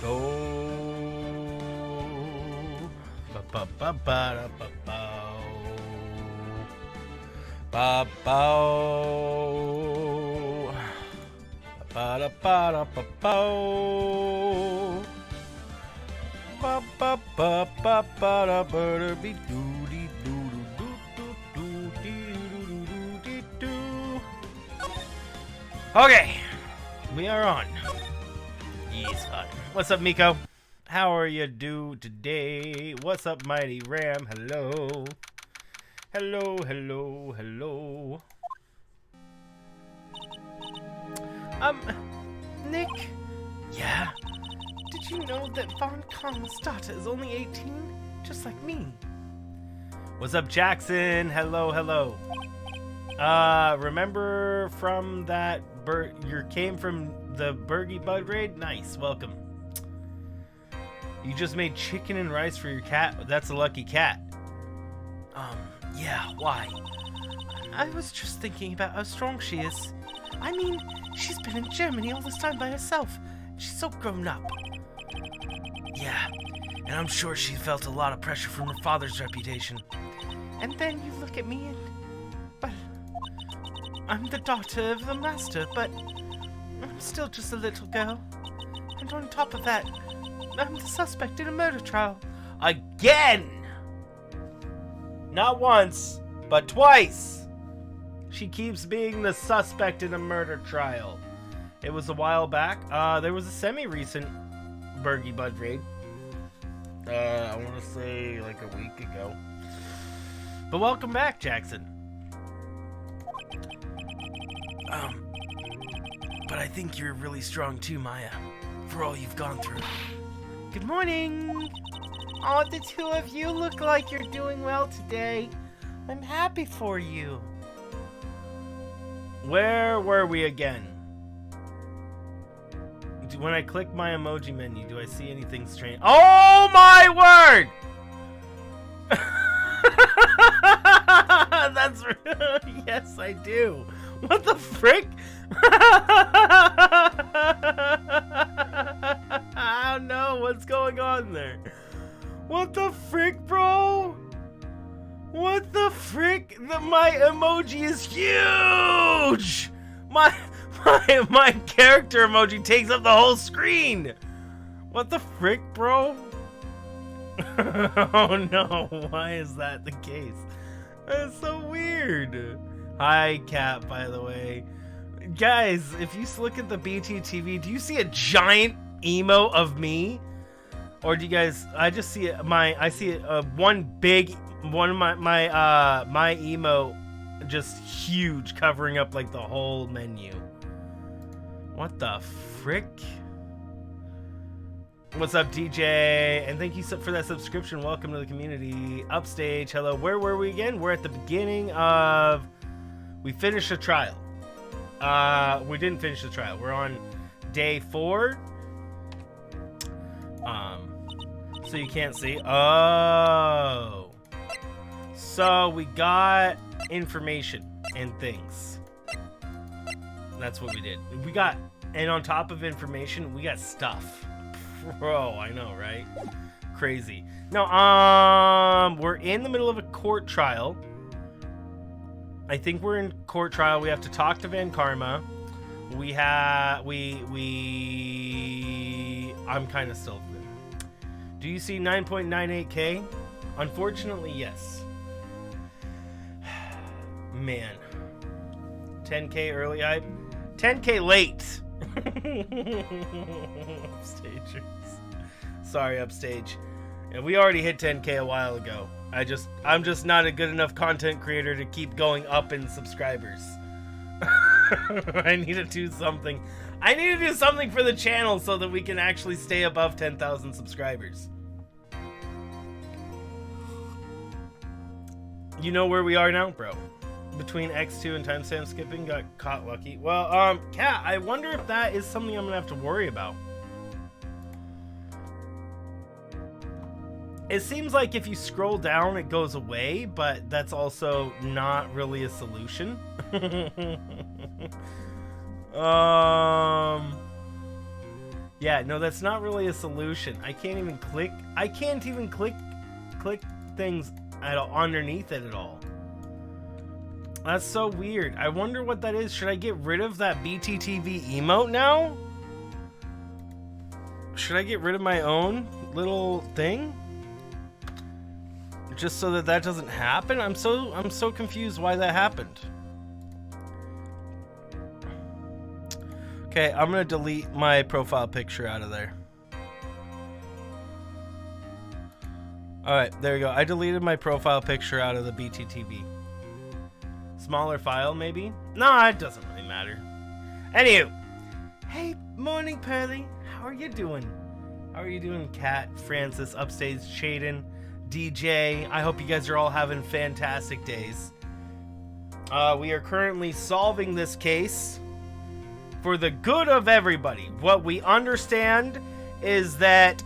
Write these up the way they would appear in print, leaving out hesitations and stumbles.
Oh, ba ba ba ba da ba ba, ba ba, ba da ba da ba ba, ba ba ba ba ba da ba da be doo dee doo doo doo doo dee doo doo dee doo. Okay, we are on. Yes, fine. What's up, Miko? How are you do today? What's up, Mighty Ram? Hello. Hello, hello, hello. Nick? Yeah? Did you know that Von Kong's daughter is only 18? Just like me. What's up, Jackson? Hello, hello. Remember from that you came from the Bergie Bud Raid? Nice, welcome. You just made chicken and rice for your cat? That's a lucky cat. Yeah, why? I was just thinking about how strong she is. I mean, she's been in Germany all this time by herself. She's so grown up. Yeah, and I'm sure she felt a lot of pressure from her father's reputation. And then you look at me and... well, I'm the daughter of the master, but I'm still just a little girl. And on top of that, I'm the suspect in a murder trial. Again! Not once, but twice! She keeps being the suspect in a murder trial. It was a while back. There was a semi-recent Bergie Bud raid. I want to say like a week ago. But welcome back, Jackson. But I think you're really strong too, Maya, for all you've gone through. Good morning! Oh, the two of you look like you're doing well today. I'm happy for you. Where were we again? When I click my emoji menu, do I see anything strange? Oh my word! That's yes, I do. What the frick? I don't know what's going on there. What the frick, bro? What the frick? My emoji is huge. My character emoji takes up the whole screen. What the frick, bro? Oh no, why is that the case? That's so weird. Hi, Cat, by the way. Guys, if you look at the BTTV, do you see a giant emo of me? Or do you guys, I just see one of my emo just huge, covering up like the whole menu. What the frick? What's up, DJ? And thank you for that subscription. Welcome to the community. Upstage, hello. Where were we again? We're at the beginning of... We finished the trial. We didn't finish the trial. We're on day 4. So you can't see. Oh. So we got information and things. That's what we did. And on top of information, we got stuff. Bro, I know, right? Crazy. Now, we're in the middle of a court trial. I think we're in court trial. We have to talk to Van Karma. I'm kind of still... Do you see 9.98k? Unfortunately, yes. Man. 10k early hype. 10k late. Upstagers. Sorry, Upstage. And we already hit 10k a while ago. I'm just not a good enough content creator to keep going up in subscribers. I need to do something. I need to do something for the channel so that we can actually stay above 10,000 subscribers. You know where we are now, bro? Between X2 and timestamp skipping, got caught lucky. Well, Cat, I wonder if that is something I'm gonna have to worry about. It seems like if you scroll down, it goes away, but that's also not really a solution. Yeah, no, that's not really a solution. I can't even click things at all, underneath it at all. That's so weird. I wonder what that is. Should I get rid of that BTTV emote now? Should I get rid of my own little thing? Just so that that doesn't happen? I'm so confused why that happened. Okay, I'm gonna delete my profile picture out of there. Alright, there we go. I deleted my profile picture out of the BTTV. Smaller file, maybe? Nah, it doesn't really matter. Anywho. Hey, morning, Pearly. How are you doing? How are you doing, Kat, Francis, Upstage, Shaden, DJ? I hope you guys are all having fantastic days. We are currently solving this case for the good of everybody. What we understand is that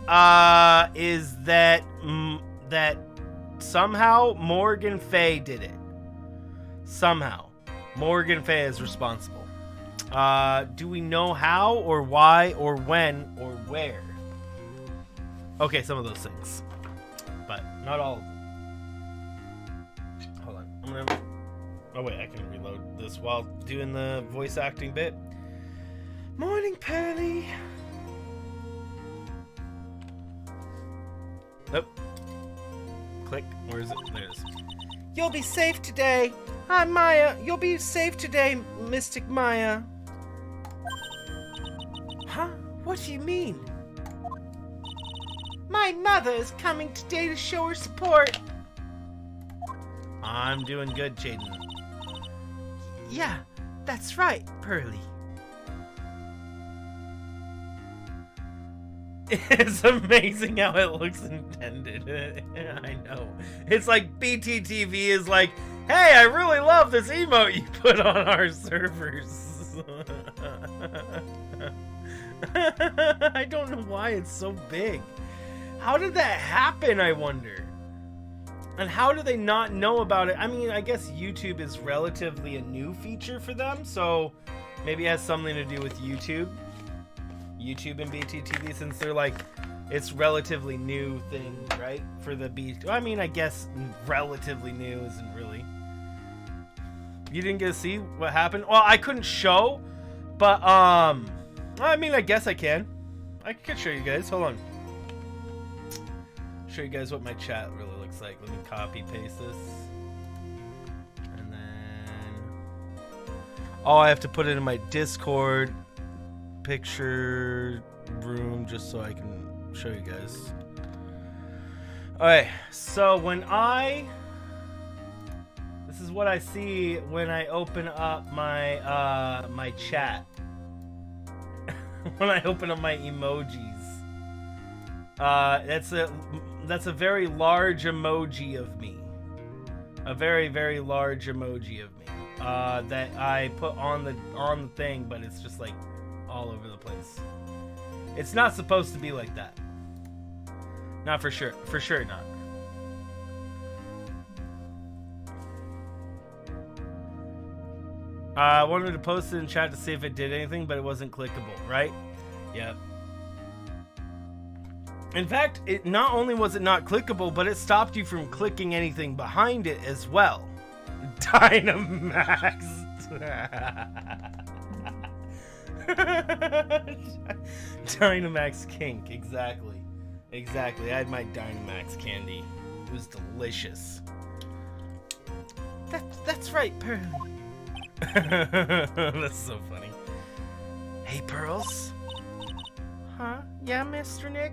that somehow Morgan Fay did it. Somehow Morgan Fay is responsible. Do we know how or why or when or where? Okay, some of those things, but not all of them. Hold on, I'm gonna... Oh wait, I can reload this while doing the voice acting bit. Morning, Pearly. Nope. Click. Where is it? There it is. You'll be safe today. Hi, Maya. You'll be safe today, Mystic Maya. Huh? What do you mean? My mother is coming today to show her support. I'm doing good, Jaden. Yeah, that's right, Pearly. It's amazing how it looks intended. I know. It's like BTTV is like, hey, I really love this emote you put on our servers. I don't know why it's so big. How did that happen, I wonder? And how do they not know about it? I mean, I guess YouTube is relatively a new feature for them, so maybe it has something to do with YouTube and BTTV, since they're like, it's relatively new thing, right? For the I mean, I guess relatively new isn't really. You didn't get to see what happened? Well, I couldn't show, but I mean, I guess I can. I could show you guys. Hold on. Show you guys what my chat really looks like. Let me copy paste this. And then I have to put it in my Discord picture room just so I can show you guys. Alright, so this is what I see when I open up my my chat. When I open up my emojis. That's a very large emoji of me. A very, very large emoji of me. That I put on the thing, but it's just like all over the place. It's not supposed to be like that. Not for sure. For sure not. I wanted to post it in chat to see if it did anything, but it wasn't clickable, right? Yep. In fact, it not only was it not clickable, but it stopped you from clicking anything behind it as well. Dynamax. Dynamax kink, exactly. Exactly. I had my Dynamax candy. It was delicious. That's right, Pearl. That's so funny. Hey, Pearls. Huh? Yeah, Mr. Nick?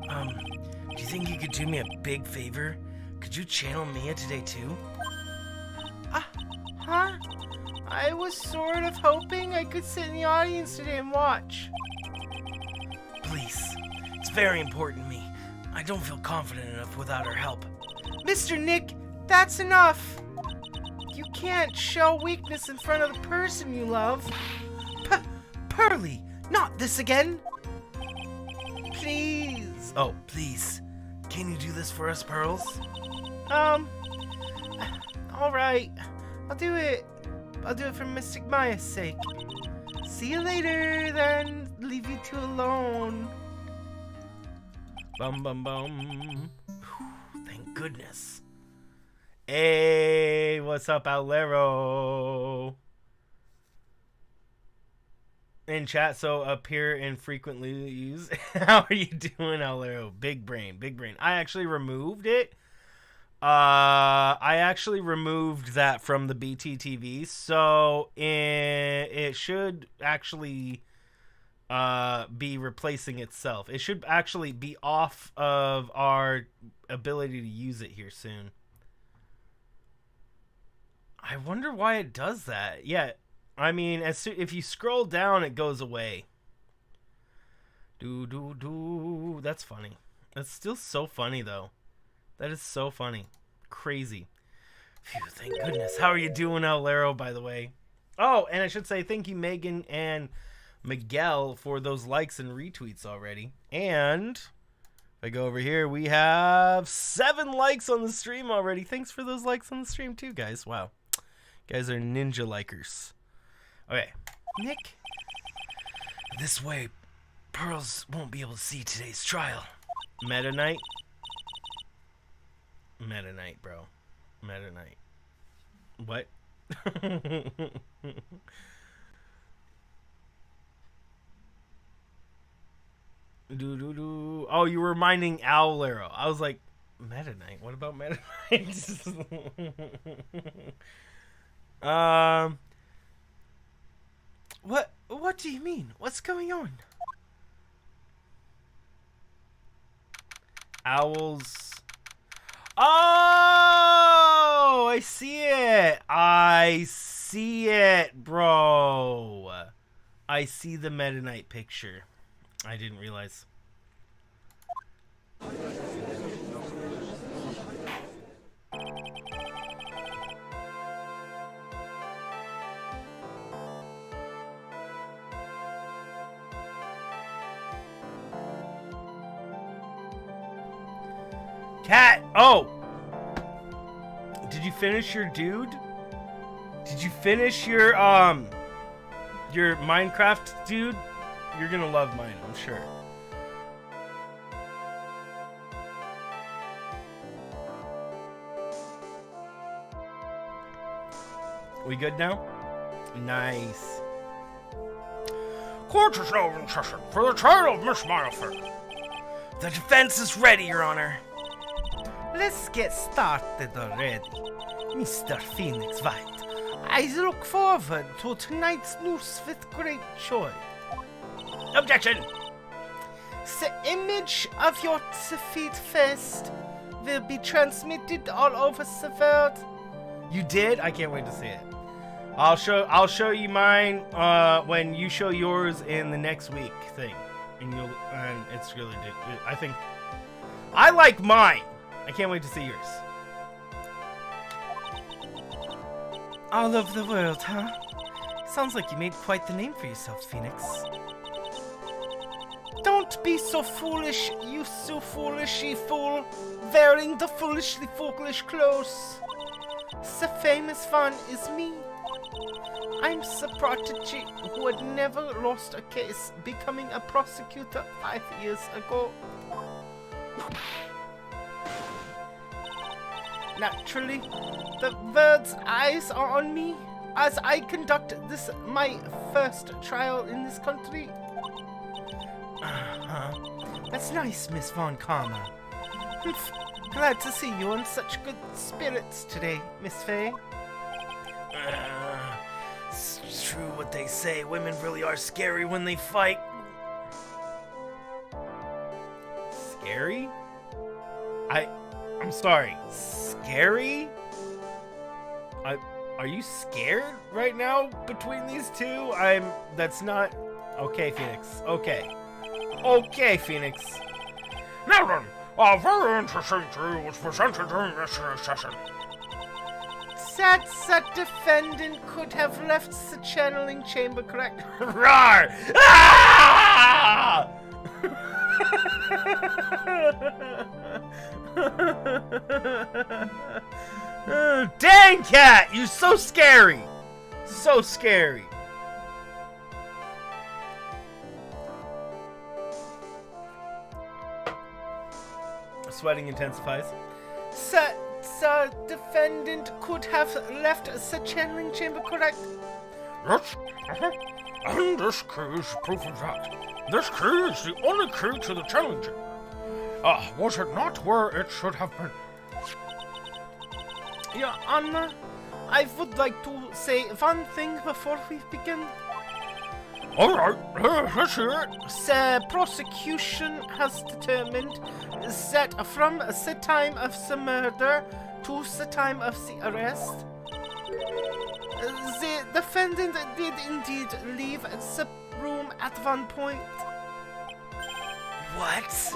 Do you think you could do me a big favor? Could you channel Mia today, too? Huh? I was sort of hoping I could sit in the audience today and watch. Please. It's very important to me. I don't feel confident enough without her help. Mr. Nick, that's enough! You can't show weakness in front of the person you love. Pearly, not this again! Please. Oh, please. Can you do this for us, Pearls? Alright. I'll do it. I'll do it for Mystic Maya's sake. See you later, then. Leave you alone. Bum bum bum. Whew, thank goodness. Hey, what's up, Owlero? In chat, so appear infrequently used. How are you doing, Owlero? Big brain, big brain. I actually removed it. I actually removed that from the BTTV, so it should actually be replacing itself. It should actually be off of our ability to use it here soon. I wonder why it does that. Yeah, I mean, if you scroll down, it goes away. That's funny. That's still so funny, though. That is so funny. Crazy. Phew, thank goodness. How are you doing, Owlero, by the way? Oh, and I should say thank you, Megan and Miguel, for those likes and retweets already. And if I go over here, we have 7 likes on the stream already. Thanks for those likes on the stream, too, guys. Wow. You guys are ninja likers. Okay. Nick. This way, Pearls won't be able to see today's trial. Meta Knight. Meta Knight, bro. Meta Knight. What? Oh, you were reminding Owlero. I was like, Meta Knight? What about Meta Knight? What do you mean? What's going on? Owls. Oh, I see it. I see it, bro. I see the Meta Knight picture. I didn't realize. Cat! Oh! Did you finish your dude? Did you finish your Minecraft dude? You're gonna love mine, I'm sure. We good now? Nice. Court is now in session for the trial of Miss Monifer. The defense is ready, Your Honor. Let's get started already, Mr. Phoenix Wright. I look forward to tonight's news with great joy. Objection! The image of your defeat fest will be transmitted all over the world. You did? I can't wait to see it. I'll show you mine when you show yours in the next week thing, and it's really good. I think I like mine. I can't wait to see yours. All over the world, huh? Sounds like you made quite the name for yourself, Phoenix. Don't be so foolish, you so foolishly fool, wearing the foolishly foolish clothes. The famous one is me. I'm the prodigy who had never lost a case, becoming a prosecutor 5 years ago. Naturally, the world's eyes are on me as I conduct this my first trial in this country. That's nice, Miss Von Karma. Glad to see you in such good spirits today, Miss Faye. It's true what they say. Women really are scary when they fight. Scary? I'm sorry. Scary? Are you scared right now between these two? That's not... Okay, Phoenix. Okay. Okay, Phoenix. Now then, a very interesting theory was presented during this session. That the defendant could have left the channeling chamber, correct? Roar! Ah! Dang, Cat! You're so scary! So scary. Sweating intensifies. The defendant could have left the channeling chamber, correct? Yes. And this key is proof of that. This key is the only key to the challenge. Was it not where it should have been? Your Honor, I would like to say one thing before we begin. All right, let's hear it. The prosecution has determined that from the time of the murder to the time of the arrest, the defendant did indeed leave the room at one point. What?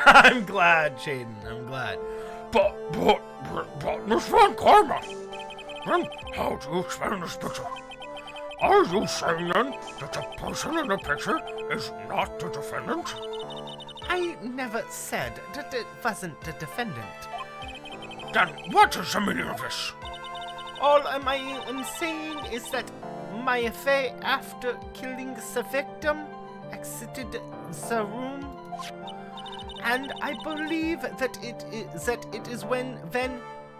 I'm glad, Shaden. I'm glad. But, Miss Van Karma, then how do you explain this picture? Are you saying then that the person in the picture is not the defendant? I never said that it wasn't the defendant. Then what is the meaning of this? All I am saying is that Maya after killing the victim, exited the room, and I believe that it is when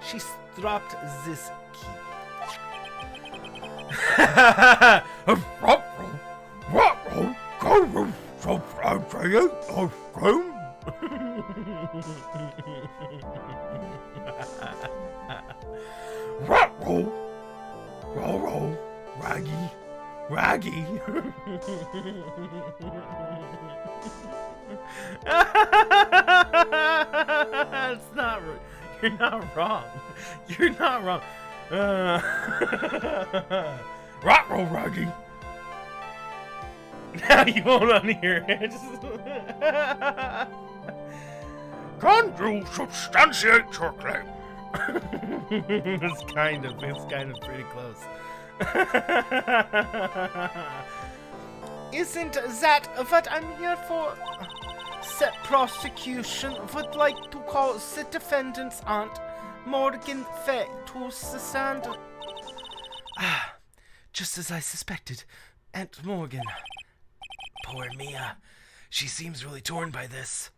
she dropped this key. Raggy. It's not. You're not wrong. You're not wrong. Ruh-roh, Raggy. Now you won't unhear it. Can you substantiate your claim? It's kind of pretty close. Isn't that what I'm here for? The prosecution would like to call the defendant's aunt, Morgan Fay, to the stand. Just as I suspected, Aunt Morgan. Poor Mia. She seems really torn by this.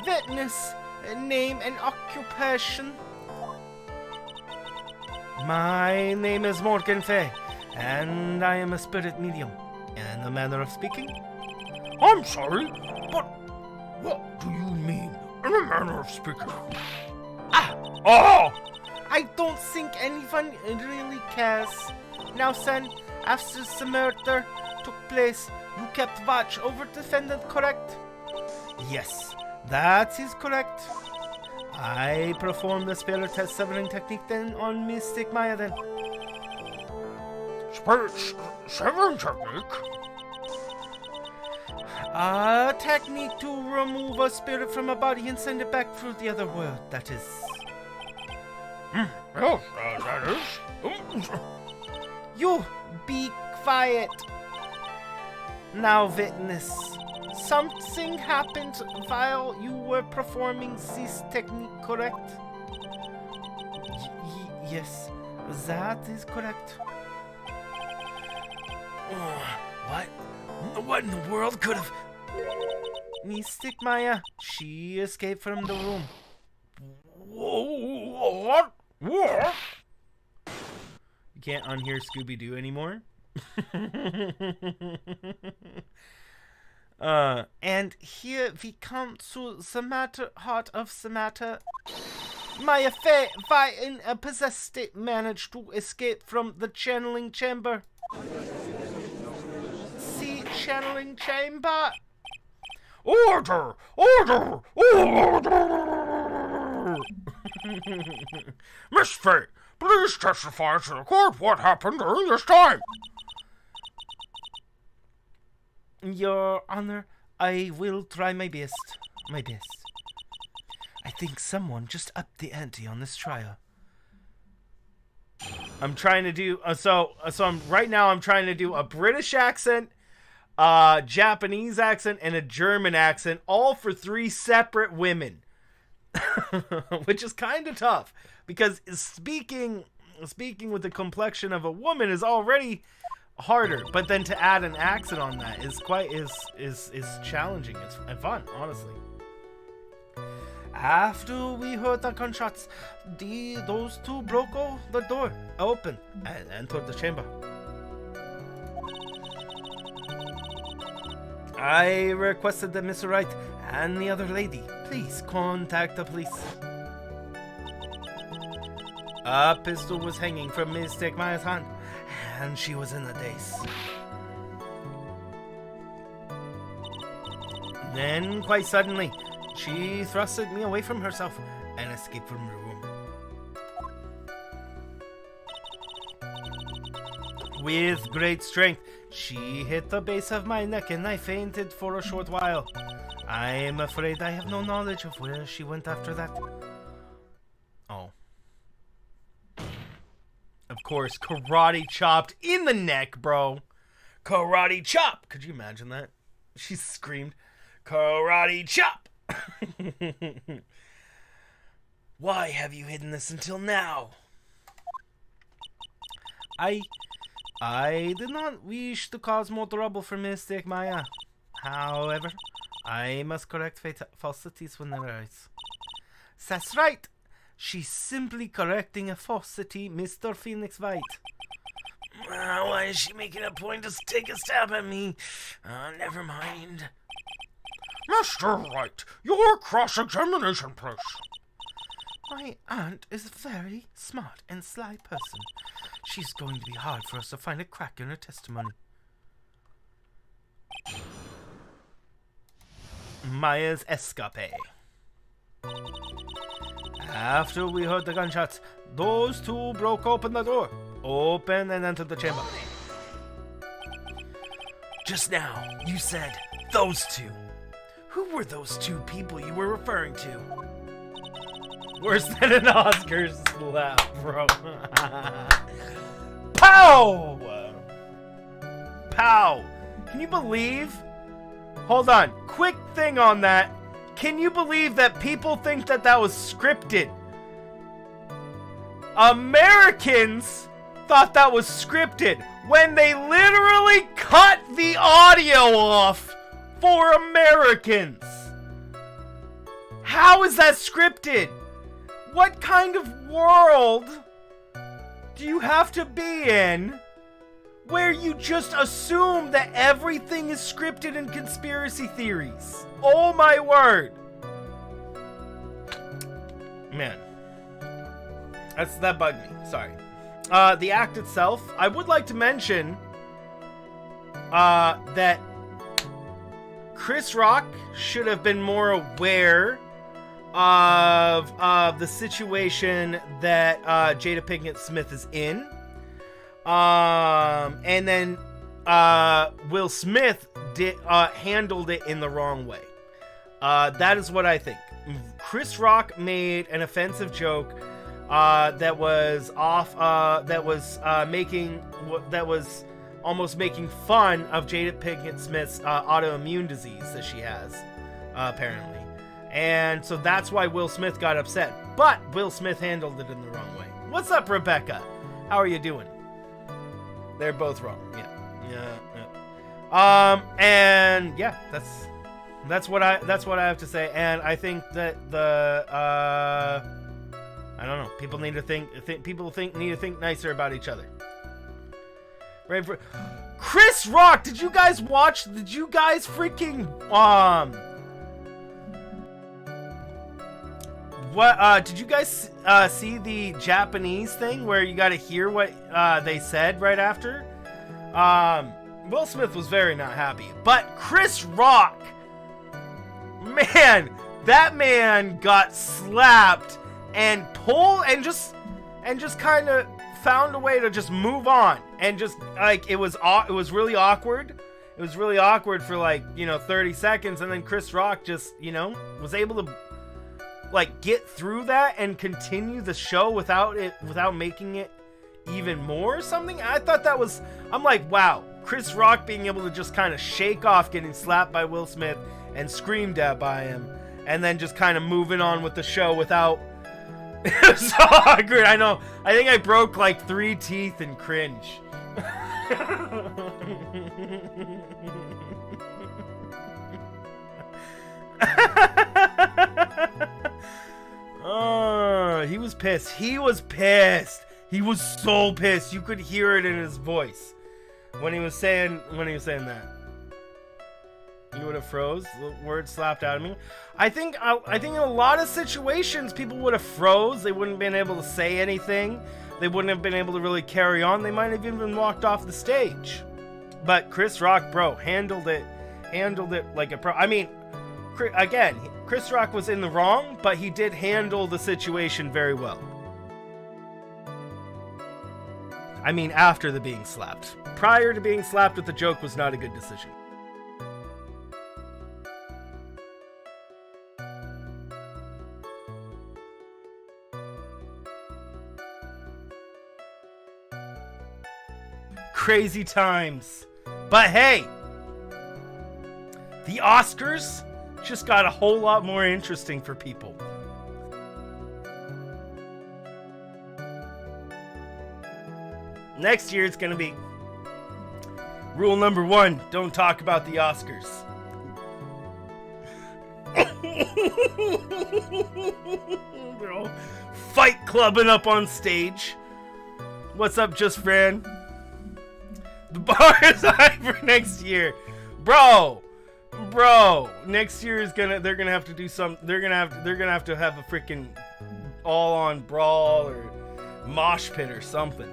Witness, name and occupation. My name is Morgan Fay, and I am a spirit medium. In a manner of speaking. I'm sorry, but what do you mean, in a manner of speaking? I don't think anyone really cares. Now, son, after the murder took place, you kept watch over the defendant, correct? Yes, that is correct. I performed the spirit test severing technique then on Mystic Maya then. Spirit severing technique? A technique to remove a spirit from a body and send it back through the other world, that is. Yes, that is. You be quiet. Now, witness. Something happened while you were performing this technique, correct? Yes, that is correct. What in the world could have... Mystic Maya, she escaped from the room. What? What? You can't unhear Scooby-Doo anymore? And here we come to the matter, heart of the matter. Maya Fay, why in a possessed state managed to escape from the channeling chamber? See, channeling chamber? Order! Order! Order! Miss Fay, please testify to the court what happened during this time. Your Honor, I will try my best. My best. I think someone just upped the ante on this trial. I'm trying to do right now I'm trying to do a British accent, Japanese accent, and a German accent, all for 3 separate women. Which is kind of tough because speaking speaking with the complexion of a woman is already harder, but then to add an accent on that is challenging and fun, honestly. After we heard the gunshots, those two broke the door open and entered the chamber. I requested that Mr. Wright and the other lady please contact the police. A pistol was hanging from Miss Stegmaya's hand, and she was in a daze. Then, quite suddenly, she thrusted me away from herself and escaped from the room. With great strength, she hit the base of my neck and I fainted for a short while. I am afraid I have no knowledge of where she went after that. Oh. Of course, karate chopped in the neck, bro. Karate chop! Could you imagine that? She screamed, karate chop! Why have you hidden this until now? I did not wish to cause more trouble for Miss Stegmaya. However, I must correct falsities when they arise. That's right. She's simply correcting a falsity, Mr. Phoenix Wright. Why is she making a point to take a stab at me? Never mind. Mr. Wright, your cross-examination, please. My aunt is a very smart and sly person. She's going to be hard for us to find a crack in her testimony. Maya's escape. After we heard the gunshots, those two broke open the door, and entered the chamber. Just now, you said those two. Who were those two people you were referring to? Worse than an Oscars laugh, bro. Pow! Pow! Can you believe? Hold on. Quick thing on that. Can you believe that people think that that was scripted? Americans thought that was scripted when they literally cut the audio off for Americans. How is that scripted? What kind of world do you have to be in where you just assume that everything is scripted in conspiracy theories? Oh my word. Man. That bugged me. Sorry. The act itself, I would like to mention that Chris Rock should have been more aware of the situation that Jada Pinkett Smith is in. And then Will Smith handled it in the wrong way. That is what I think. Chris Rock made an offensive joke that was almost making fun of Jada Pinkett Smith's autoimmune disease that she has, apparently. And so that's why Will Smith got upset. But Will Smith handled it in the wrong way. What's up, Rebecca? How are you doing? They're both wrong. Yeah. And yeah, that's what I have to say. And I think that I don't know. People need to think nicer about each other. Right for Chris Rock. Did you guys freaking what did you guys see the Japanese thing where you got to hear what they said right after? Will Smith was very not happy, but Chris Rock, man, that man got slapped and just kind of found a way to just move on, and just like it was really awkward. It was really awkward for 30 seconds, and then Chris Rock just was able to get through that and continue the show without making it even more or something. I thought that was, I'm like, wow, Chris Rock being able to just kind of shake off getting slapped by Will Smith and screamed at by him, and then just kind of moving on with the show without It was so awkward, I know. I think I broke like 3 teeth in cringe. Oh, he was pissed. He was pissed. He was so pissed. You could hear it in his voice when he was saying that. You would have froze. The word slapped out of me. I think in a lot of situations people would have froze. They wouldn't have been able to say anything. They wouldn't have been able to really carry on. They might have even walked off the stage. But Chris Rock, bro, handled it like a pro. I mean, again, Chris Rock was in the wrong, but he did handle the situation very well. I mean, after the being slapped. Prior to being slapped with the joke was not a good decision. Crazy times. But hey, the Oscars just got a whole lot more interesting for people. Next year it's gonna be rule number 1, don't talk about the Oscars. They're all fight clubbing up on stage. What's up, Just Fran? The bar is high for next year. Bro, next year is they're gonna have to do some, they're gonna have to have a freaking all on brawl or mosh pit or something.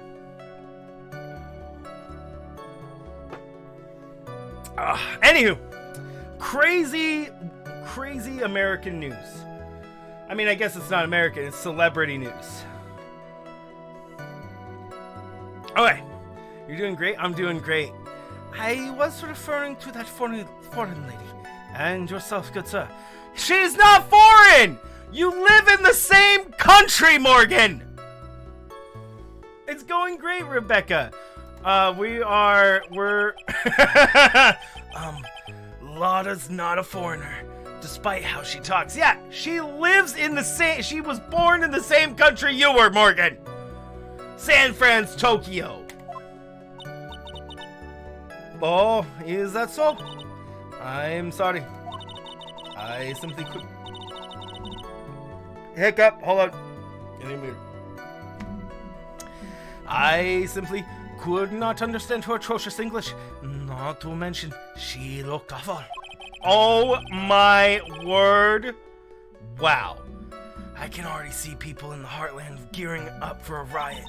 Anywho, crazy American news. I mean, I guess it's not American, it's celebrity news. Okay, you're doing great. I'm doing great. I was referring to that foreign lady. And yourself, good sir. She's not foreign! You live in the same country, Morgan! It's going great, Rebecca. We're Lotta's not a foreigner, despite how she talks. Yeah, she lives in the same, she was born in the same country you were, Morgan. San Fran's Tokyo. Oh, is that so? I'm sorry. I simply could. Hiccup, hold on. I simply could not understand her atrocious English. Not to mention, she looked awful. Oh my word. Wow. I can already see people in the heartland gearing up for a riot.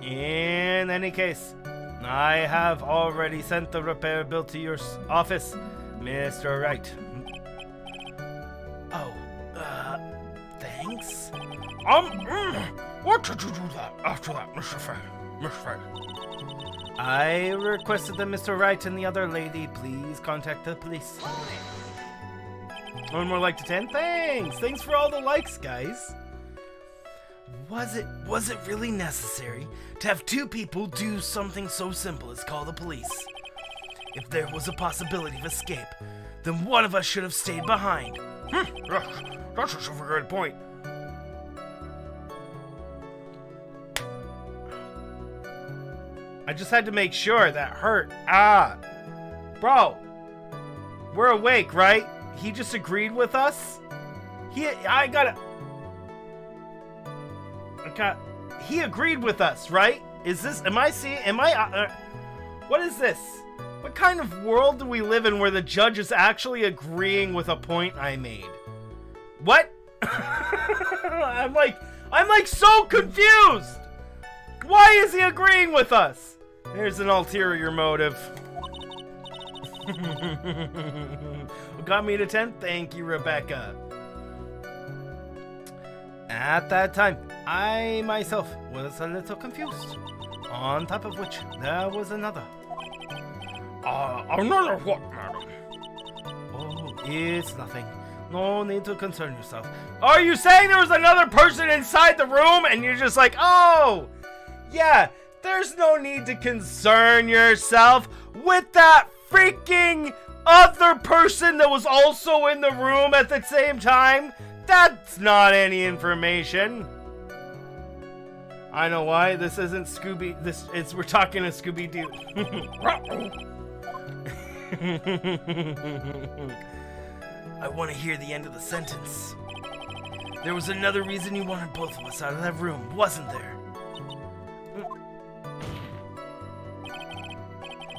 In any case, I have already sent the repair bill to your office, Mr. Wright. Oh, thanks? What did you do that after that, Mr. Fay? Miss Fay? I requested that Mr. Wright and the other lady please contact the police. 1 more like to 10. Thanks! Thanks for all the likes, guys. Was it really necessary to have 2 people do something so simple as call the police? If there was a possibility of escape, then one of us should have stayed behind. Yes, that's a super good point. I just had to make sure that hurt. Bro, we're awake, right? He just agreed with us? He agreed with us, right? Is this, what is this? What kind of world do we live in where the judge is actually agreeing with a point I made? What? I'm like so confused! Why is he agreeing with us? There's an ulterior motive. Got me to 10? Thank you, Rebecca. At that time, I myself was a little confused. On top of which, there was another. Another what, madam? Oh, it's nothing. No need to concern yourself. Are you saying there was another person inside the room and you're just like, oh, yeah, there's no need to concern yourself with that freaking other person that was also in the room at the same time? That's not any information. I know why. This isn't Scooby. We're talking to Scooby-Doo. I want to hear the end of the sentence. There was another reason you wanted both of us out of that room, wasn't there?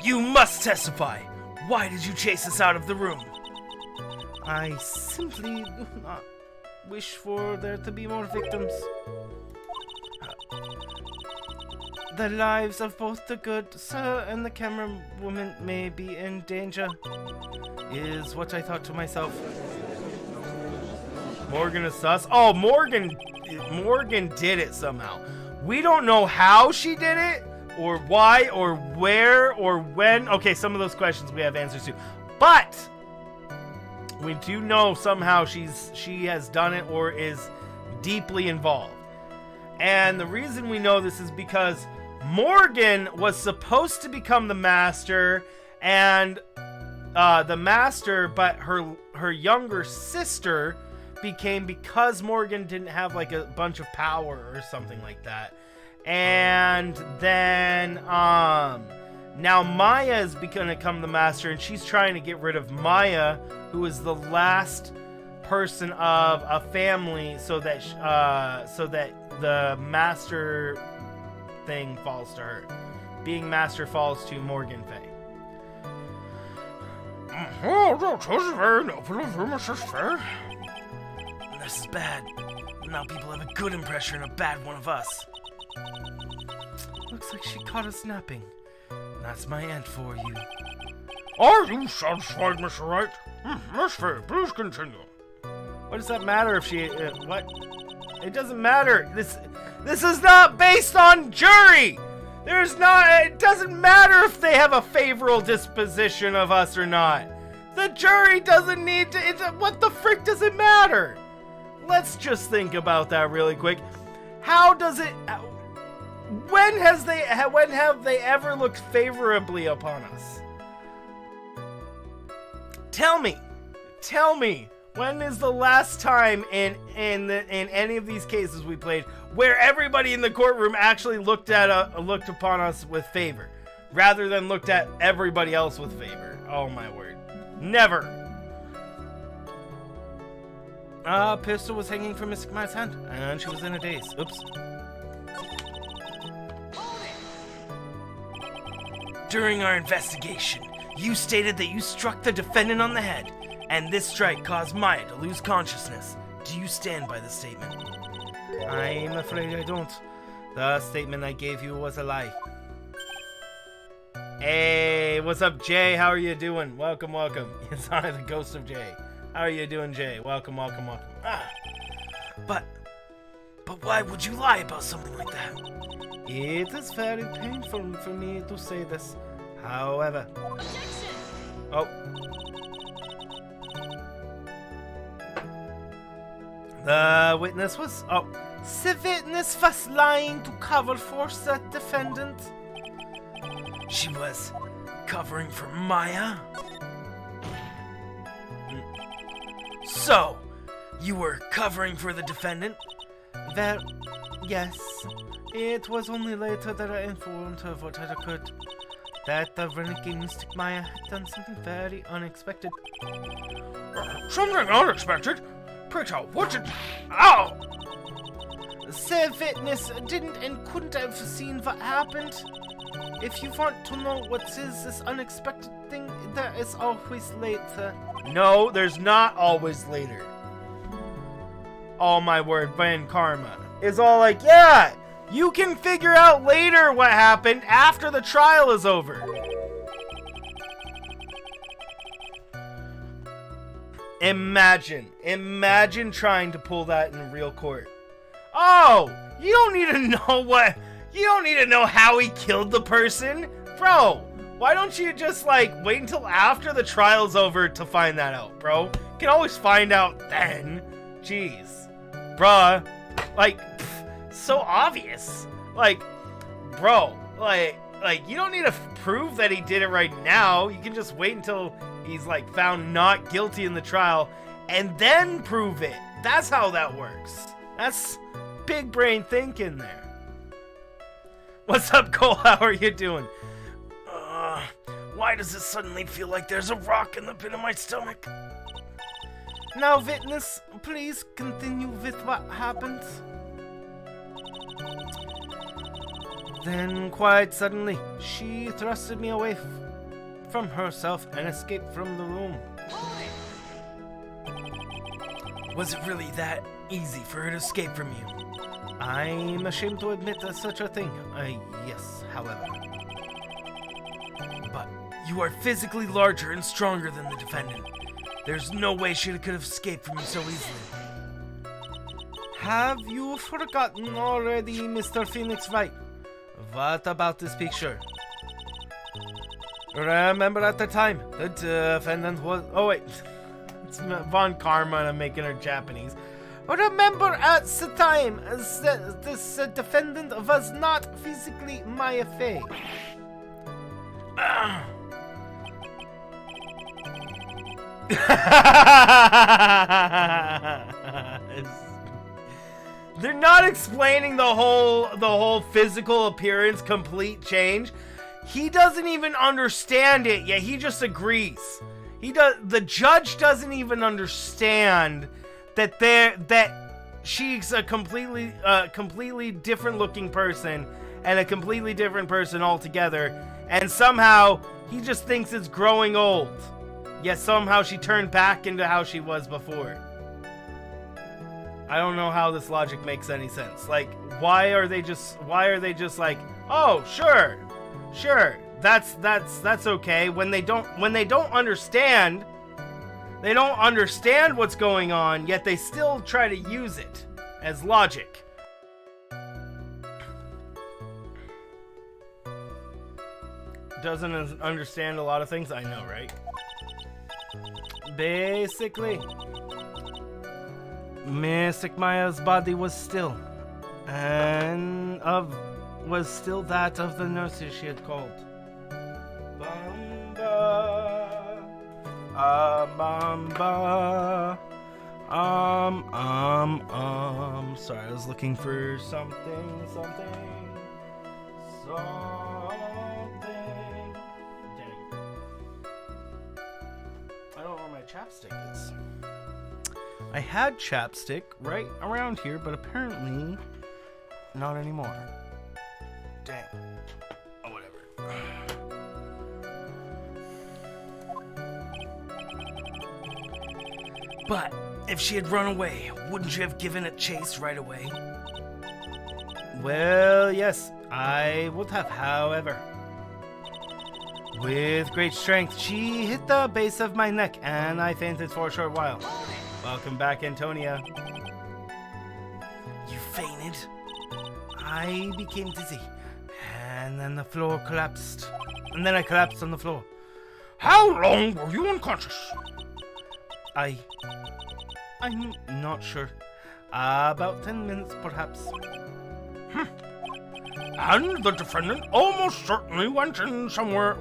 You must testify. Why did you chase us out of the room? I simply wish for there to be more victims. The lives of both the good sir and the camera woman may be in danger, is what I thought to myself. Morgan is sus. Oh, Morgan did it somehow. We don't know how she did it, or why, or where, or when. Okay, some of those questions we have answers to. But we do know somehow she has done it or is deeply involved. And the reason we know this is because Morgan was supposed to become the master, and but her younger sister became, because Morgan didn't have like a bunch of power or something like that. And then now Maya is going to become the master, and she's trying to get rid of Maya, who is the last person of a family, so that the master thing falls to her. Being master falls to Morgan Fay. Oh, that was very noble of you, Mrs. Fair. This is bad. Now people have a good impression and a bad one of us. Looks like she caught us napping. That's my end for you. Are you satisfied, Mr. Wright? Miss Fair, please continue. What does that matter if she... what? It doesn't matter. This is not based on jury! It doesn't matter if they have a favorable disposition of us or not. The jury doesn't need to... what the frick does it matter? Let's just think about that really quick. How does it... when have they ever looked favorably upon us? Tell me, when is the last time in any of these cases we played where everybody in the courtroom actually looked upon us with favor, rather than looked at everybody else with favor? Oh my word, never. Pistol was hanging from Miss Maya's hand, and she was in a daze. Oops. During our investigation, you stated that you struck the defendant on the head, and this strike caused Maya to lose consciousness. Do you stand by the statement? I'm afraid I don't. The statement I gave you was a lie. Hey, what's up, Jay? How are you doing? Welcome. It's I, the ghost of Jay. How are you doing, Jay? Welcome. But why would you lie about something like that? It is very painful for me to say this. However... Objection! Oh. The witness was... oh. The witness was lying to cover for the defendant. She was covering for Maya? So, you were covering for the defendant? Well, yes. It was only later that I informed her what had occurred. That the renegade mystic Maya had done something very unexpected. Something unexpected? Pray tell, what did... Ow! The witness didn't and couldn't have seen what happened. If you want to know what is this unexpected thing, there is always later. No, there's not always later. Oh my word, Van Karma is all like, yeah, you can figure out later what happened after the trial is over. Imagine trying to pull that in real court. Oh, you don't need to know how he killed the person? Bro, why don't you just like wait until after the trial's over to find that out, bro? You can always find out then. Jeez. Bruh. Like, so obvious. Like, bro, like you don't need to prove that he did it right now. You can just wait until he's like found not guilty in the trial and then prove it. That's how that works. That's big brain thinking there. What's up, Cole? How are you doing? Why does it suddenly feel like there's a rock in the pit of my stomach? Now, witness, please continue with what happened. Then, quite suddenly, she thrusted me away from herself and escaped from the room. Was it really that easy for her to escape from you? I'm ashamed to admit to such a thing. Yes, however. But you are physically larger and stronger than the defendant. There's no way she could have escaped from you so easily. Have you forgotten already, Mr. Phoenix Wright? What about this picture? Remember at the time, the defendant was... Oh wait, it's Von Karma and I'm making her Japanese. Remember at the time, this defendant was not physically my affair. They're not explaining the whole physical appearance complete change. He doesn't even understand it yet. He just agrees. The judge doesn't even understand that she's a completely different looking person and a completely different person altogether, and somehow he just thinks it's growing old. Yet somehow she turned back into how she was before. I don't know how this logic makes any sense. Like, why are they just like, oh, sure, that's okay, when they don't understand what's going on, yet they still try to use it as logic. Doesn't understand a lot of things, I know, right? Basically, Mystic Maya's body was still, and was still that of the nurses she had called. Bamba, bamba, Sorry, I was looking for something. Dang. I don't know where my chapstick is. I had chapstick right around here, but apparently not anymore. Dang. Oh, whatever. But if she had run away, wouldn't you have given it chase right away? Well, yes, I would have, however. With great strength, she hit the base of my neck, and I fainted for a short while. Welcome back, Antonia. You fainted? I became dizzy, and then the floor collapsed. And then I collapsed on the floor. How long were you unconscious? I'm not sure. About 10 minutes, perhaps. And the defendant almost certainly went somewhere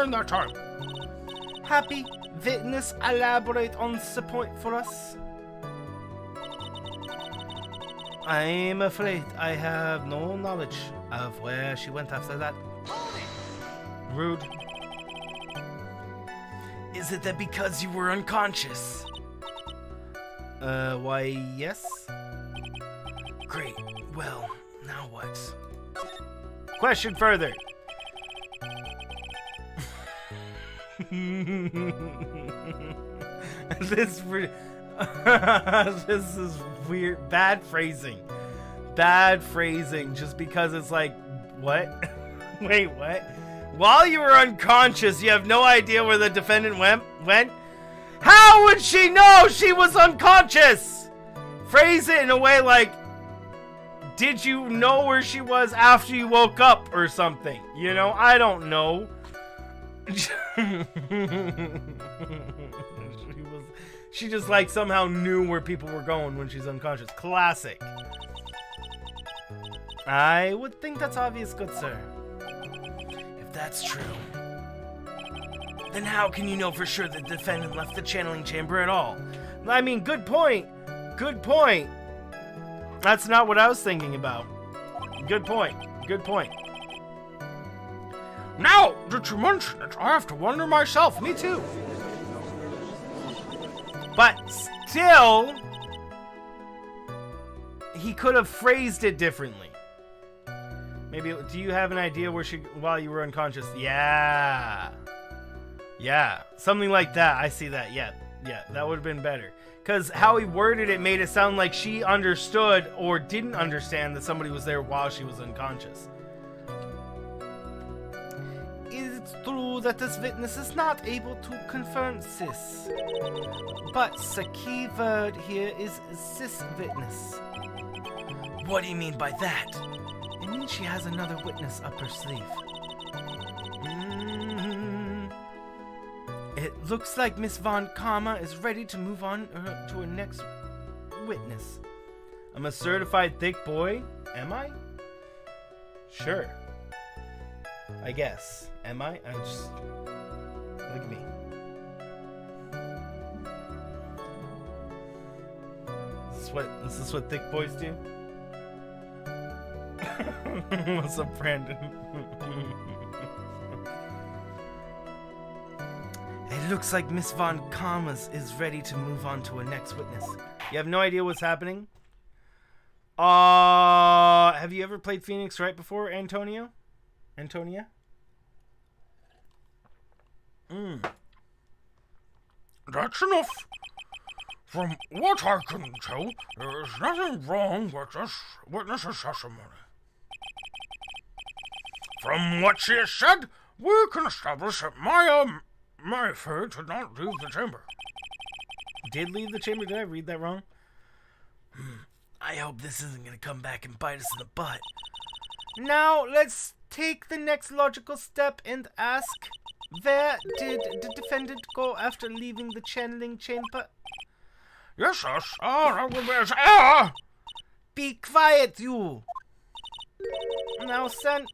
in that time. Happy witness, elaborate on the point for us. I'm afraid I have no knowledge of where she went after that. Rude. Is it that because you were unconscious? Why, yes. Great. Well, now what? Question further. This is weird. Bad phrasing. Just because it's like, what? Wait, what? While you were unconscious, you have no idea where the defendant went? How would she know she was unconscious? Phrase it in a way like, did you know where she was after you woke up or something? You know, I don't know. She just like somehow knew where people were going when she's unconscious. Classic. I would think that's obvious, good sir. If that's true, Then how can you know for sure the defendant left the channeling chamber at all? I mean, good point. Good point. That's not what I was thinking about. Good point. Good point. Now that you mention it, I have to wonder myself. Me too. But still, he could have phrased it differently. Maybe, do you have an idea where she, while you were unconscious? Yeah. Yeah. Something like that. I see that. Yeah. Yeah. That would have been better. Because how he worded it made it sound like she understood or didn't understand that somebody was there while she was unconscious. It's true that this witness is not able to confirm this. But the key word here is this witness. What do you mean by that? It means she has another witness up her sleeve. It looks like Miss Von Karma is ready to move on to her next witness. I'm a certified thick boy. Am I? Sure. I guess. Am I? I just... Look at me. This is what thick boys do? What's up, Brandon? It looks like Miss Von Karmas is ready to move on to a next witness. You have no idea what's happening? Have you ever played Phoenix Wright before, Antonio? Antonia? That's enough. From what I can tell, there is nothing wrong with this witness's testimony. From what she has said, we can establish that my fate did not leave the chamber. Did leave the chamber? Did I read that wrong? I hope this isn't going to come back and bite us in the butt. Now, let's take the next logical step and ask, where did the defendant go after leaving the channeling chamber? Yes, Be quiet, you! Now, son,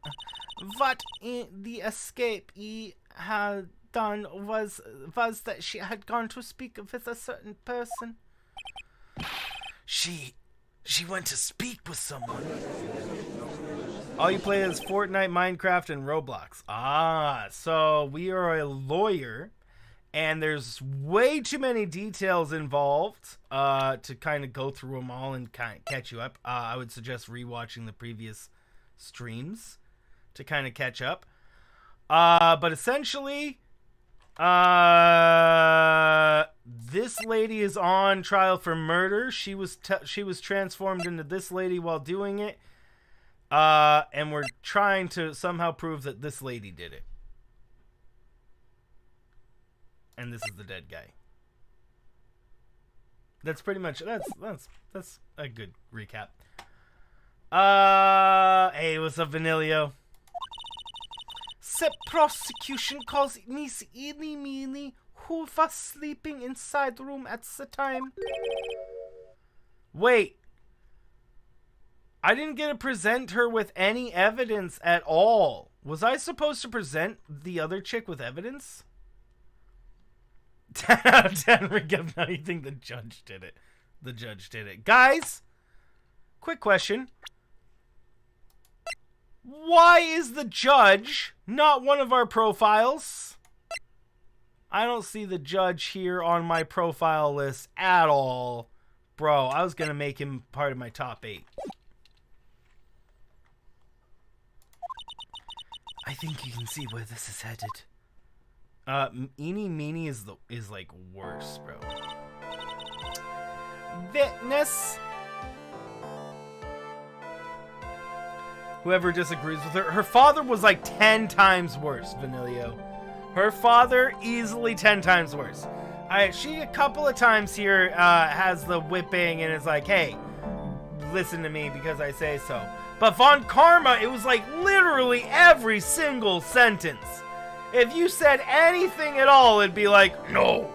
what in the escape he had done was that she had gone to speak with a certain person. She went to speak with someone. All you play is Fortnite, Minecraft, and Roblox. So we are a lawyer, and there's way too many details involved to kind of go through them all and kind of catch you up. I would suggest rewatching the previous streams to kind of catch up. But essentially, this lady is on trial for murder. She was transformed into this lady while doing it. And we're trying to somehow prove that this lady did it. And this is the dead guy. That's pretty much that's a good recap. Hey, what's up, Vanillio? The prosecution calls Miss Eeny Meeny, who was sleeping inside the room at the time. Wait. I didn't get to present her with any evidence at all. Was I supposed to present the other chick with evidence? 10 out of 10. Rick, now you think the judge did it. The judge did it. Guys, quick question. Why is the judge not one of our profiles? I don't see the judge here on my profile list at all. Bro, I was going to make him part of my top 8. I think you can see where this is headed. Eeny Meeny is like worse, bro. Witness. Whoever disagrees with her father was like 10 times worse, Vanillio. Her father easily 10 times worse. She a couple of times here has the whipping and is like, hey, listen to me because I say so. But Von Karma, it was like literally every single sentence. If you said anything at all, it'd be like, no,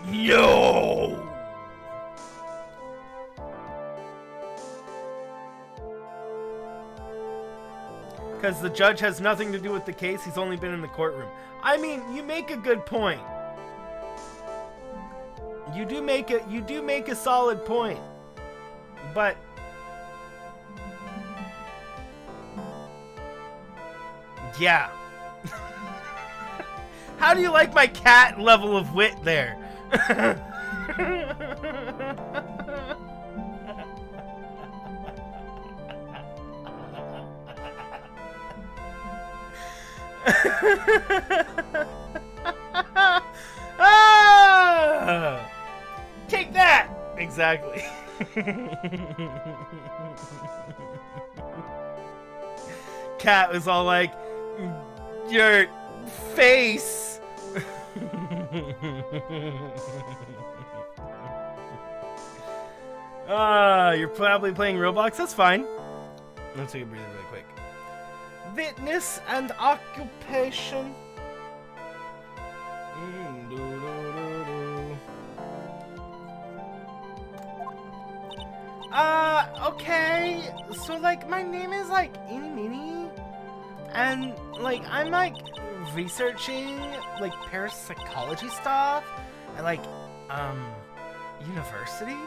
no. Because the judge has nothing to do with the case. He's only been in the courtroom. I mean, you make a good point. You do make a solid point. But yeah. How do you like my cat level of wit there? Ah! Take that! Exactly. Cat was all like, your face. You're probably playing Roblox. That's fine. Let's take a breather really quick. Fitness and occupation. Okay. So, like, my name is, like, Eeny Meeny. And, like, I'm, like, researching, like, parapsychology stuff at, like, university.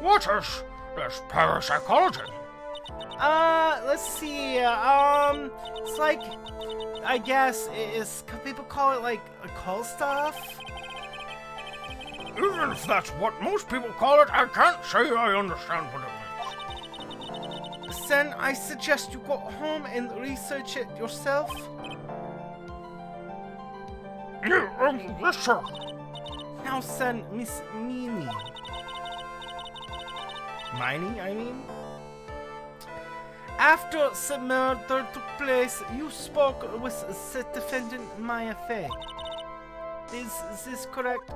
What is this parapsychology? Let's see, it's like, I guess, people call it, like, occult stuff? Even if that's what most people call it, I can't say I understand what it means. Then I suggest you go home and research it yourself. Yes, sir. Now, son, Miss Meanie. Miney, I mean? After the murder took place, you spoke with the defendant Maya Fey. Is this correct?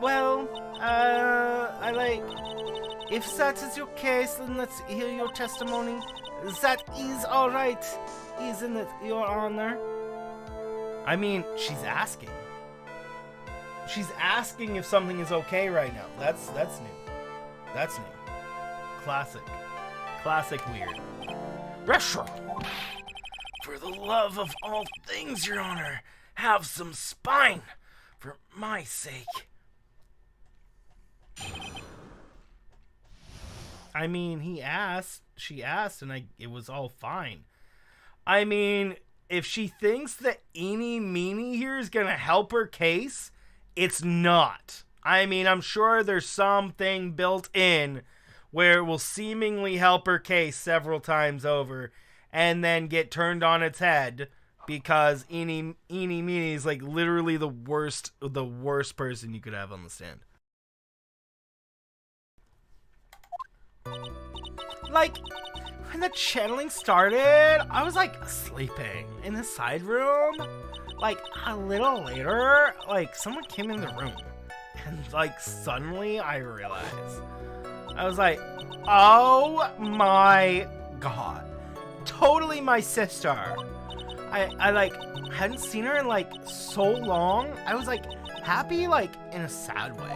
Well, I like... If that is your case, then let's hear your testimony. That is alright, isn't it, Your Honor? I mean, she's asking. She's asking if something is okay right now. That's new. That's new. Classic weird. Yes, sir. For the love of all things, Your Honor, have some spine, for my sake. I mean, she asked, and it was all fine. I mean, if she thinks that Eeny Meeny here is gonna help her case, it's not. I mean, I'm sure there's something built in where it will seemingly help her case several times over and then get turned on its head because Eeny Meeny is like literally the worst person you could have on the stand. Like, when the channeling started, I was like sleeping in the side room. Like, a little later, like, someone came in the room. And, like, suddenly I realized. I was like, oh my god. Totally my sister. I like, hadn't seen her in, like, so long. I was, like, happy, like, in a sad way.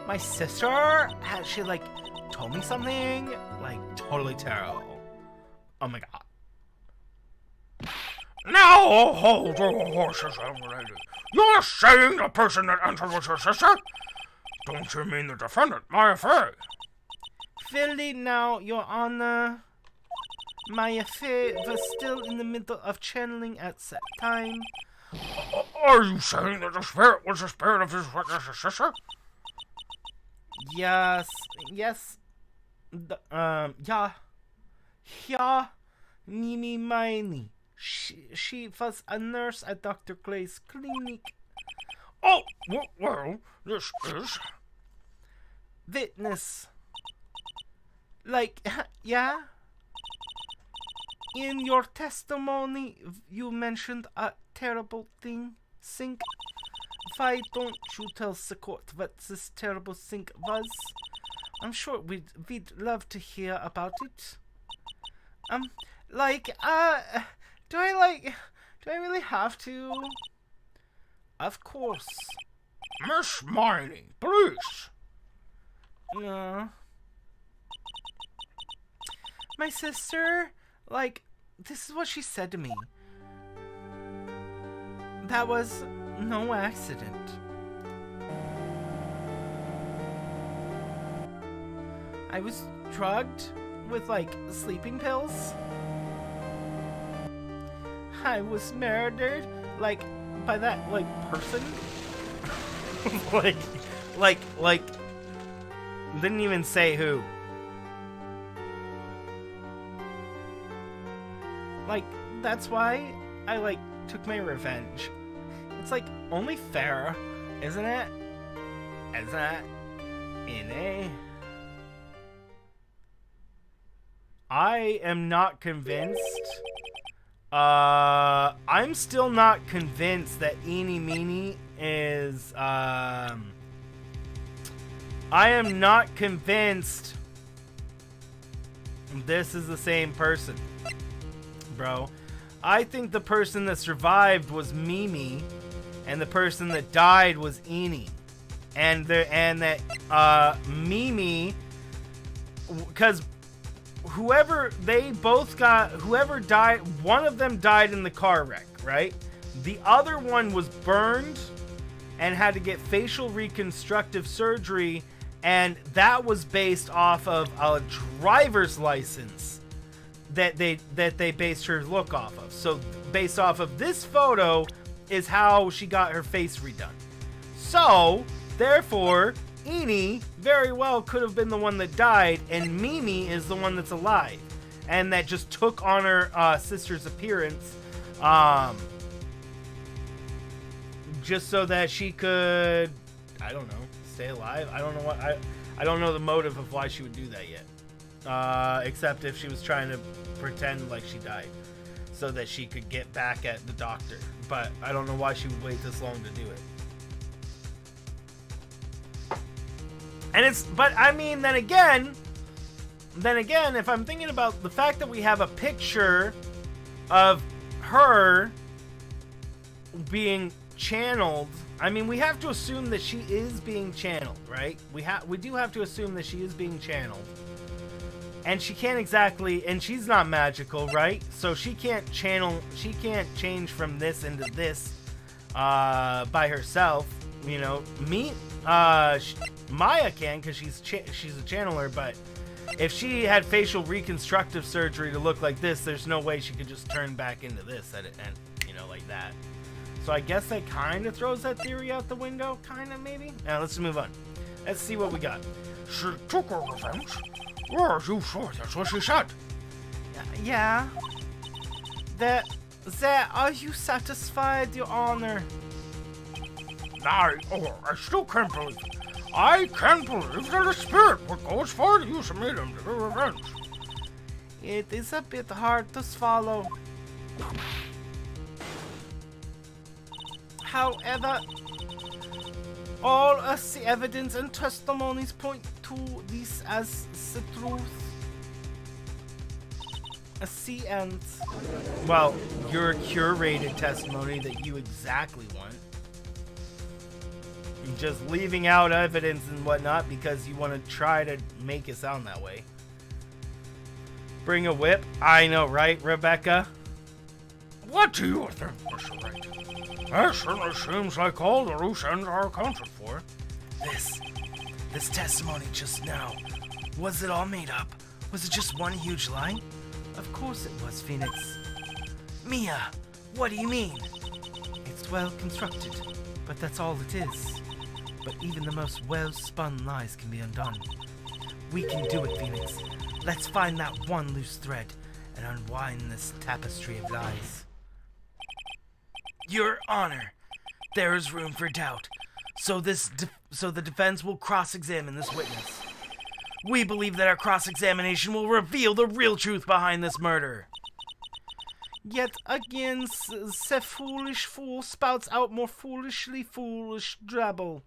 My sister, she, like, told me something, like, totally terrible. Oh my god. Now hold your horses, young lady. You're saying the person that entered was your sister? Don't you mean the defendant, Maya Fey? Really now, Your Honor. Maya Fey was still in the middle of channeling at that time. Are you saying that the spirit was the spirit of his witness's sister? Yes. Yeah. Mimi Miney. She was a nurse at Dr. Clay's clinic. Oh, well, this is... Witness. Like, yeah? In your testimony, you mentioned a terrible thing, Sink. Why don't you tell the court what this terrible thing was? I'm sure we'd love to hear about it. Do I really have to? Of course. Miss Miney, please. No. My sister, like, this is what she said to me. That was no accident. I was drugged with, like, sleeping pills. I was murdered, like, by that, like, person. like, didn't even say who. Like, that's why I, like, took my revenge. It's, like, only fair, isn't it? Isn't it? In I am not convinced. I'm still not convinced that Eeny Meeny is, I am not convinced this is the same person, bro. I think the person that survived was Mimi, and the person that died was Eeny. And that Mimi, because whoever died, one of them died in the car wreck, right? The other one was burned and had to get facial reconstructive surgery, and that was based off of a driver's license that they based her look off of. So based off of this photo is how she got her face redone. So therefore, Eeny very well could have been the one that died, and Mimi is the one that's alive, and that just took on her sister's appearance, just so that she could, I don't know, stay alive. I don't know what I don't know the motive of why she would do that yet, except if she was trying to pretend like she died, so that she could get back at the doctor. But I don't know why she would wait this long to do it. And but I mean, then again, if I'm thinking about the fact that we have a picture of her being channeled, I mean, we have to assume that she is being channeled, right? We do have to assume that she is being channeled. And she can't exactly, and she's not magical, right? So she can't change from this into this by herself, you know. Maya can, because she's a channeler, but if she had facial reconstructive surgery to look like this, there's no way she could just turn back into this and you know, like that. So I guess that kind of throws that theory out the window, kind of, maybe. Now let's move on. Let's see what we got. She took her revenge. Well, you sure that's what she said? Yeah. There, are you satisfied, Your Honor? I still can't believe it. I can't believe that a spirit would go as far to use a medium to do revenge. It is a bit hard to swallow. However, all of the evidence and testimonies point to this as the truth. See, and well, your curated testimony that you exactly want. Just leaving out evidence and whatnot because you want to try to make it sound that way. Bring a whip? I know, right, Rebecca? What do you think, Mr. Wright? It certainly seems like all the loose ends are accounted for. This testimony just now, was it all made up? Was it just one huge lie? Of course it was, Phoenix. Mia, what do you mean? It's well constructed, but that's all it is. But even the most well-spun lies can be undone. We can do it, Phoenix. Let's find that one loose thread and unwind this tapestry of lies. Your Honor, there is room for doubt, so the defense will cross-examine this witness. We believe that our cross-examination will reveal the real truth behind this murder. Yet again, the foolish fool spouts out more foolishly foolish drabble.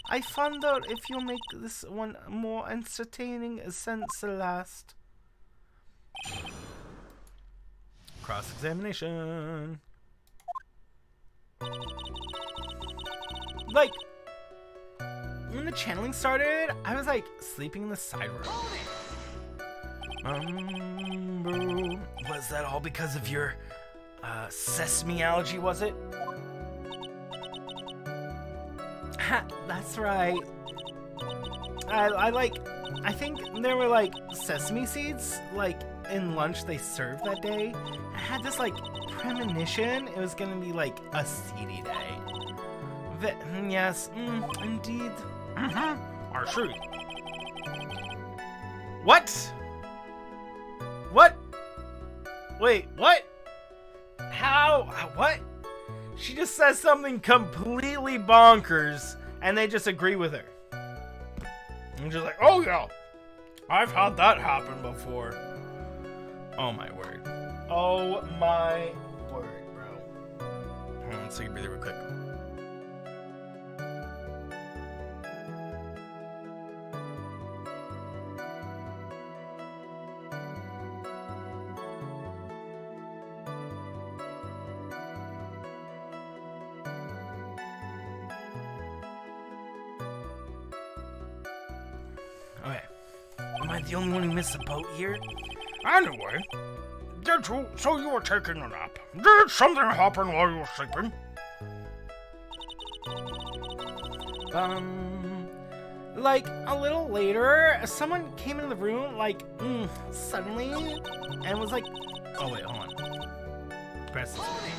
I wonder if you'll make this one more entertaining since the last. Cross-examination. Like, when the channeling started, I was like sleeping in the side room. Was that all because of your sesame allergy, was it? Ha, that's right. I think there were like sesame seeds like in lunch they served that day. I had this like premonition it was gonna be like a seedy day. Yes, indeed. I see. What? What? Wait, what? How? What? She just says something completely bonkers, and they just agree with her. And she's like, oh yeah, I've had that happen before. Oh my word. Oh my word, bro. Hold on, let's take a breather real quick. Okay. Am I the only one who missed the boat here? Anyway, so you were taking a nap. Did something happen while you were sleeping? Like, a little later, someone came into the room, like, suddenly, and was like, oh wait, hold on. Press this button.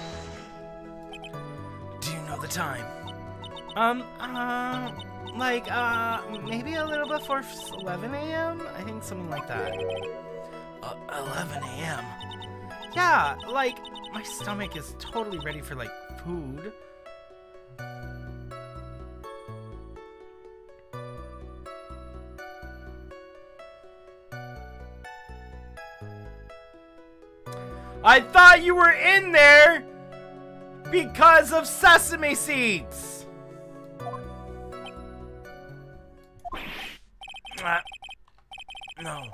Do you know the time? Maybe a little before 11 a.m.? I think something like that. 11 a.m.? Yeah, like, my stomach is totally ready for, like, food. I thought you were in there because of sesame seeds. No.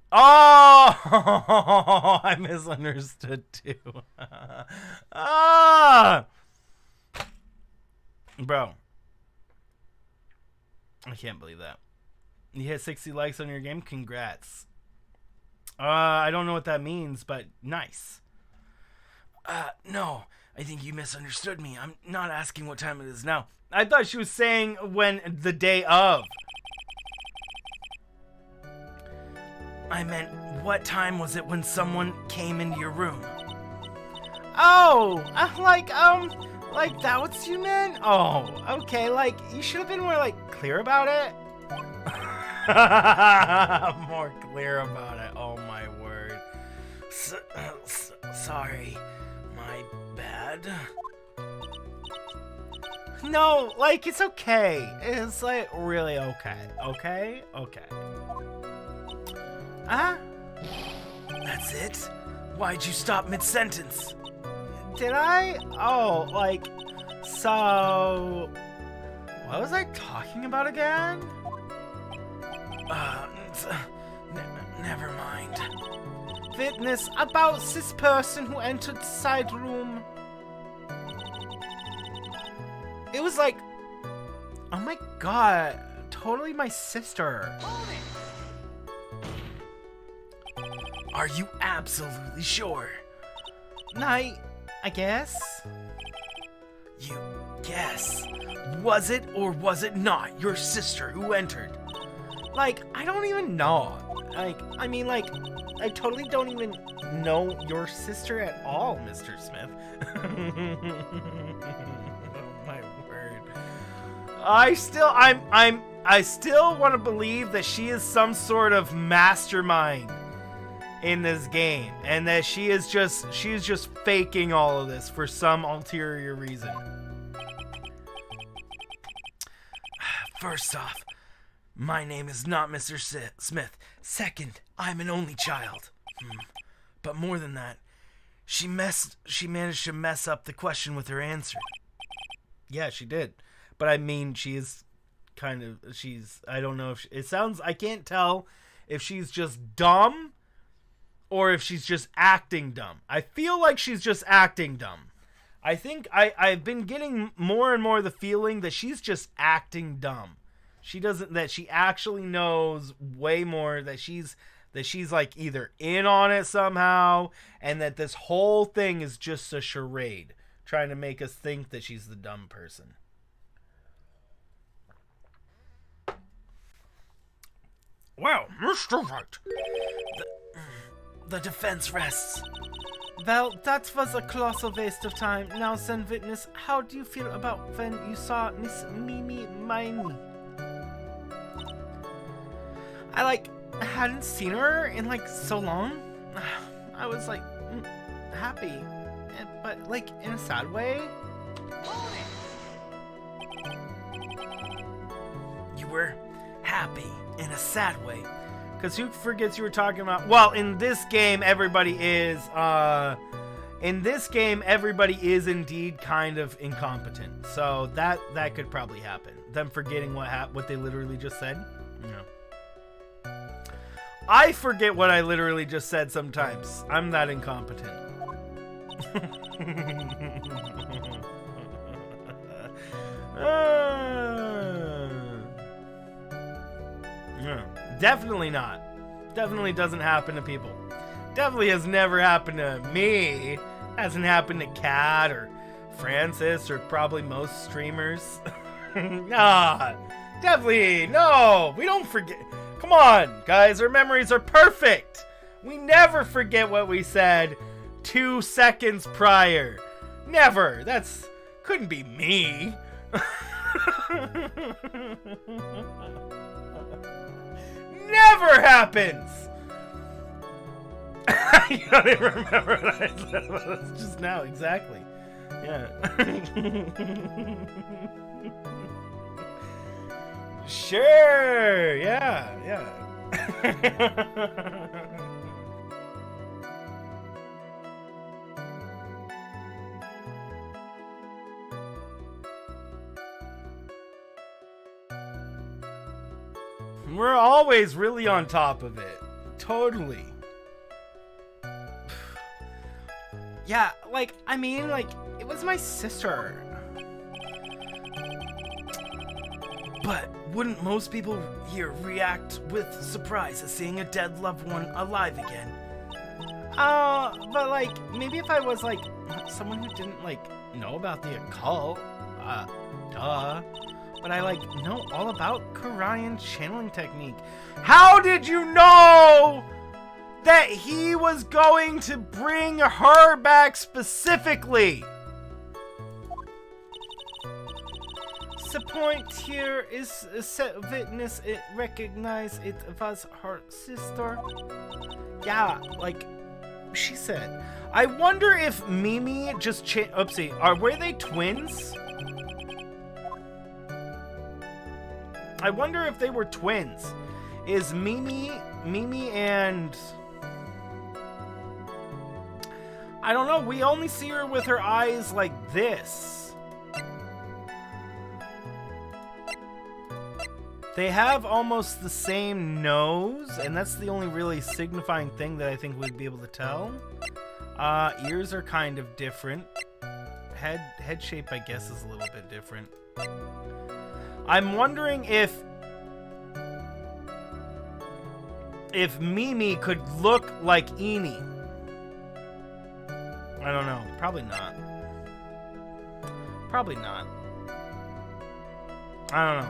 Oh, I misunderstood too. Bro. I can't believe that. You hit 60 likes on your game? Congrats. I don't know what that means, but nice. No, I think you misunderstood me. I'm not asking what time it is now. I thought she was saying when the day of. I meant, what time was it when someone came into your room? Oh, like that what you meant? Oh, okay, like, you should have been more, like, clear about it. More clear about it, oh my word. Sorry, my bad. No, like, it's okay. It's, like, really okay. Okay? Okay. That's it? Why'd you stop mid-sentence? Did I? Oh, like, so... What was I talking about again? Never mind. Witness about this person who entered side room. It was like... Oh my god. Totally my sister. Are you absolutely sure? I guess. You guess. Was it or was it not your sister who entered? Like, I don't even know. Like, I mean, like, I totally don't even know your sister at all, Mr. Smith. Oh my word. I still want to believe that she is some sort of mastermind in this game, and that she is just faking all of this for some ulterior reason. First off, my name is not Mr. Smith. Second, I'm an only child. But more than that, she managed to mess up the question with her answer. Yeah, she did. But I mean, I don't know if it sounds, I can't tell if she's just dumb or if she's just acting dumb. I feel like she's just acting dumb. I think I've been getting more and more the feeling that she's just acting dumb. That she actually knows way more, that she's like either in on it somehow, and that this whole thing is just a charade trying to make us think that she's the dumb person. Well, Mr. Wright. The defense rests. Well, that was a colossal waste of time. Now, Zen Witness, how do you feel about when you saw Miss Mimi Miney? I hadn't seen her in so long. I was happy, but in a sad way. You were happy in a sad way. Because who forgets you were talking about... Well, in this game, everybody is... indeed kind of incompetent. So that could probably happen. Them forgetting what they literally just said. No. I forget what I literally just said sometimes. I'm that incompetent. Yeah. Definitely not. Definitely doesn't happen to people. Definitely has never happened to me. Hasn't happened to Kat or Francis or probably most streamers. Nah. Definitely. No. We don't forget. Come on, guys. Our memories are perfect. We never forget what we said 2 seconds prior. Never. Couldn't be me. Never happens! You don't even remember what I said about this just now, exactly. Yeah. Sure, yeah. We're always really on top of it. Totally. Yeah, it was my sister. But wouldn't most people here react with surprise at seeing a dead loved one alive again? But maybe if I was someone who didn't know about the occult, duh. But I know all about Karayan channeling technique. How did you know that he was going to bring her back specifically? The point here is set witness it recognize it was her sister. Yeah, she said. I wonder if Mimi just oopsie, were they twins? I wonder if they were twins. Is Mimi and... I don't know, we only see her with her eyes like this. They have almost the same nose, and that's the only really signifying thing that I think we'd be able to tell. Ears are kind of different. Head shape, I guess, is a little bit different. I'm wondering if Mimi could look like Eni. I don't know. Probably not. Probably not. I don't know.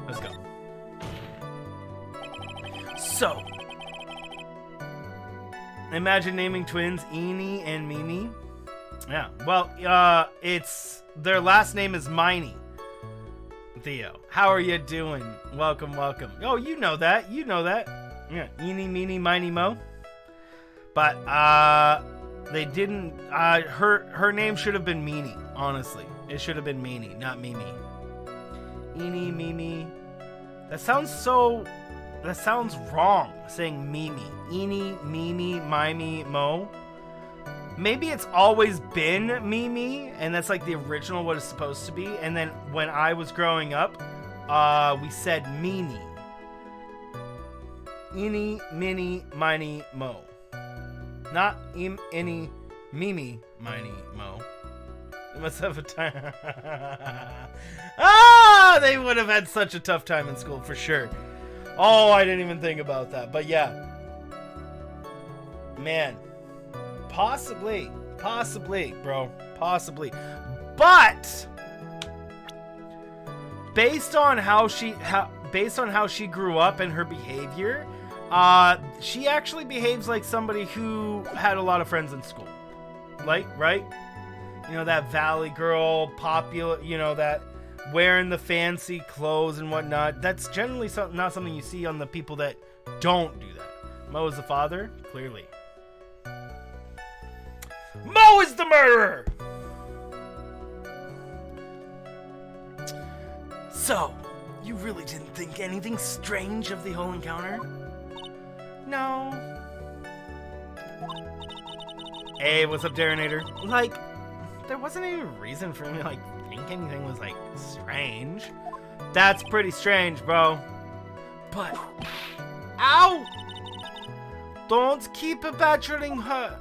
Let's go. So, imagine naming twins Eni and Mimi. Yeah. Well, their last name is Miney. Theo, how are you doing? Welcome. Oh, you know that. Yeah, Eeny, meeny, miny, mo. But, they didn't, her name should have been Meanie, honestly. It should have been Meanie, not Mimi. Eeny, Mimi. That sounds wrong, saying Mimi. Eeny, Mimi, Mimey, Mo. Maybe it's always been Mimi, and that's the original what it's supposed to be. And then when I was growing up, we said Meanie. eeny, miny, miny, mo. Not any, mimi, miny, mo. They must have a time. Ah, they would have had such a tough time in school for sure. Oh, I didn't even think about that. But yeah. Man. Possibly, bro. Possibly. But based on how she grew up and her behavior, she actually behaves like somebody who had a lot of friends in school. Like, right? You know, that valley girl, popular, you know, that wearing the fancy clothes and whatnot. That's generally not something you see on the people that don't do that. Mo is the father? Clearly. Mo is the murderer! So, you really didn't think anything strange of the whole encounter? No. Hey, what's up, Darrenator? Like, there wasn't any reason for me to, think anything was, strange. That's pretty strange, bro. But, ow! Don't keep badgering her.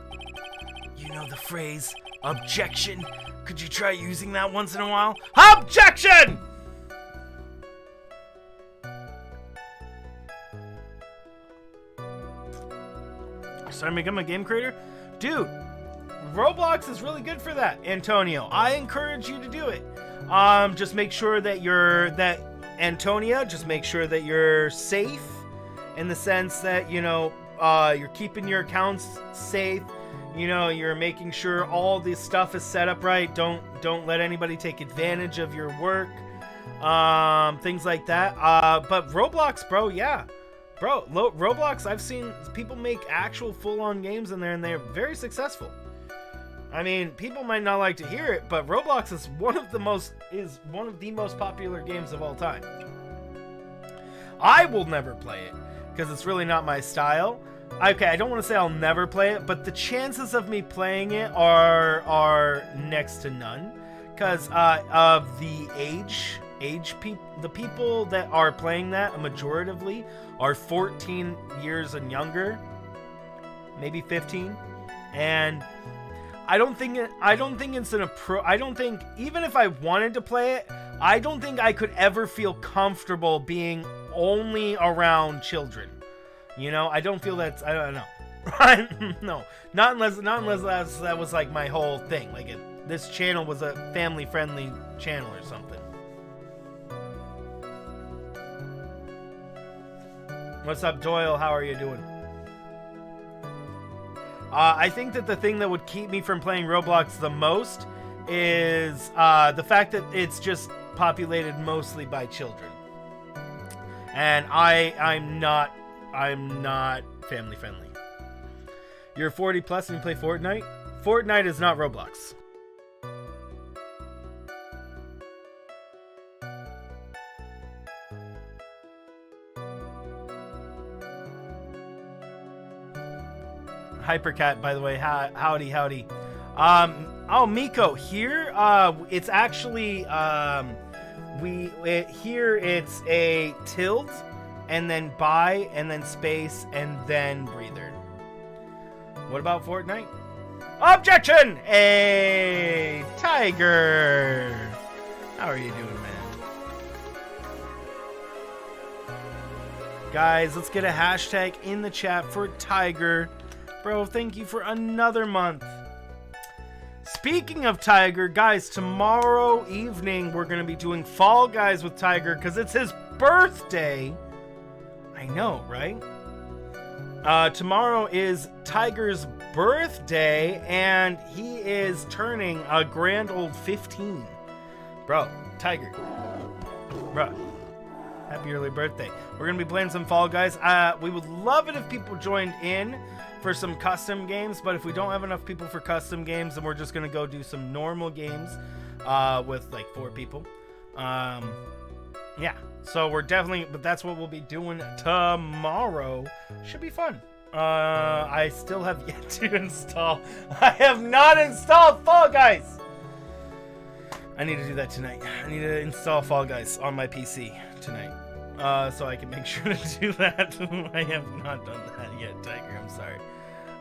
You know the phrase, objection? Could you try using that once in a while? Objection! Starting to become a game creator? Dude, Roblox is really good for that, Antonio. I encourage you to do it. Just make sure that Antonia, just make sure that you're safe in the sense that, you're keeping your accounts safe. You're making sure all this stuff is set up right. Don't let anybody take advantage of your work. Things like that. But Roblox, bro, yeah. Bro, Roblox, I've seen people make actual full-on games in there, and they're very successful. I mean, people might not like to hear it, but Roblox is one of the most popular games of all time. I will never play it because it's really not my style. Okay, I don't want to say I'll never play it, but the chances of me playing it are next to none because of the the people that are playing that majoritively are 14 years and younger, maybe 15, and I don't think even if I wanted to play it, I don't think I could ever feel comfortable being only around children. I don't feel that's, I don't know. No, not unless that was like my whole thing. Like this channel was a family-friendly channel or something. What's up, Doyle? How are you doing? I think that the thing that would keep me from playing Roblox the most is the fact that it's just populated mostly by children. And I'm not family friendly. You're 40 plus and you play Fortnite? Fortnite is not Roblox. Hypercat, by the way, howdy. Miko, here, it's actually, here it's a tilt, and then buy, and then space, and then breather. What about Fortnite? Objection! Hey, Tiger! How are you doing, man? Guys, let's get a hashtag in the chat for Tiger. Bro, thank you for another month. Speaking of Tiger, guys, tomorrow evening we're going to be doing Fall Guys with Tiger because it's his birthday. I know, right? Tomorrow is Tiger's birthday, and he is turning a grand old 15. Bro, Tiger. Bro, happy early birthday. We're going to be playing some Fall Guys. We would love it if people joined in for some custom games, but if we don't have enough people for custom games, then we're just gonna go do some normal games with like 4 people. Yeah, so we're definitely, but that's what we'll be doing tomorrow. Should be fun. I still have yet to install. I have not installed Fall Guys. I need to do that tonight. I need to install Fall Guys on my PC tonight. so I can make sure to do that. I have not done that yet, Tiger.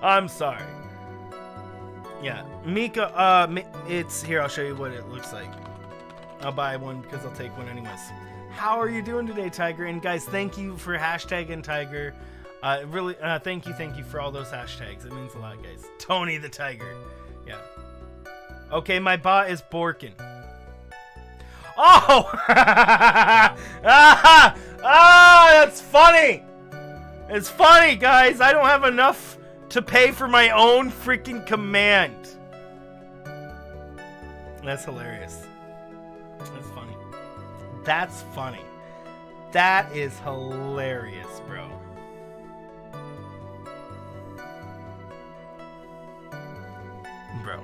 I'm sorry. Yeah, Mika, it's here. I'll show you what it looks like. I'll buy one because I'll take one anyways. How are you doing today, Tiger? And guys, thank you for hashtagging Tiger. Really, thank you for all those hashtags. It means a lot, guys. Tony the Tiger. Yeah. Okay, my bot is Borkin. Oh! That's funny! It's funny, guys. I don't have enough to pay for my own freaking command. That's hilarious. That's funny. That's funny. That is hilarious, bro. Bro.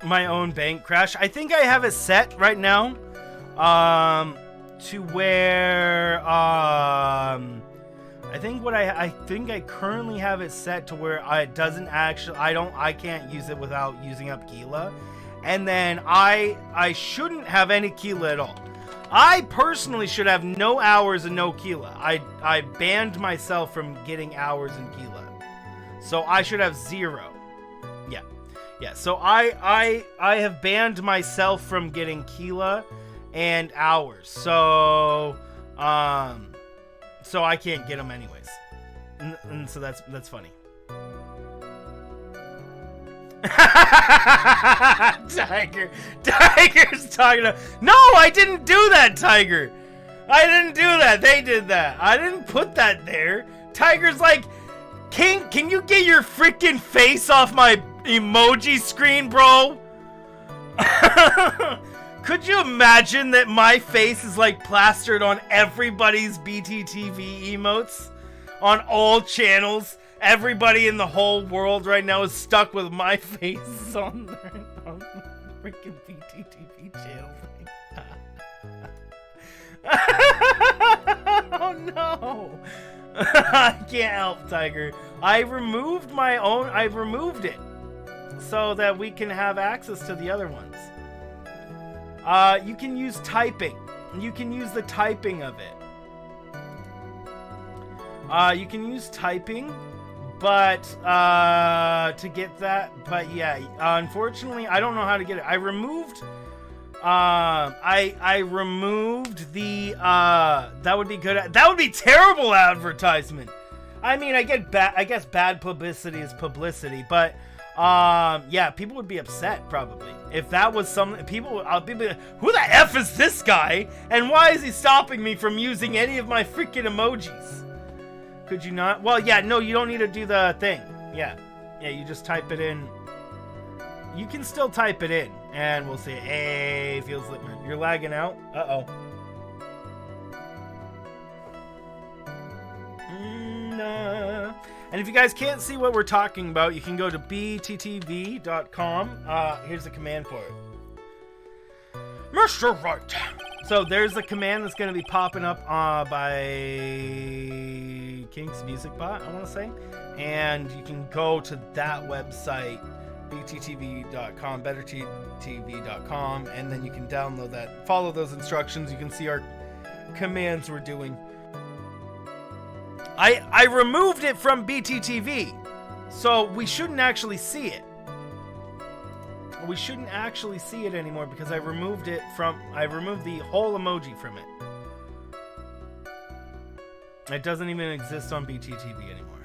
My own bank crash. I think I have it set right now to where I think I currently have it set to where it doesn't actually I can't use it without using up Gila. And then I shouldn't have any Gila at all. I personally should have no hours and no Gila. I banned myself from getting hours in Gila. So I should have 0. Yeah, so I have banned myself from getting Gila and hours. So I can't get them anyways. And so that's funny. Tiger's talking to... No, I didn't do that, Tiger. I didn't do that. They did that. I didn't put that there. Tiger's like, King, can you get your freaking face off my emoji screen, bro? Could you imagine that my face is like plastered on everybody's BTTV emotes? On all channels? Everybody in the whole world right now is stuck with my face on the freaking BTTV channel. Oh no! I can't help, Tiger. I removed it so that we can have access to the other ones. You can use typing. You can use the typing of it. You can use typing, but to get that. But yeah, unfortunately, I don't know how to get it. I removed. I removed the. That would be good. That would be terrible advertisement. I mean, I guess bad publicity is publicity, but yeah, people would be upset probably if that was some people. I'll be like, who the F is this guy, and why is he stopping me from using any of my freaking emojis? Could you not? Well, yeah, no, you don't need to do the thing. Yeah, you just type it in. You can still type it in, and we'll see. Hey, feels like you're lagging out. Uh-oh. And if you guys can't see what we're talking about, you can go to bttv.com. Here's the command for it. Mr. Wright. So there's the command that's going to be popping up by Kink's Music Bot, I want to say. And you can go to that website, bttv.com, bettertv.com, and then you can download that. Follow those instructions. You can see our commands we're doing. I removed it from BTTV, so we shouldn't actually see it. We shouldn't actually see it anymore because I removed the whole emoji from it. It doesn't even exist on BTTV anymore.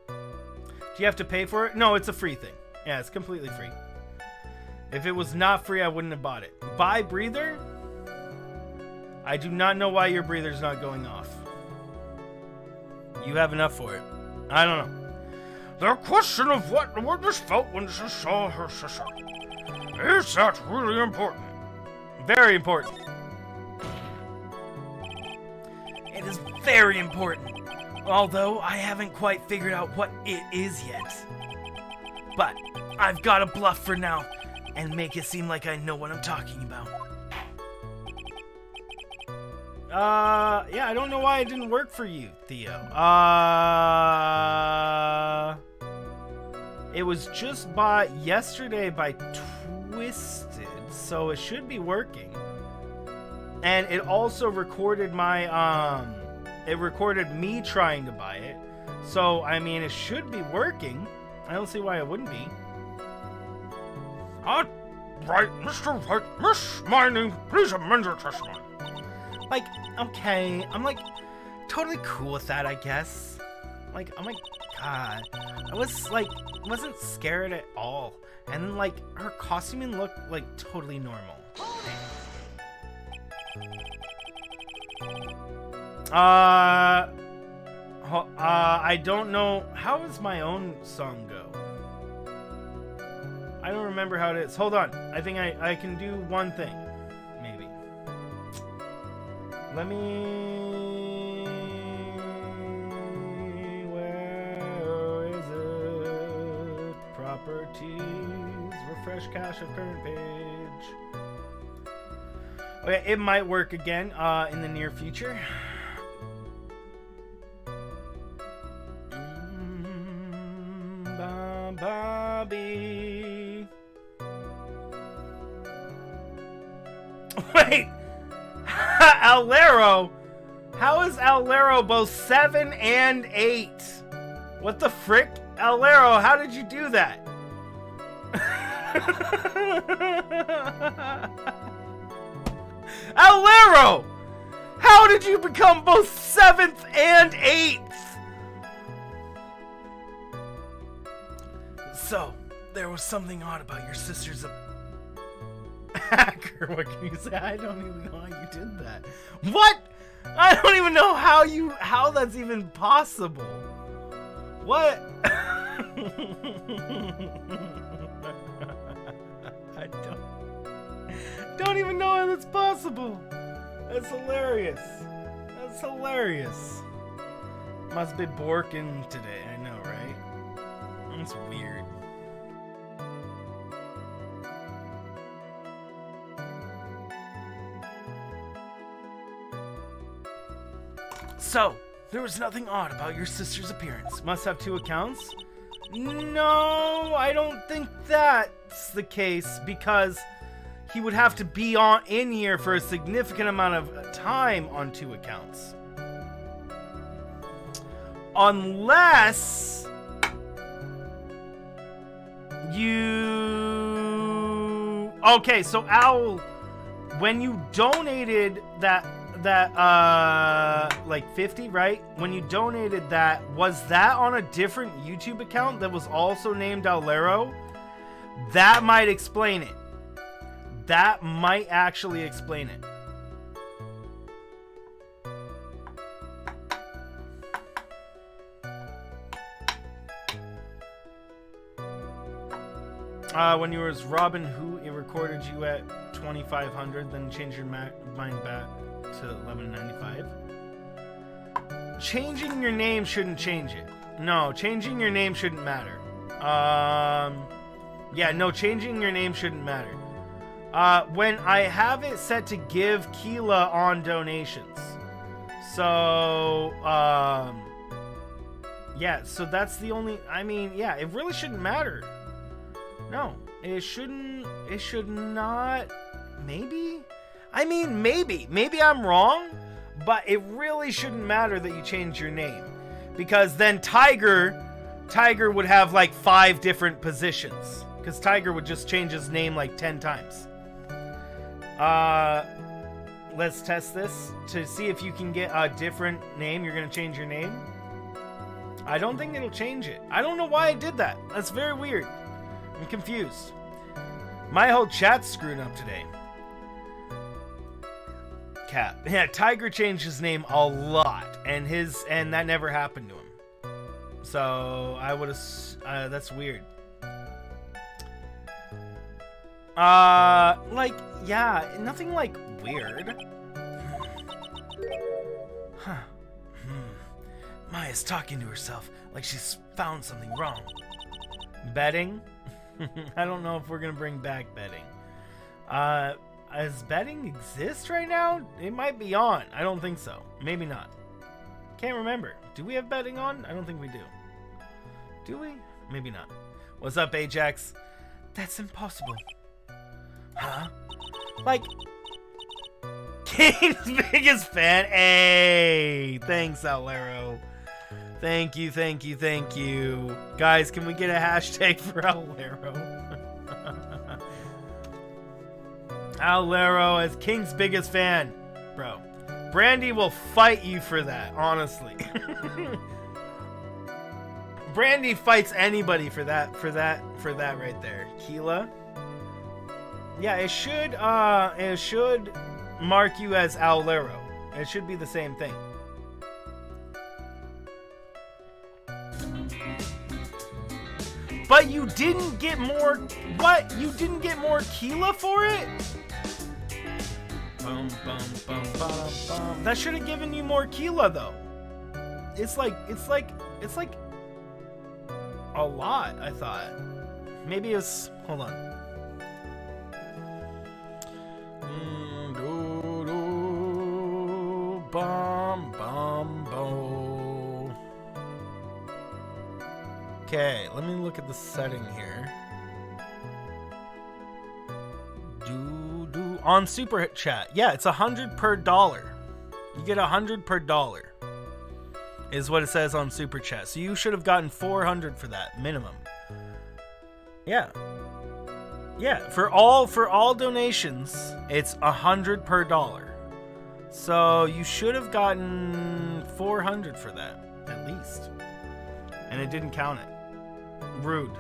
Do you have to pay for it? No, it's a free thing. Yeah, it's completely free. If it was not free, I wouldn't have bought it. Buy breather? I do not know why your breather's not going off. You have enough for it. I don't know. The question of what the witness felt when she saw her sister. Is that really important? Very important. It is very important. Although I haven't quite figured out what it is yet. But I've got to bluff for now and make it seem like I know what I'm talking about. Yeah, I don't know why it didn't work for you, Theo. It was just bought yesterday by Twisted, so it should be working. And it also recorded my, it recorded me trying to buy it. So, I mean, it should be working. I don't see why it wouldn't be. Right, Mr. Wright, Miss Mining, please amend your testimony. Like, okay, I'm like totally cool with that, I guess. Like, oh my god, I was like, wasn't scared at all. And then like, her costuming looked like totally normal. I don't know, how does my own song go? I don't remember how it is. Hold on, I think I can do one thing. Maybe. Let me... Where is it? Properties. Refresh cache of current page. Okay, it might work again in the near future. Bobby. Wait! Owlero? How is Owlero both 7 and 8? What the frick? Owlero, how did you do that? Owlero! How did you become both 7th and 8th? So, there was something odd about your sister's hacker. What can you say? I don't even know how you did that. What? I don't even know how that's even possible. What? I don't even know how that's possible. That's hilarious. That's hilarious. Must be borking today. I know, right? That's weird. So, there was nothing odd about your sister's appearance. Must have 2 accounts? No, I don't think that's the case, because he would have to be in here for a significant amount of time on 2 accounts. Unless you... Okay, so Owl, when you donated that like 50, right? When you donated that, was that on a different YouTube account that was also named Owlero? That might explain it. That might actually explain it. When you were as Robin Who, it recorded you at 2,500, then changed your mind back to 1195. Changing your name shouldn't change it. No, changing your name shouldn't matter. Yeah, no, changing your name shouldn't matter. When I have it set to give Keela on donations. So, yeah, so that's the only, I mean, yeah, it really shouldn't matter. No, it should not, maybe? I mean, maybe I'm wrong, but it really shouldn't matter that you change your name, because then Tiger would have like 5 different positions, because Tiger would just change his name like 10 times. Let's test this to see if you can get a different name. You're gonna change your name. I don't think it'll change it. I don't know why I did that. That's very weird. I'm confused. My whole chat's screwed up today. Cat. Yeah, Tiger changed his name a lot, and that never happened to him. So I would have. That's weird. Like, yeah, nothing like weird. Huh. Maya's talking to herself like she's found something wrong. Betting? I don't know if we're gonna bring back betting. Does betting exist right now? It might be on. I don't think so. Maybe not. Can't remember. Do we have betting on? I don't think we do. Do we? Maybe not. What's up, Ajax? That's impossible. Huh? Like, King's biggest fan. Hey, thanks, Owlero. Thank you, thank you, thank you. Guys, can we get a hashtag for Owlero? Owlero as King's biggest fan. Bro, Brandy will fight you for that, honestly. Brandy fights anybody for that right there. Keela. Yeah, it should mark you as Owlero. It should be the same thing. But you didn't get more. What? You didn't get more Keela for it? Bum, bum, bum, bum, bum. That should have given you more Keela though. It's like a lot, I thought. Maybe it's, hold on. Bum, bum, bo. Okay, let me look at the setting here. On Super Chat. Yeah, it's 100 per dollar. You get 100 per dollar. Is what it says on Super Chat. So you should have gotten 400 for that minimum. Yeah. Yeah, for all donations, it's 100 per dollar. So you should have gotten 400 for that at least. And it didn't count it. Rude.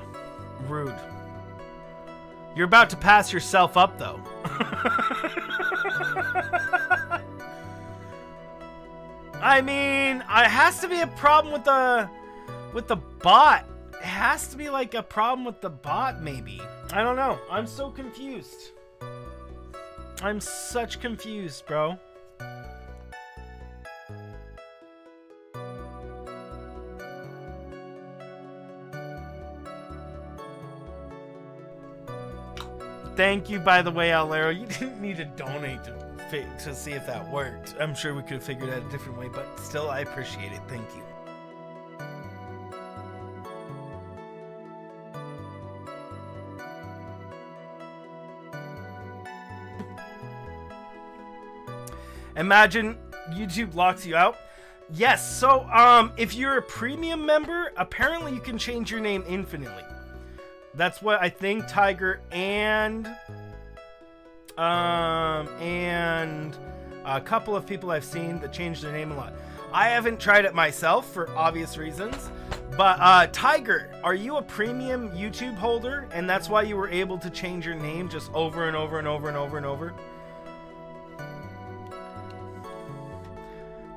Rude. You're about to pass yourself up though. I mean, it has to be a problem with the bot. It has to be like a problem with the bot, maybe. I don't know. I'm so confused. I'm such confused, bro. Thank you, by the way, Owlero. You didn't need to donate to see if that worked. I'm sure we could have figured out a different way, but still, I appreciate it. Thank you. Imagine YouTube locks you out. Yes, so if you're a premium member, apparently you can change your name infinitely. That's what I think Tiger and a couple of people I've seen that change their name a lot. I haven't tried it myself for obvious reasons, but Tiger, are you a premium YouTube holder and that's why you were able to change your name just over and over and over and over and over?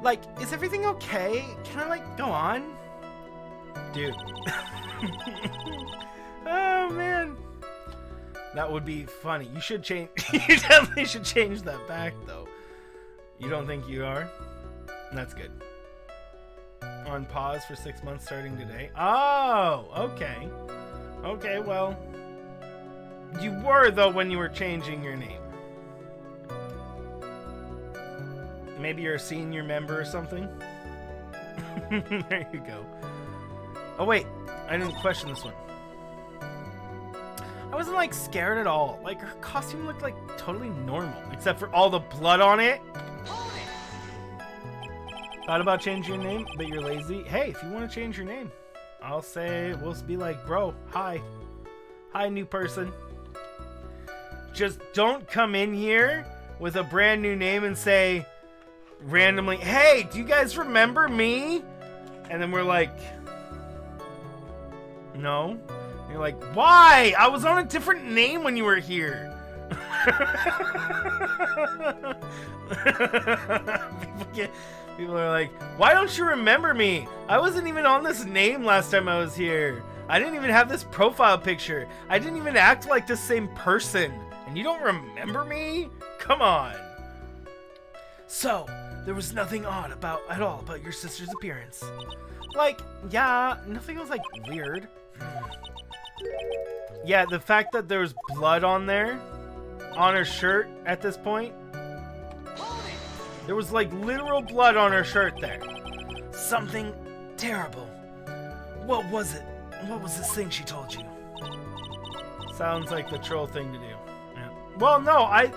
Like, is everything okay? Can I like go on? Dude. Oh man, that would be funny. You should change. You definitely should change that back, though. You don't think you are? That's good. On pause for 6 months starting today. Oh, okay. Okay, well, you were though when you were changing your name. Maybe you're a senior member or something. There you go. Oh wait, I didn't question this one. I wasn't like scared at all. Like her costume looked like totally normal, except for all the blood on it. Thought about changing your name, but you're lazy. Hey, if you want to change your name, I'll say, we'll be like, bro, hi. Hi, new person. Just don't come in here with a brand new name and say randomly, hey, do you guys remember me? And then we're like, no. You're like, why? I was on a different name when you were here. People are like, why don't you remember me? I wasn't even on this name last time I was here. I didn't even have this profile picture. I didn't even act like the same person. And you don't remember me? Come on. So, there was nothing odd at all about your sister's appearance. Like, yeah, nothing was like weird. Yeah, the fact that there was blood on there on her shirt at this point. There was like literal blood on her shirt there. Something terrible. What was it? What was this thing she told you? Sounds like the troll thing to do. Yeah. Well, no, I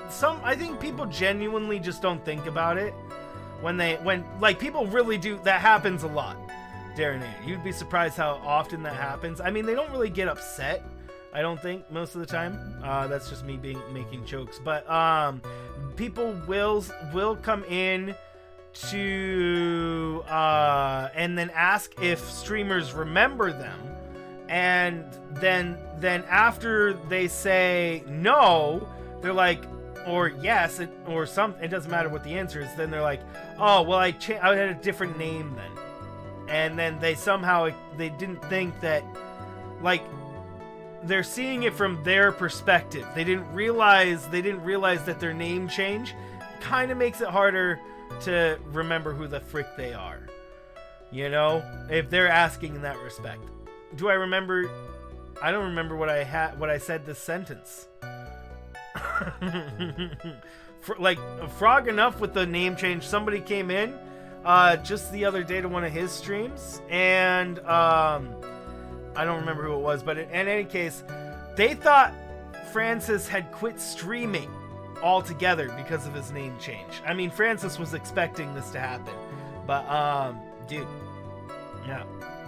think people genuinely just don't think about it when like people really do. That happens a lot, Darren. You'd be surprised how often that happens. I mean, they don't really get upset, I don't think, most of the time. That's just me making jokes, but people will come in to and then ask if streamers remember them, and then after they say no, they're like, or yes, or something, it doesn't matter what the answer is, then they're like, oh well, I had a different name then. And then they didn't think that, like, they're seeing it from their perspective. They didn't realize that their name change kind of makes it harder to remember who the frick they are. You know, if they're asking in that respect. Do I remember? I don't remember what I said this sentence. Like, frog enough with the name change. Somebody came in just the other day to one of his streams, and I don't remember who it was, but in any case, they thought Francis had quit streaming altogether because of his name change. I mean, Francis was expecting this to happen, but dude, yeah.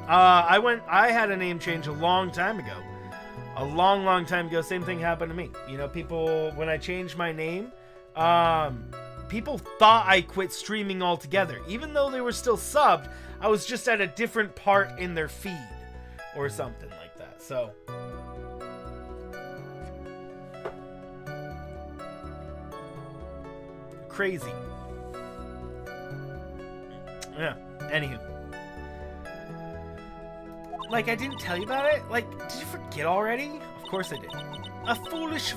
I had a name change a long time ago. A long time ago. Same thing happened to me. You know, people, when I changed my name, people thought I quit streaming altogether. Even though they were still subbed, I was just at a different part in their feed or something like that. So crazy. Yeah, anywho. Like, I didn't tell you about it? Like, did you forget already? Of course I did. A foolish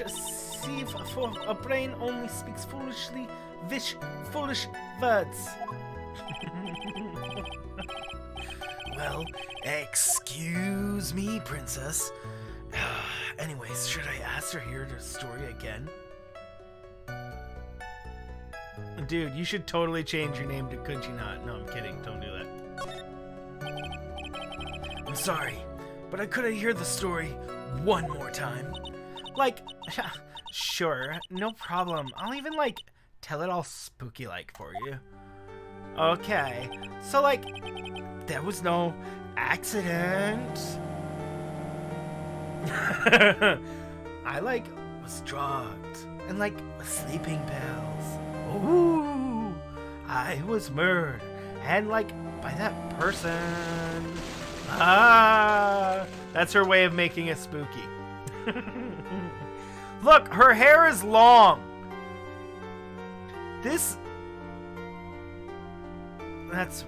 sieve for a brain only speaks foolishly foolish words. Well, excuse me, princess. Anyways, should I ask her here the story again? Dude, you should totally change your name to Could You Not. No, I'm kidding. Don't do that. I'm sorry, but could I hear the story one more time? Like, sure, no problem. I'll even, like, tell it all spooky-like for you. Okay, so, like, there was no accident. I, like, was drugged and, like, sleeping pills. Ooh, I was murdered, and, like, by that person. That's her way of making it spooky. Look, her hair is long. That's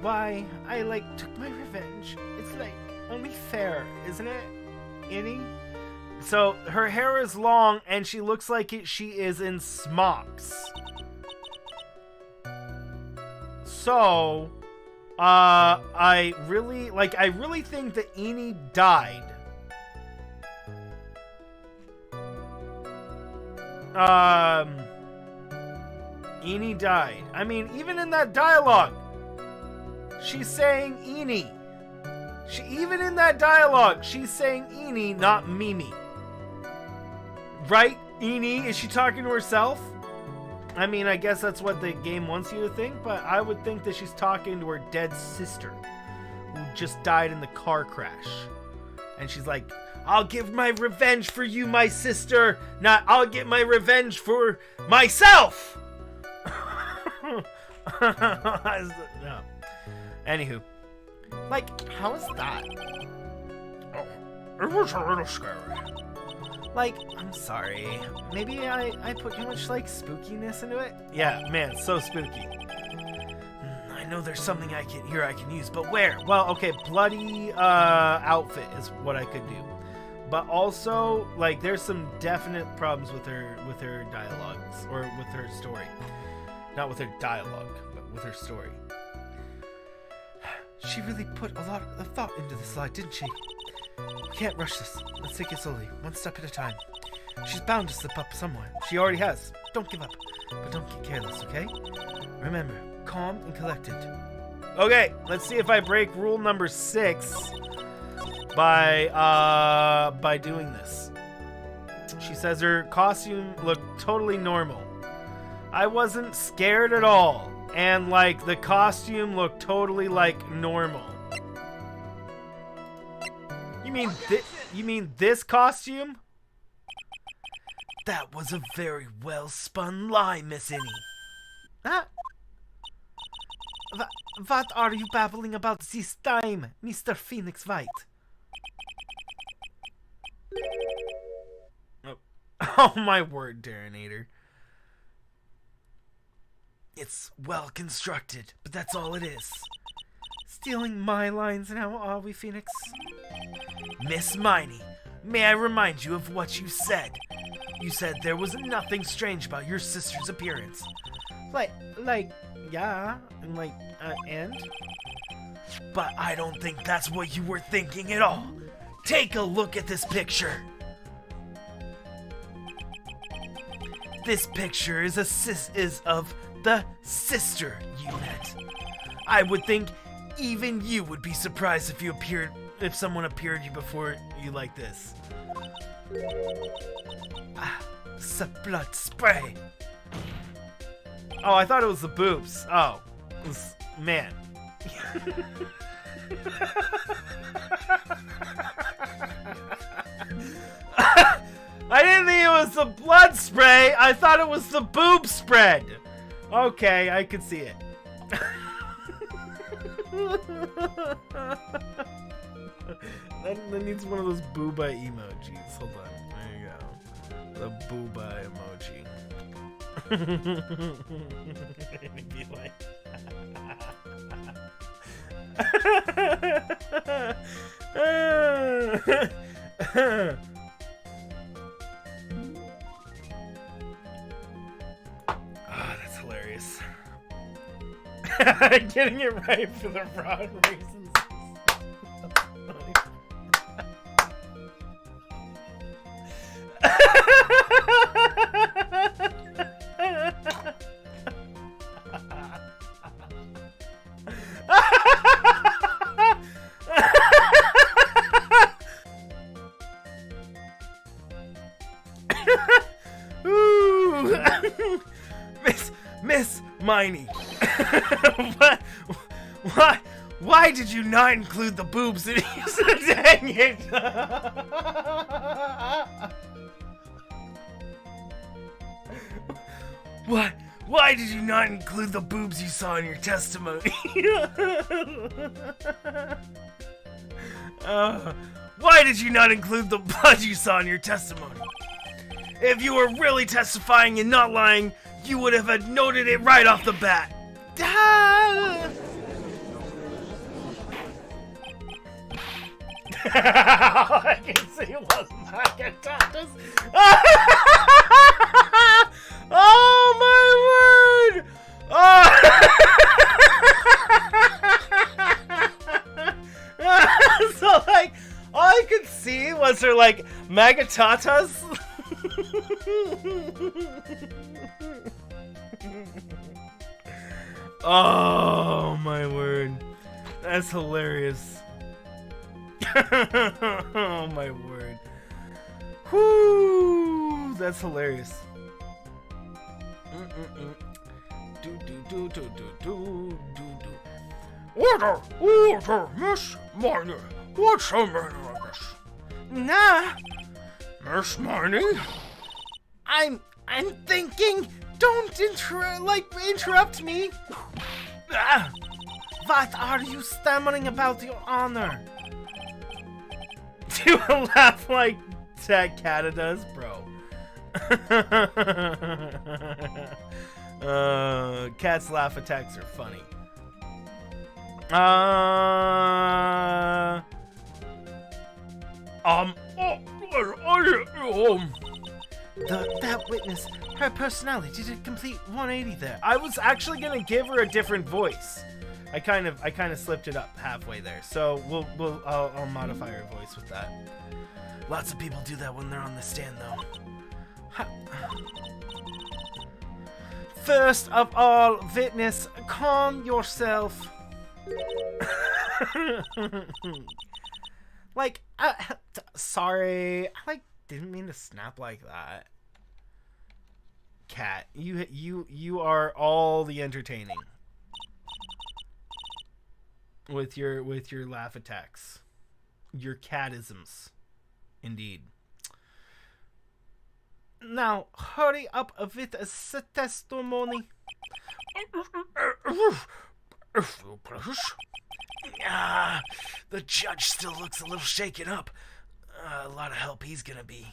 why I, like, took my revenge. It's, like, only fair, isn't it, Annie? So, her hair is long, and she looks like she is in smocks. So, I really think that Eni died. Eni died. I mean, even in that dialogue, she's saying Eni. Even in that dialogue, she's saying Eni, not Mimi. Right, Eni? Is she talking to herself? I mean, I guess that's what the game wants you to think, but I would think that she's talking to her dead sister, who just died in the car crash. And she's like, I'll give my revenge for you, my sister, not I'll get my revenge for myself! No. Anywho. Like, how is that? Oh, it was a little scary. Like, I'm sorry. Maybe I put too much, like, spookiness into it? Yeah, man, so spooky. I know there's something I can use, but where? Well, okay, bloody outfit is what I could do. But also, like, there's some definite problems with her dialogues, or with her story. Not with her dialogue, but with her story. She really put a lot of thought into this slide, didn't she? We can't rush this. Let's take it slowly, one step at a time. She's bound to slip up somewhere. She already has. Don't give up, but don't get careless, okay? Remember, calm and collected. Okay, let's see if I break rule number 6 by doing this. She says her costume looked totally normal. I wasn't scared at all, and like the costume looked totally like normal. You mean this costume? That was a very well-spun lie, Miss Innie. Huh? What are you babbling about this time, Mr. Phoenix Wright? Oh my word, Darrenator. It's well constructed, but that's all it is. Stealing my lines now, are we, Phoenix? Miss Miney, may I remind you of what you said? You said there was nothing strange about your sister's appearance. Yeah, and? But I don't think that's what you were thinking at all. Take a look at this picture. This picture is of the sister unit. I would think even you would be surprised if someone appeared you before you like this. Blood spray. Oh, I thought it was the boobs. Oh, man. I didn't think it was the blood spray. I thought it was the boob spread. Okay, I could see it. That needs one of those booba emojis. Hold on. There you go. The booba emoji. It'd be like... That's hilarious. Getting it right for the wrong reasons. Miss Miney. Why did you not include the boobs in it? Dang it. Why did you not include the boobs you saw in your testimony? Why did you not include the blood you saw in your testimony? If you were really testifying and not lying, you would have noted it right off the bat. I can see it wasn't Macintosh. Oh my word! Oh. So like, all I could see was her like magatatas. Oh my word, that's hilarious. Oh my word. Whoo, that's hilarious. Order, Miss Miney. What's the matter with this? Nah, Miss Miney? I'm thinking. Don't interrupt me. What are you stammering about, Your Honor? Do a laugh like that Kata does, bro. Cat's laugh attacks are funny. That witness, her personality did a complete 180 there. I was actually gonna give her a different voice. I kind of slipped it up halfway there. So I'll modify her voice with that. Lots of people do that when they're on the stand, though. First of all, witness, calm yourself. Like, sorry, I didn't mean to snap like that. Cat, you are all the entertaining with your laugh attacks, your catisms, indeed. Now, hurry up with the testimony. If you please. Ah, the judge still looks a little shaken up. A lot of help he's gonna be.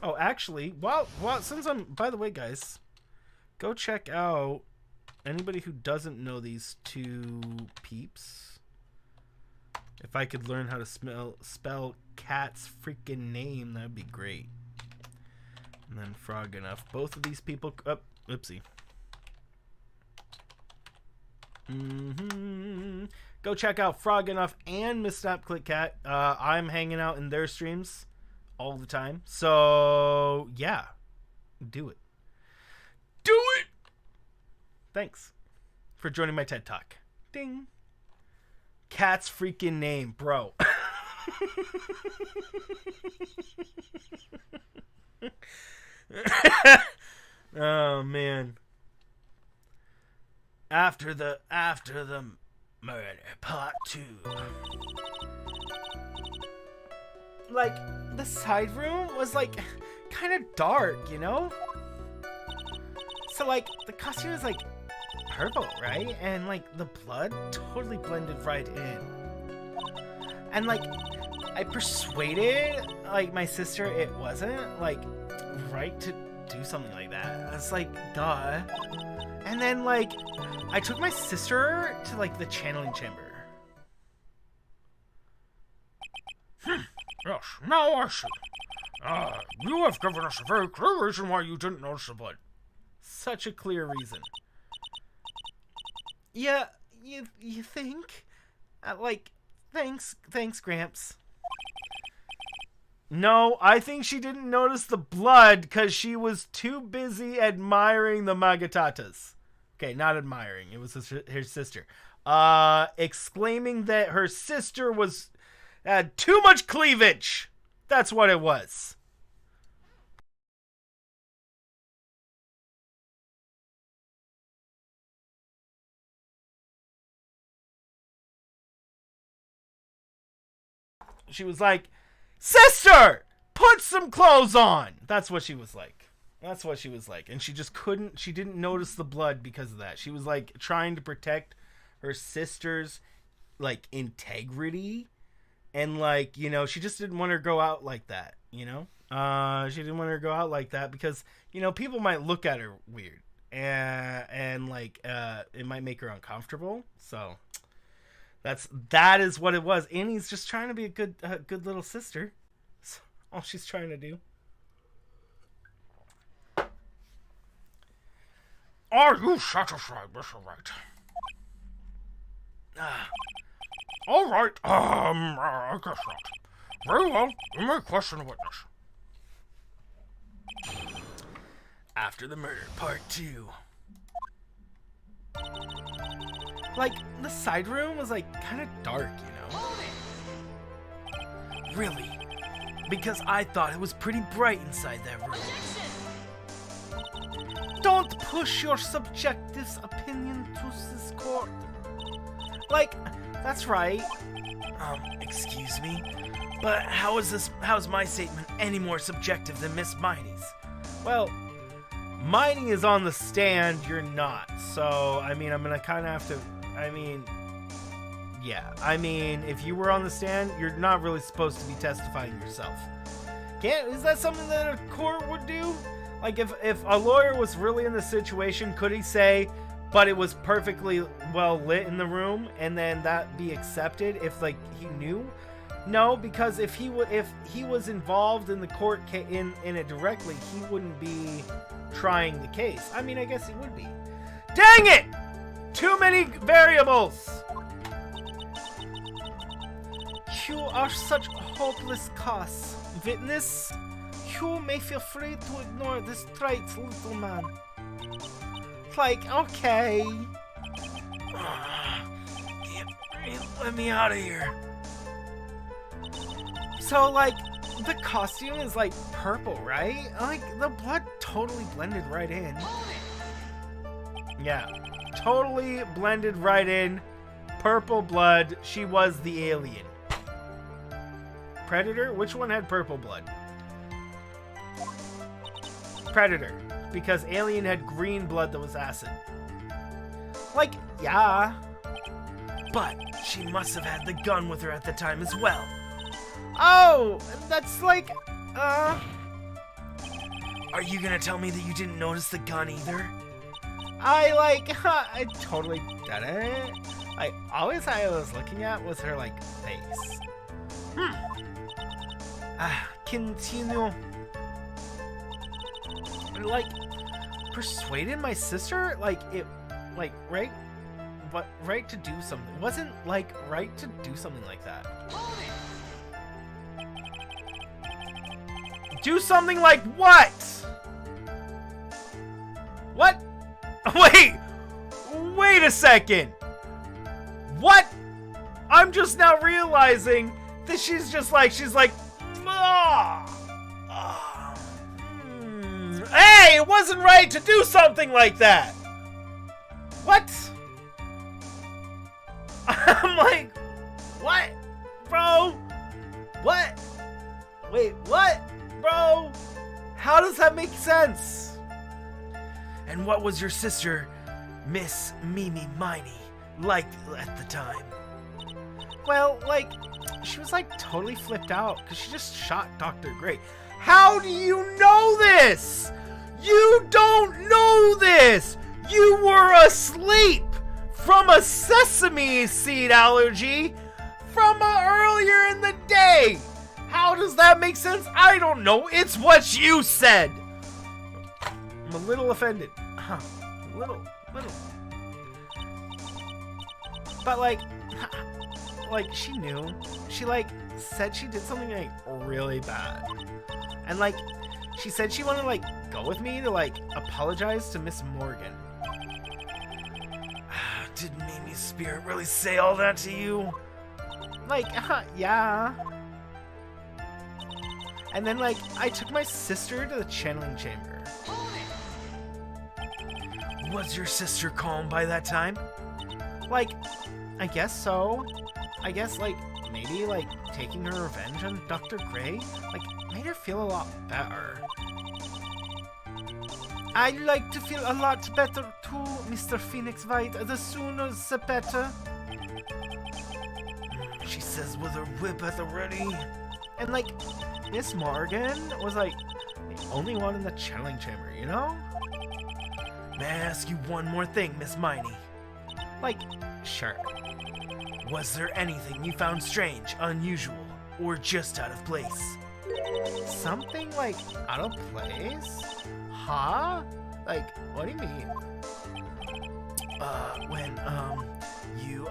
Oh, actually, well, since by the way, guys, go check out anybody who doesn't know these two peeps. If I could learn how to spell Cat's freaking name, that'd be great. And then Frog Enough. Both of these people, oopsie. Go check out Frog Enough and Miss Snap Click Cat. I'm hanging out in their streams all the time. So, yeah. Do it. Do it! Thanks for joining my TED Talk. Ding. Cat's freaking name, bro. Oh, man. After the murder, part 2. Like, the side room was, like, kind of dark, you know? So, like, the costume is, like, purple, right? And, like, the blood totally blended right in. And, like, I persuaded, like, my sister it wasn't, like, right to do something like that. It's like, duh. And then, like, I took my sister to, like, the channeling chamber. Yes, now I see. You have given us a very clear reason why you didn't notice the blood. Such a clear reason. Yeah, you think? Like, thanks, Gramps. No, I think she didn't notice the blood because she was too busy admiring the Magatatas. Okay, not admiring. It was her sister. Exclaiming that her sister had too much cleavage. That's what it was. She was like, "Sister, put some clothes on." That's what she was like. And she just couldn't, she didn't notice the blood because of that. She was like trying to protect her sister's like integrity. And like, you know, she just didn't want her to go out like that, you know? She didn't want her to go out like that because, you know, people might look at her weird. And like, it might make her uncomfortable. So that is what it was. Annie's just trying to be a good little sister. That's all she's trying to do. Are you satisfied, Mr. Wright? All right, I guess not. Very well, you may question the witness. After the murder, part 2. Like, the side room was like kind of dark, you know? Really? Because I thought it was pretty bright inside that room. Don't push your subjective opinion to this court. Like, that's right. Excuse me? But how is my statement any more subjective than Miss Miney's? Well, Miney is on the stand, you're not. So, I mean, I'm gonna kind of have to, yeah. I mean, if you were on the stand, you're not really supposed to be testifying yourself. Is that something that a court would do? Like, if a lawyer was really in the situation, could he say, but it was perfectly well lit in the room, and then that be accepted if, like, he knew? No, because if he was involved in the court in it directly, he wouldn't be trying the case. I mean, I guess he would be. Dang it! Too many variables! You are such hopeless cause. Witness, you may feel free to ignore this trite little man. Like, okay. Let me out of here. So, like, the costume is, like, purple, right? Like, the blood totally blended right in. Yeah, totally blended right in. Purple blood. She was the alien. Predator? Which one had purple blood? Predator. Because alien had green blood that was acid. Like, yeah. But she must have had the gun with her at the time as well. Oh, that's like, Are you gonna tell me that you didn't notice the gun either? I totally didn't. Always I was looking at was her, like, face. Continue. Like, persuaded my sister? Like, right? But right to do something. It wasn't, like, right to do something like that. Do something like what? What? Wait a second. What? I'm just now realizing that she's like, hey, it wasn't right to do something like that. What? I'm like, what? Bro? What? Wait, what? Bro? How does that make sense? And what was your sister, Miss Mimi Miney, like at the time? Well, like, she was like totally flipped out because she just shot Dr. Gray. How do you know this? You don't know this! You were asleep from a sesame seed allergy from earlier in the day. How does that make sense? I don't know. It's what you said. I'm a little offended. Little. But like she knew. She like said she did something like really bad. And like she said she wanted to like go with me to like apologize to Miss Morgan. Did Mimi's spirit really say all that to you? Like, yeah. And then like I took my sister to the channeling chamber. Was your sister calm by that time? Like, I guess so. I guess, like, maybe, like, taking her revenge on Dr. Gray, like, made her feel a lot better. I'd like to feel a lot better, too, Mr. Phoenix Wright. The sooner the better. She says with her whip at the ready. And, like, Miss Morgan was, like, the only one in the channeling chamber, you know? May I ask you one more thing, Miss Miney? Like, sure. Was there anything you found strange, unusual, or just out of place? Something, like, out of place? Huh? Like, what do you mean? When, you,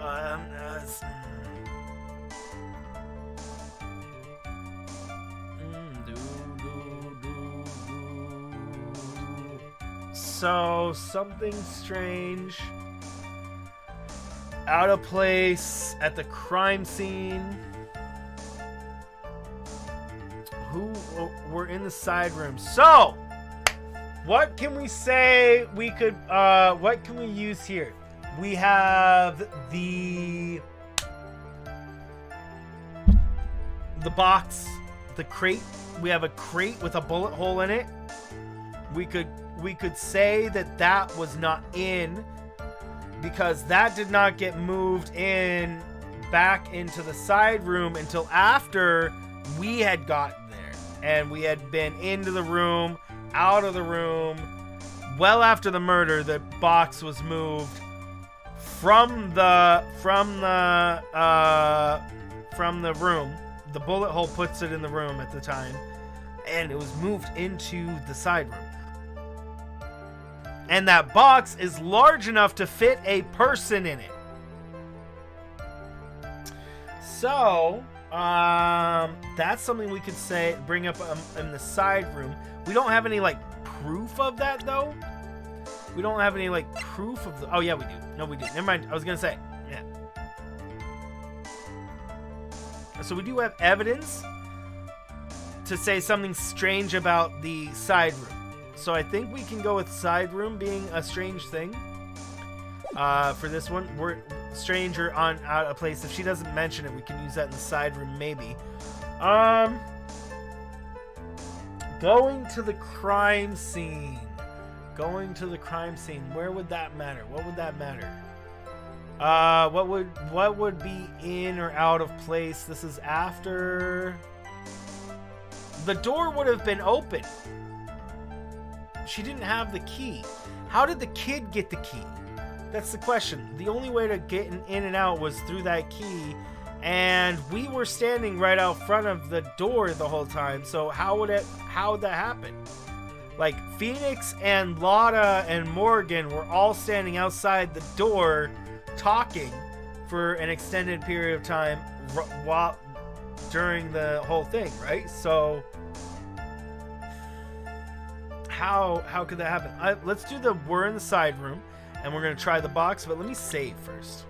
So, something strange, out of place, at the crime scene. We're in the side room. So, what can we say we could, what can we use here? We have the box, the crate. We have a crate with a bullet hole in it. We could say that was not in because that did not get moved in back into the side room until after we had gotten there and we had been into the room, out of the room. Well after the murder, the box was moved from the room. The bullet hole puts it in the room at the time, and it was moved into the side room. And that box is large enough to fit a person in it. So, That's something we could say, bring up in the side room. We don't have any, like, proof of that, though. We don't have any, like, proof of the... Oh, yeah, we do. No, we do. Never mind. I was going to say. Yeah. So we do have evidence to say something strange about the side room. So I think we can go with side room being a strange thing. For this one, we're stranger on out a place. If she doesn't mention it, we can use that in the side room, maybe. Going to the crime scene. Going to the crime scene. Where would that matter? What would that matter? What would be in or out of place? This is after. The door would have been open. She didn't have the key. How did the kid get the key? That's the question. The only way to get in and out was through that key, and we were standing right out front of the door the whole time. So how would that happen? Like, Phoenix and Lotta and Morgan were all standing outside the door talking for an extended period of time during the whole thing, right? So how could that happen? Let's do the we're in the side room, and we're going to try the box, but let me save first.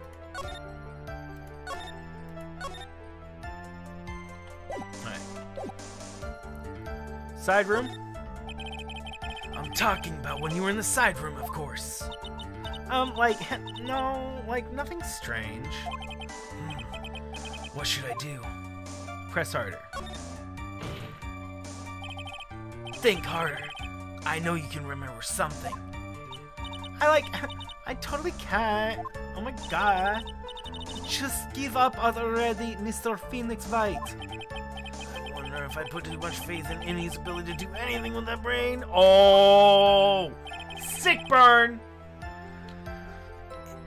Alright. Side room. I'm talking about when you were in the side room, of course. Like, no, like, nothing strange. What should I do? Press harder. Think harder. I know you can remember something. I totally can't. Oh my god. Just give up already, Mr. Phoenix Wright. I wonder if I put too much faith in Innie's ability to do anything with that brain. Oh! Sick burn!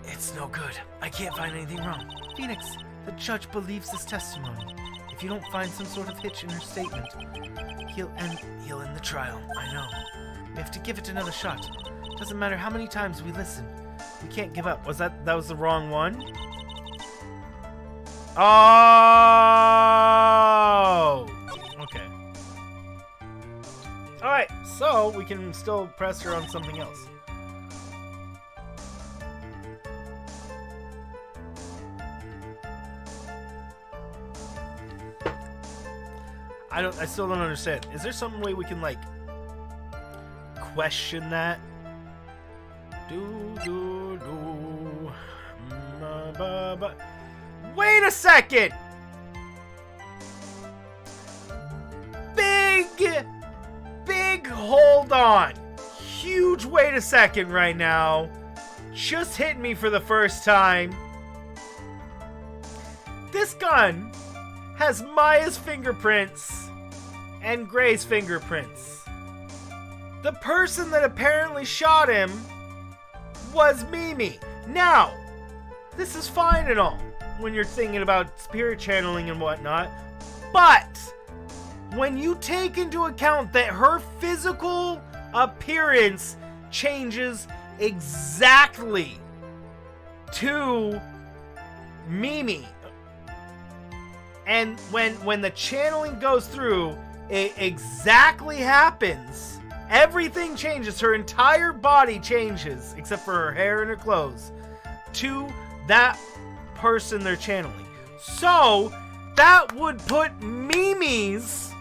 It's no good. I can't find anything wrong. Phoenix, the judge believes this testimony. If you don't find some sort of hitch in her statement, he'll end the trial. I know. We have to give it another shot. Doesn't matter how many times we listen. We can't give up. That was the wrong one? Oh! Okay. Alright, so we can still press her on something else. I still don't understand. Is there some way we can, like, question that? Wait a second! Big hold on. Huge wait a second right now. Just hit me for the first time. This gun has Maya's fingerprints and Gray's fingerprints. The person that apparently shot him was Mimi. Now, this is fine and all when you're thinking about spirit channeling and whatnot, but when you take into account that her physical appearance changes exactly to Mimi, and when the channeling goes through, it exactly happens. Everything changes. Her entire body changes, except for her hair and her clothes, to that person they're channeling. So, that would put Mimi's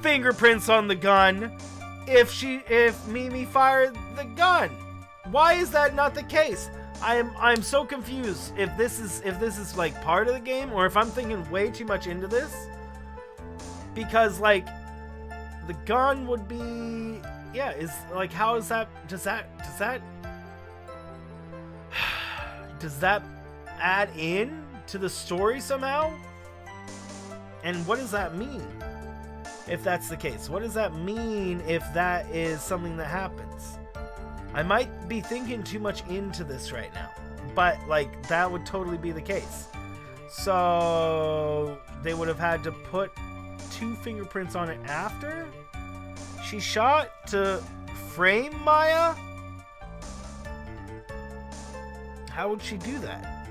fingerprints on the gun if Mimi fired the gun. Why is that not the case? I'm so confused if this is like part of the game, or if I'm thinking way too much into this. Because, like, the gun would be, yeah, is like, how is that, does that add in to the story somehow? And what does that mean if that's the case? What does that mean if that is something that happens? I might be thinking too much into this right now, but, like, that would totally be the case. So they would have had to put 2 fingerprints on it after she shot to frame Maya? How would she do that?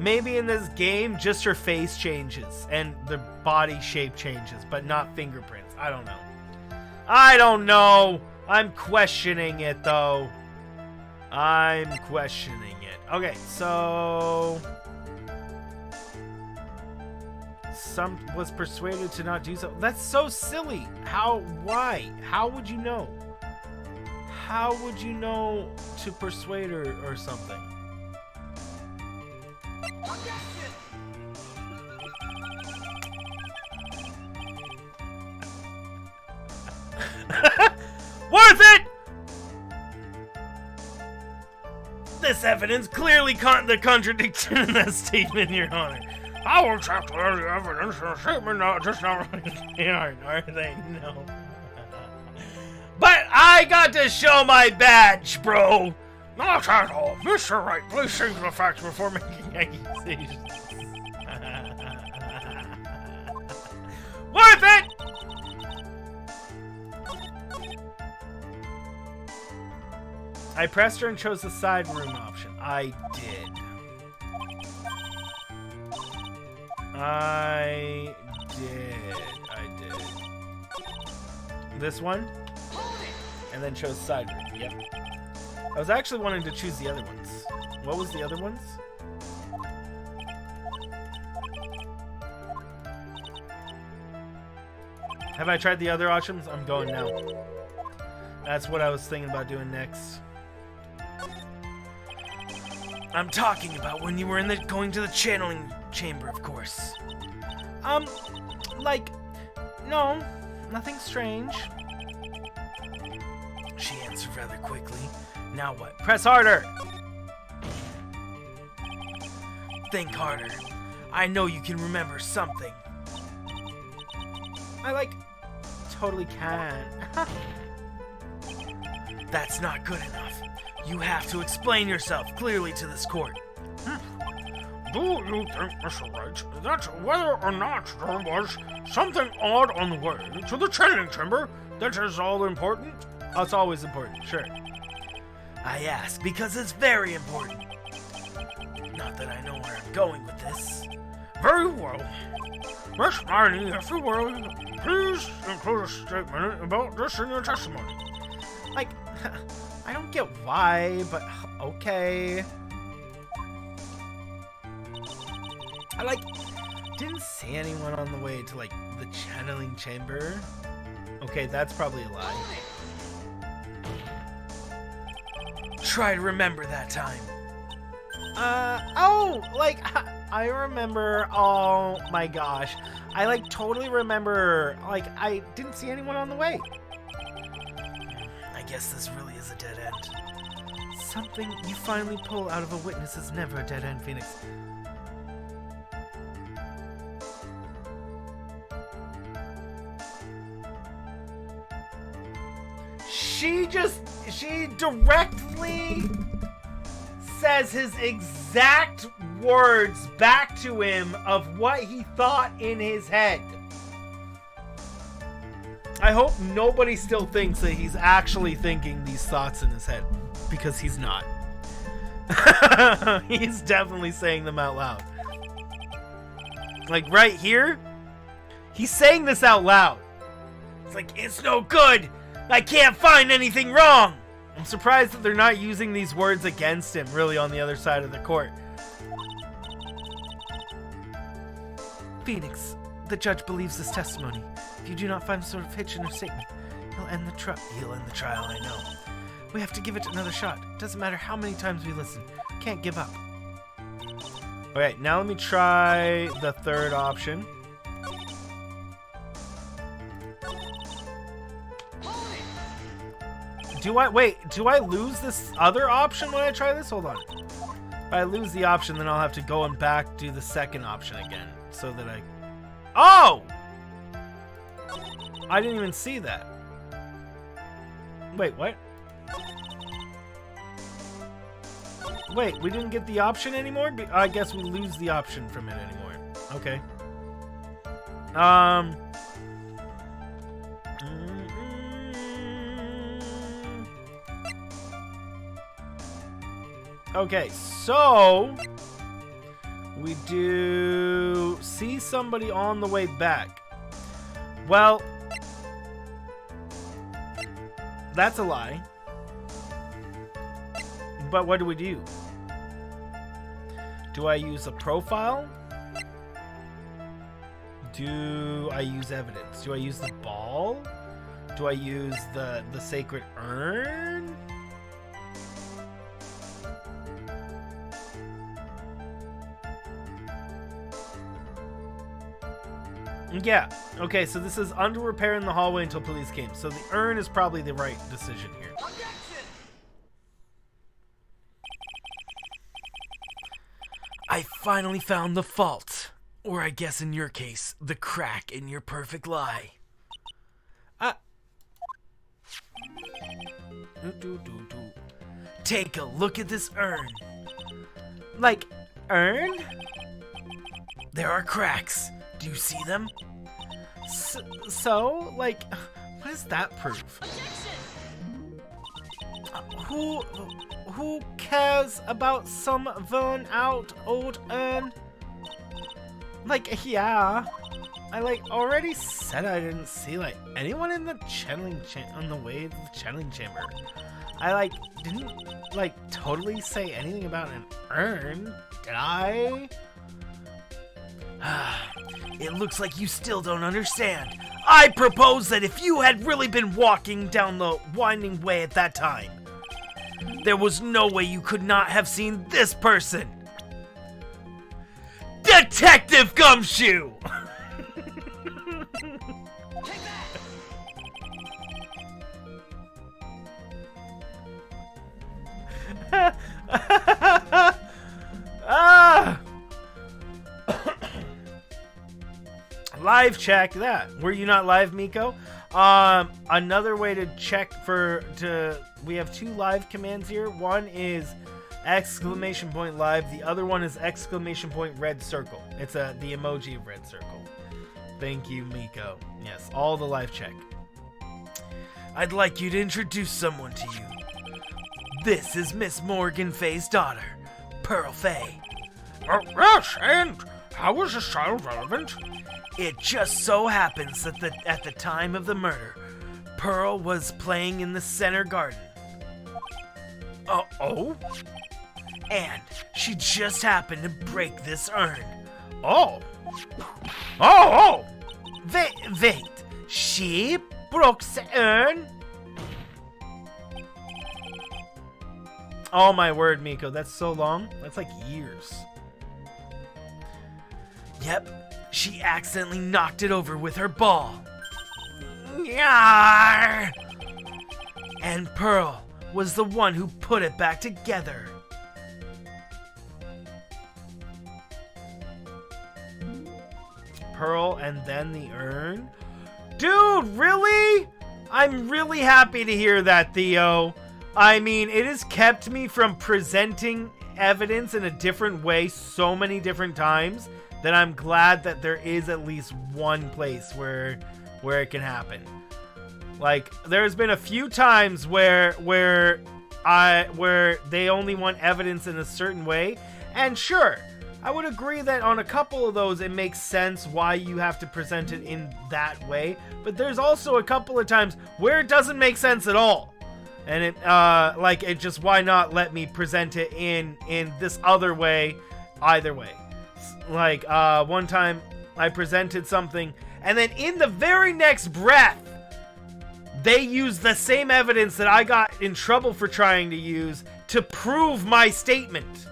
Maybe in this game, just her face changes and the body shape changes, but not fingerprints. I don't know. I don't know. I'm questioning it, though. I'm questioning it. Okay, so... Some was persuaded to not do so. That's so silly. How? Why? How would you know? How would you know to persuade her or something? Worth it! This evidence clearly the contradiction in that statement, Your Honor. How exactly are the evidence in the statement just not Are they? No. But I got to show my badge, bro! Not at all. Mr. Wright, please state the facts before making Accusations. Worth it! I pressed her and chose the side room option. I did. I did. This one? And then chose side room. Yep. I was actually wanting to choose the other ones. What was the other ones? Have I tried the other options? I'm going now. That's what I was thinking about doing next. I'm talking about when you were going to the channeling chamber, of course. No, nothing strange. She answered rather quickly. Now what? Press harder! Think harder. I know you can remember something. I, totally can. That's not good enough. You have to explain yourself clearly to this court. Do you think, Mr. Wright, that whether or not there was something odd on the way to the channeling chamber, that is all important? Oh, it's always important, sure. I ask because it's very important. Not that I know where I'm going with this. Very well. Miss Miney, if you will, please include a statement about this in your testimony. I don't get why, but okay. I didn't see anyone on the way to the channeling chamber. Okay, that's probably a lie. Try to remember that time. I remember, oh my gosh. I totally remember, I didn't see anyone on the way. I guess this really is a dead end. Something you finally pull out of a witness is never a dead end, Phoenix. She directly says his exact words back to him of what he thought in his head. I hope nobody still thinks that he's actually thinking these thoughts in his head, because he's not. He's definitely saying them out loud. Right here, he's saying this out loud. It's it's no good. I can't find anything wrong. I'm surprised that they're not using these words against him, really, on the other side of the court. Phoenix, the judge believes this testimony. If you do not find some sort of hitch in her statement, he'll end the trial, I know. We have to give it another shot. Doesn't matter how many times we listen. Can't give up. Okay, now let me try the third option. Do I lose this other option when I try this? Hold on. If I lose the option, then I'll have to go and back do the second option again. So that I... Oh! I didn't even see that. Wait, what? Wait, we didn't get the option anymore? I guess we lose the option from it anymore. Okay. Okay, so We do see somebody on the way back. Well, that's a lie. But what do we do? Do I use a profile? Do I use evidence? Do I use the ball? Do I use the sacred urn? Yeah. Okay, so this is under repair in the hallway until police came. So the urn is probably the right decision here. I finally found the fault. Or I guess in your case, the crack in your perfect lie. Take a look at this urn. Like, urn? There are cracks. Do you see them? So, like, what does that prove? Who cares about some worn out old urn? Like, yeah, I already said I didn't see anyone in the channeling on the way to the channeling chamber. I didn't totally say anything about an urn, did I? It looks like you still don't understand. I propose that if you had really been walking down the winding way at that time, there was no way you could not have seen this person. Detective Gumshoe! Live check that. Were you not live, Miko? Another way to check we have two live commands here. One is !live. The other one is !red circle. It's the emoji of red circle. Thank you, Miko. Yes, all the live check. I'd like you to introduce someone to you. This is Miss Morgan Fay's daughter, Pearl Fay. Yes, and how is this child relevant? It just so happens that at the time of the murder, Pearl was playing in the center garden. Oh? And she just happened to break this urn. Oh! Wait, she broke the urn? Oh my word, Miko, that's so long. That's like years. Yep, she accidentally knocked it over with her ball. Yarr! And Pearl was the one who put it back together. Pearl and then the urn? Dude, really? I'm really happy to hear that, Theo. I mean, it has kept me from presenting evidence in a different way so many different times that I'm glad that there is at least one place where it can happen. Like, there's been a few times where they only want evidence in a certain way, and sure, I would agree that on a couple of those it makes sense why you have to present it in that way, but there's also a couple of times where it doesn't make sense at all. And it just, why not let me present it in this other way, either way. Like, one time I presented something, and then in the very next breath, they used the same evidence that I got in trouble for trying to use to prove my statement.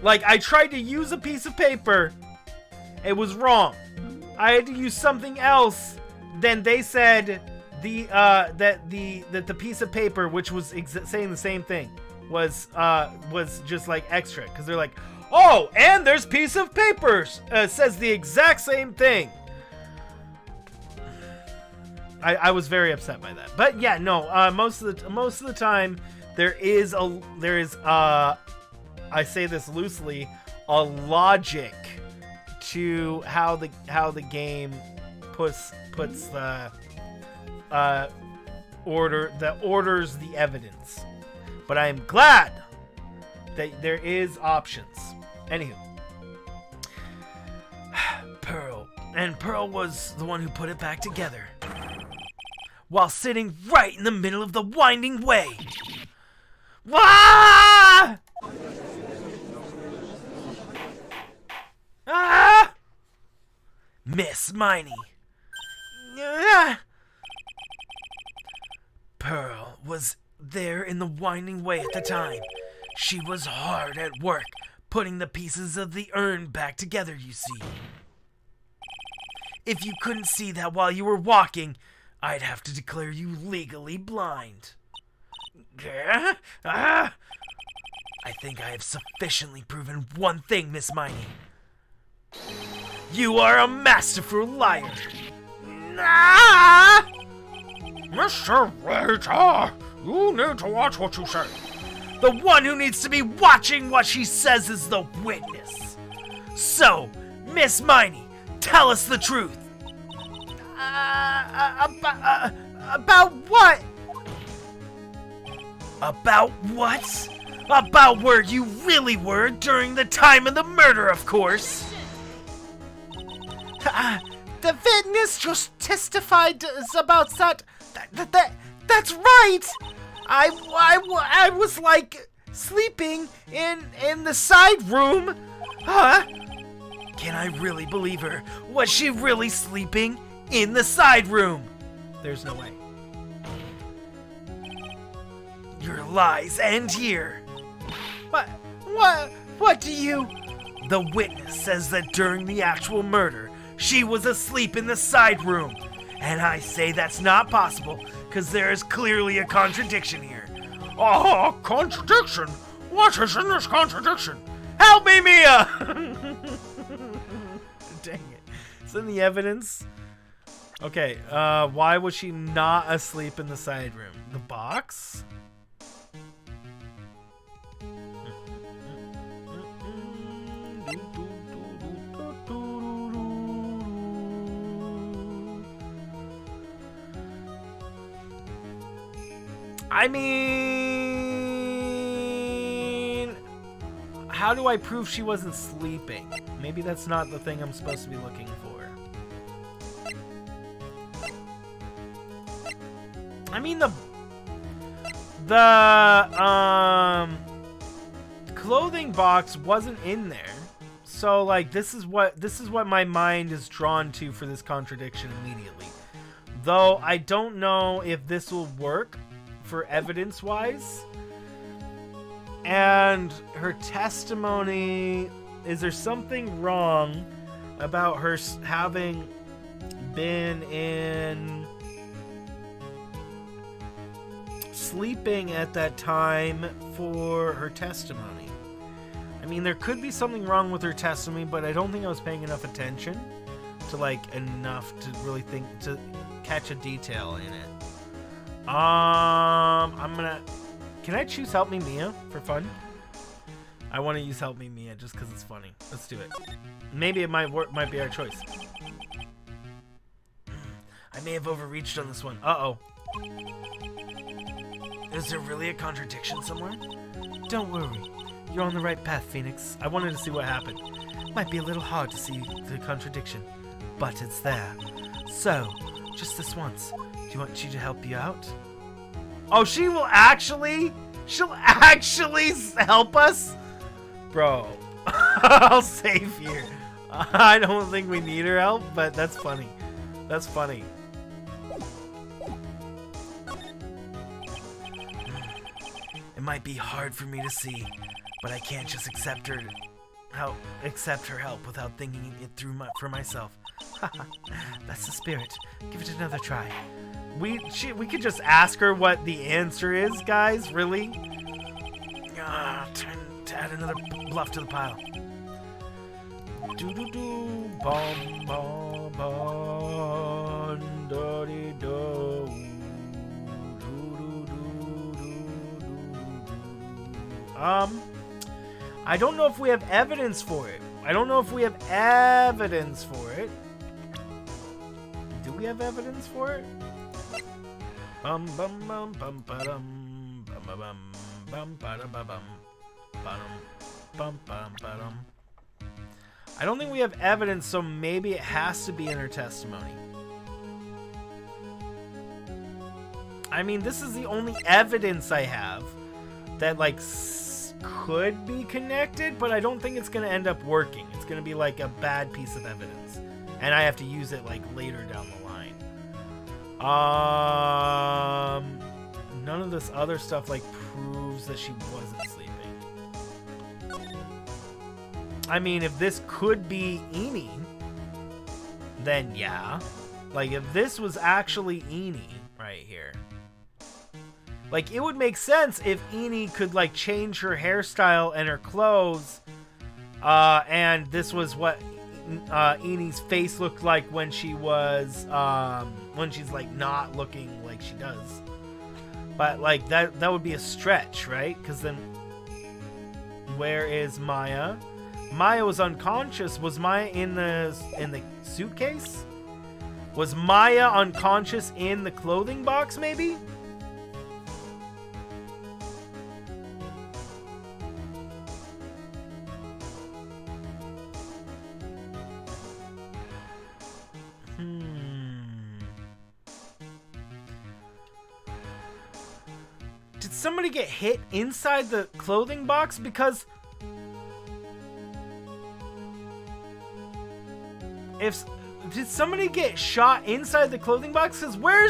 Like, I tried to use a piece of paper, it was wrong. I had to use something else. Then they said that the piece of paper, which was saying the same thing, was just like extra, because they're like, oh, and there's piece of paper says the exact same thing. I was very upset by that, but yeah, no. Most of the time there is I say this loosely, a logic to how the game puts the orders the evidence. But I am glad There is options. Anywho. Pearl. And Pearl was the one who put it back together. While sitting right in the middle of the winding way. Ah! Ah! Miss Miney. Ah! Pearl was there in the winding way at the time. She was hard at work, putting the pieces of the urn back together, you see. If you couldn't see that while you were walking, I'd have to declare you legally blind. I think I have sufficiently proven one thing, Miss Miney. You are a masterful liar. Mr. Wright, you need to watch what you say. The one who needs to be watching what she says is the witness. So, Miss Miney, tell us the truth. About what? About what? About where you really were during the time of the murder, of course. The witness just testified about that. That's right. I was like sleeping in the side room. Huh? Can I really believe her? Was she really sleeping in the side room? There's no way. Your lies end here. What do you... The witness says that during the actual murder, she was asleep in the side room. And I say that's not possible, because there is clearly a contradiction here. Oh, contradiction? What is in this contradiction? Help me, Mia! Dang it. It's in the evidence. Okay, why was she not asleep in the side room? The box? I mean, how do I prove she wasn't sleeping? Maybe that's not the thing I'm supposed to be looking for. I mean, the clothing box wasn't in there. So like this is what my mind is drawn to for this contradiction immediately. Though I don't know if this will work for evidence-wise. And her testimony, is there something wrong about her having been in sleeping at that time for her testimony? I mean, there could be something wrong with her testimony, but I don't think I was paying enough attention to like enough to really think to catch a detail in it. Can I choose Help Me Mia for fun? I want to use Help Me Mia just because it's funny. Let's do it. Maybe it might be our choice. I may have overreached on this one. Uh-oh. Is there really a contradiction somewhere? Don't worry. You're on the right path, Phoenix. I wanted to see what happened. Might be a little hard to see the contradiction, but it's there. So, just this once. Do you want she to help you out? Oh, she'll actually help us? Bro, I'll save here. I don't think we need her help, but that's funny. That's funny. It might be hard for me to see, but I can't just accept her help without thinking it through for myself. That's the spirit. Give it another try. We could just ask her what the answer is, guys. Really? Time to add another bluff to the pile. Do do do, bom bom bom, do do do, do do. I don't know if we have evidence for it. Do we have evidence for it? Bum bum bum bum ba-dum, bum bum bum ba-da-ba-bum, I don't think we have evidence, so maybe it has to be in her testimony. I mean, this is the only evidence I have that, like, could be connected, but I don't think it's going to end up working. It's going to be, like, a bad piece of evidence. And I have to use it, like, later down the line. None of this other stuff, like, proves that she wasn't sleeping. I mean, if this could be Eni, then yeah. Like, if this was actually Eni right here, like, it would make sense if Eni could, like, change her hairstyle and her clothes, and this was what Eni's face looked like when she was, when she's, like, not looking like she does. But, like, that would be a stretch, right? Because then, where is Maya? Maya was unconscious. Was Maya in the suitcase? Was Maya unconscious in the clothing box, maybe? Did somebody get hit inside the clothing box? Because did somebody get shot inside the clothing box? Because where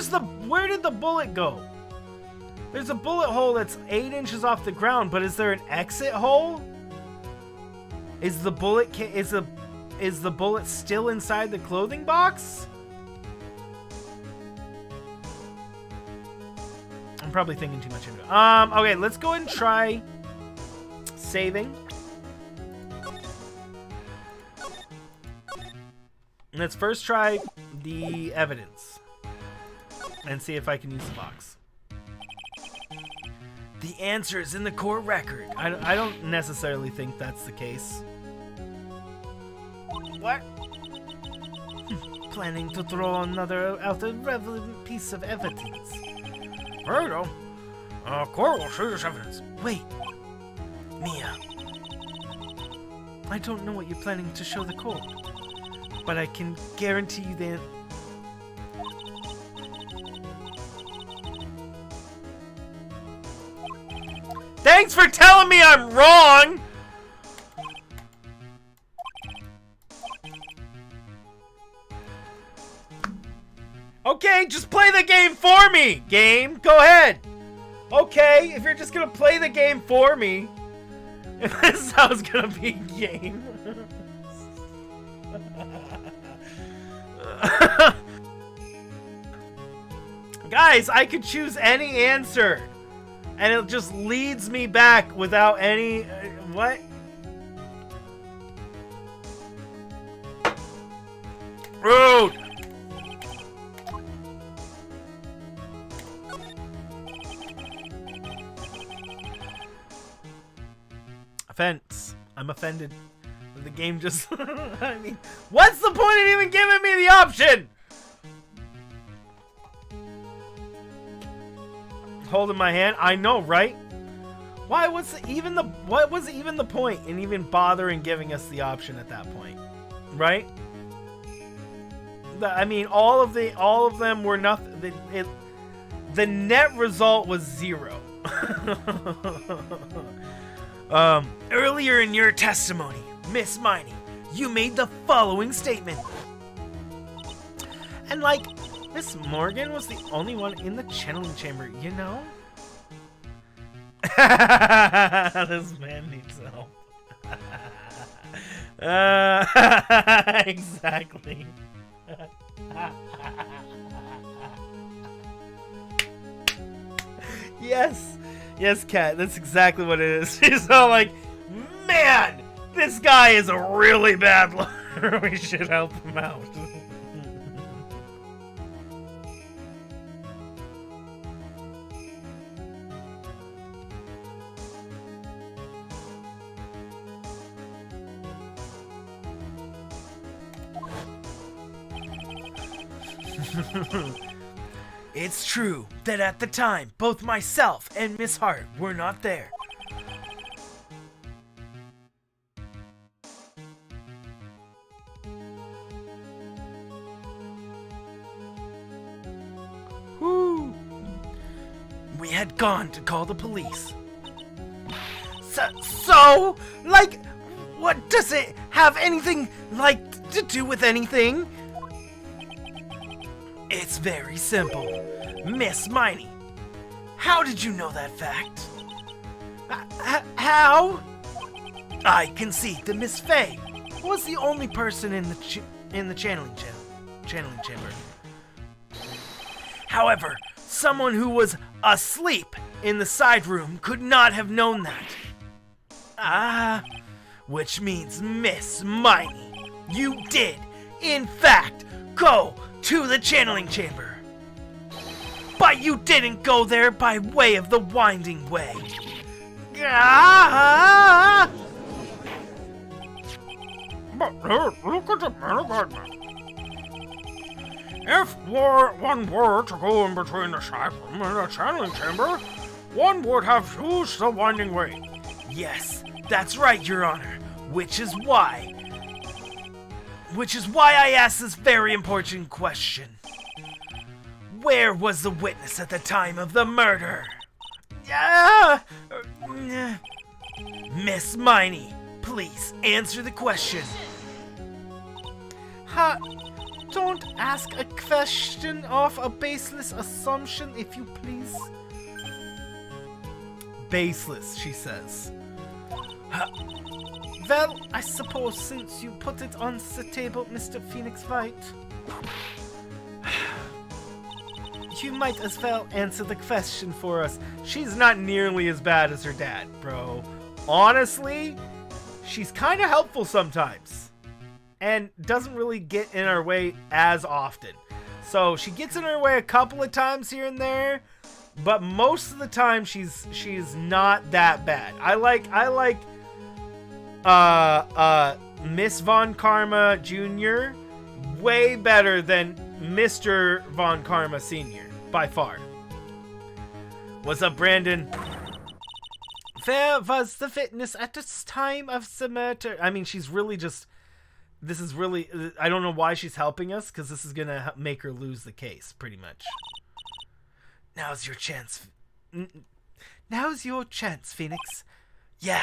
did the bullet go? There's a bullet hole that's 8 inches off the ground, but is there an exit hole? Is the bullet still inside the clothing box? I'm probably thinking too much into it. Okay, let's go ahead and try saving. Let's first try the evidence and see if I can use the box. The answer is in the court record. I don't necessarily think that's the case. What? Planning to throw another out a relevant piece of evidence. There you go. Court will see this evidence. Wait, Mia. I don't know what you're planning to show the court, but I can guarantee you that... Thanks for telling me I'm wrong! Okay, just play the game for me! Game, go ahead! Okay, if you're just gonna play the game for me... If this is how it's gonna be, game... Guys, I could choose any answer, and it just leads me back without any... what? Rude! Offense. I'm offended. The game just... I mean, what's the point of even giving me the option? Holding my hand, I know, right? Why was even the what was even the point in even bothering giving us the option at that point, right? I mean, all of them were nothing. The net result was 0. Earlier in your testimony, Miss Miney, you made the following statement. And like, Miss Morgan was the only one in the channeling chamber, you know? This man needs help. Exactly. Yes. Yes, Kat, that's exactly what it is. She's all like, man, this guy is a really bad liar. We should help him out. It's true that at the time, both myself and Miss Hart were not there. gone to call the police. So, like, what does it have anything, like, to do with anything? It's very simple. Miss Miney, how did you know that fact? How? I concede that Miss Faye was the only person in the channeling chamber. However, someone who was asleep in the side room could not have known that. Which means Miss Miney, you did, in fact, go to the channeling chamber. But you didn't go there by way of the winding way. But look at the man. If one were to go in between the side room and the channeling chamber, one would have used the winding way. Yes, that's right, Your Honor. Which is why I asked this very important question. Where was the witness at the time of the murder? Miss Miney, please answer the question. Don't ask a question off a baseless assumption, if you please. Baseless, she says. Well, I suppose since you put it on the table, Mr. Phoenix Wright, you might as well answer the question for us. She's not nearly as bad as her dad, bro. Honestly, she's kind of helpful sometimes. And doesn't really get in our way as often. So she gets in our way a couple of times here and there, but most of the time she's not that bad. I like Miss Von Karma Jr. way better than Mr. Von Karma Sr. by far. What's up, Brandon? Where was the witness at the time of the murder? I mean, she's really just... This is really... I don't know why she's helping us, because this is going to make her lose the case, pretty much. Now's your chance. Now's your chance, Phoenix. Yeah.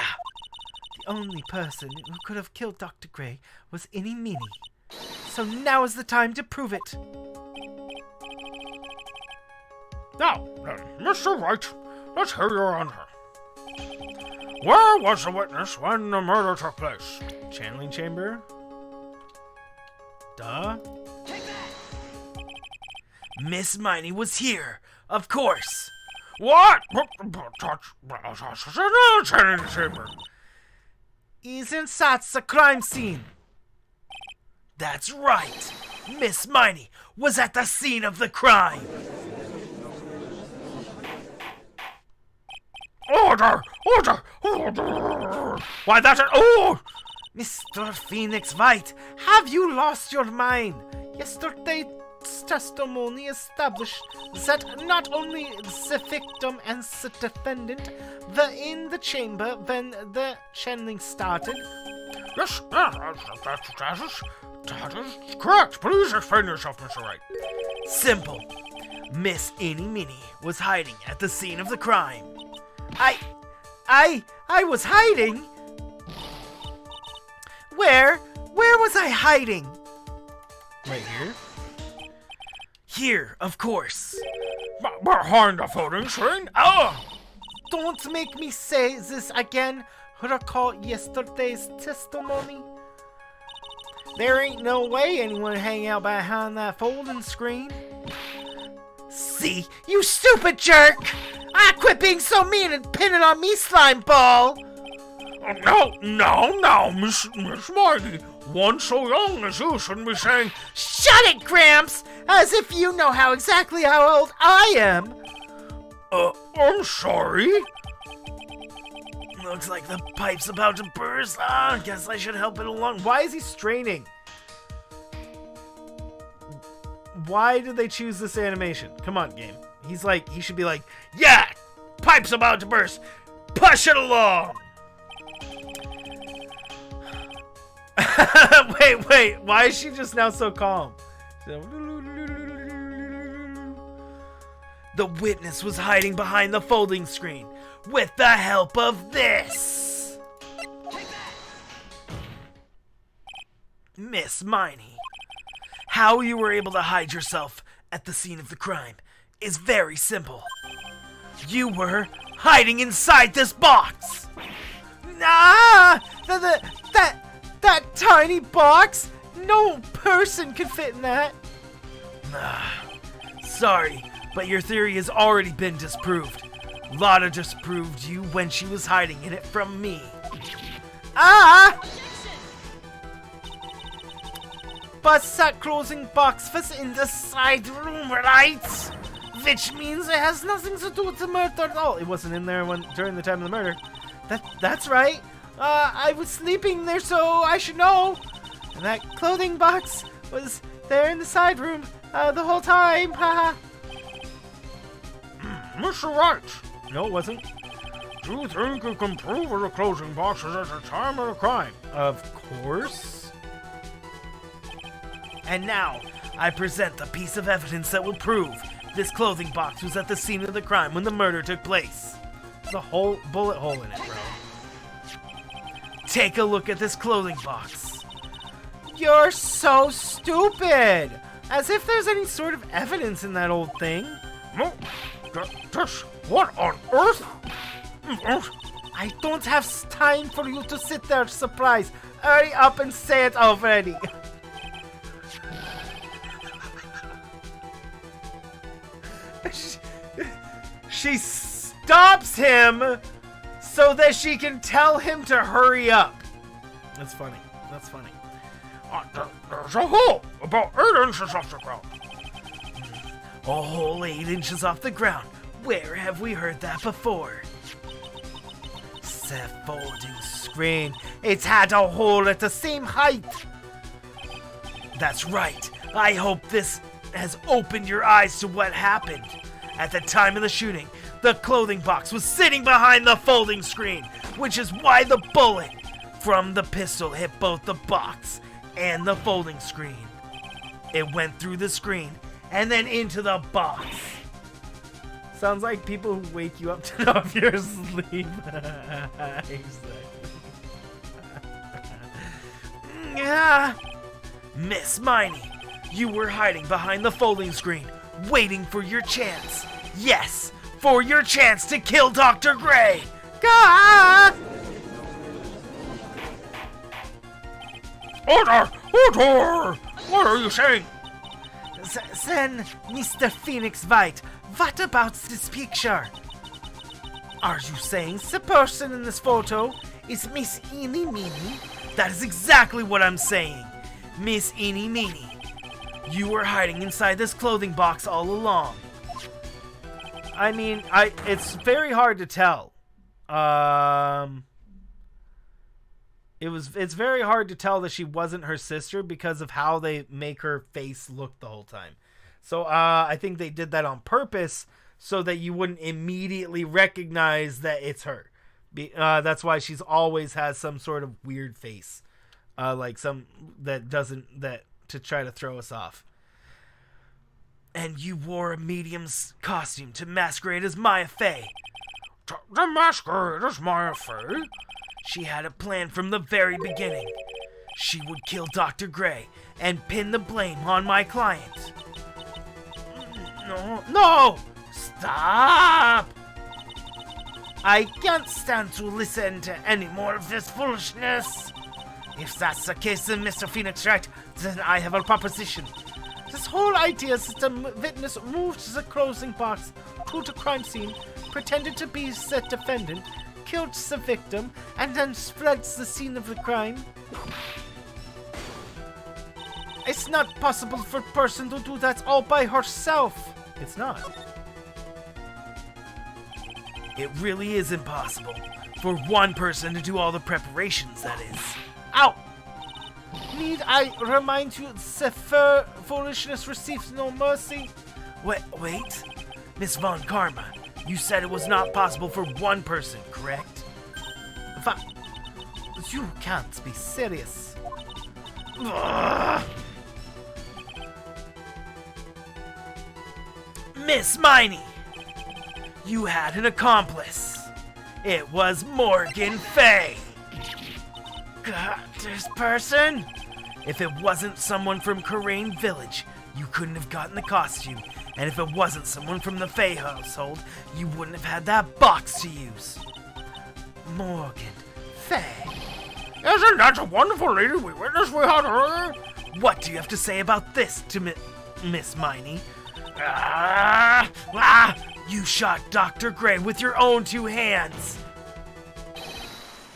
The only person who could have killed Dr. Gray was Innie Meenie. So now is the time to prove it. Now, then, Mr. Wright, let's hear your answer. Where was the witness when the murder took place? Channeling chamber? Duh. Miss Miney was here, of course. What? That's another channeling chamber. Isn't that the crime scene? That's right. Miss Miney was at the scene of the crime. Order! Why, that's an... Oh! Mr. Phoenix Wright, have you lost your mind? Yesterday's testimony established that not only the victim and the defendant were in the chamber when the channeling started. Yes, that is correct. Please explain yourself, Mr. Wright. Simple. Miss Innie Meenie was hiding at the scene of the crime. I was hiding? Where was I hiding? Right here? Here, of course. Behind the voting screen? Oh! Don't make me say this again. Recall yesterday's testimony. There ain't no way anyone hang out behind that folding screen. See, you stupid jerk! I quit being so mean and pinning on me, slime ball! No, Miss Miney. One so young as you shouldn't be saying... Shut it, Gramps! As if you know exactly how old I am! I'm sorry. Looks like the pipe's about to burst. I guess I should help it along. Why is he straining? Why did they choose this animation? Come on, game. He should be like, yeah, pipe's about to burst. Push it along. Wait. Why is she just now so calm? The witness was hiding behind the folding screen with the help of this. Miss Miney, how you were able to hide yourself at the scene of the crime is very simple. You were hiding inside this box. Ah! That tiny box? No person could fit in that. Sorry, but your theory has already been disproved. Lotta disproved you when she was hiding in it from me. Ah! But that closing box was in the side room, right? Which means it has nothing to do with the murder at all. It wasn't in there during the time of the murder. That's right. I was sleeping there, so I should know. And that clothing box was there in the side room the whole time. Haha. Mr. Wright, No, it wasn't. do you think you can prove the closing boxes at the time of the crime? Of course. And now, I present the piece of evidence that will prove this clothing box was at the scene of the crime when the murder took place. There's a whole bullet hole in it, bro. Take a look at this clothing box. You're so stupid! As if there's any sort of evidence in that old thing. No, this, what on earth? I don't have time for you to sit there surprised. Hurry up and say it already. She stops him so that she can tell him to hurry up. That's funny. That's funny. There's a hole about 8 inches off the ground. A hole 8 inches off the ground. Where have we heard that before? The folding screen. It's had a hole at the same height. That's right. I hope this has opened your eyes to what happened. At the time of the shooting, the clothing box was sitting behind the folding screen, which is why the bullet from the pistol hit both the box and the folding screen. It went through the screen and then into the box. Sounds like people who wake you up to know if you're asleep. Exactly. Yeah. Miss Miney, you were hiding behind the folding screen, waiting for your chance. Yes, for your chance to kill Dr. Gray. Gah! Order! Order! What are you saying? Then, Mr. Phoenix Wright, what about this picture? Are you saying the person in this photo is Miss Eeny Meeny? That is exactly what I'm saying. Miss Eeny Meeny. You were hiding inside this clothing box all along. I mean, it's very hard to tell. It's very hard to tell that she wasn't her sister because of how they make her face look the whole time. So I think they did that on purpose so that you wouldn't immediately recognize that it's her. That's why she's always has some sort of weird face, like some that to try to throw us off. And you wore a medium's costume to masquerade as Maya Fey. The masquerade is Maya Fey? She had a plan from the very beginning. She would kill Dr. Gray and pin the blame on my client. No! Stop! I can't stand to listen to any more of this foolishness. If that's the case, then Mr. Phoenix Wright, then I have a proposition. This whole idea is that the witness moved the closing box to the crime scene, pretended to be the defendant, killed the victim, and then spreads the scene of the crime. It's not possible for a person to do that all by herself. It's not. It really is impossible for one person to do all the preparations, that is. Ow! Need I remind you that foolishness receives no mercy? Wait. Miss Von Karma, you said it was not possible for one person, correct? You can't be serious. Ugh. Miss Miney, You had an accomplice. It was Morgan Fay. God, this person. If it wasn't someone from Karain Village, you couldn't have gotten the costume. And if it wasn't someone from the Fay household, you wouldn't have had that box to use. Morgan Fay. Isn't that a wonderful lady we witnessed we had earlier? What do you have to say about this to Miss Miney? You shot Dr. Gray with your own 2 hands.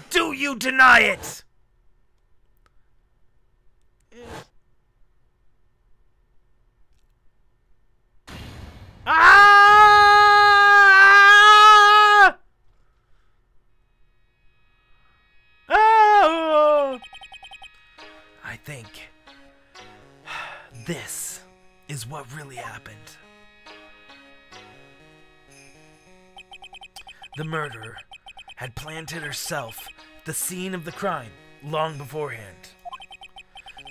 Do you deny it? I think this is what really happened. The murderer had planted herself at the scene of the crime long beforehand.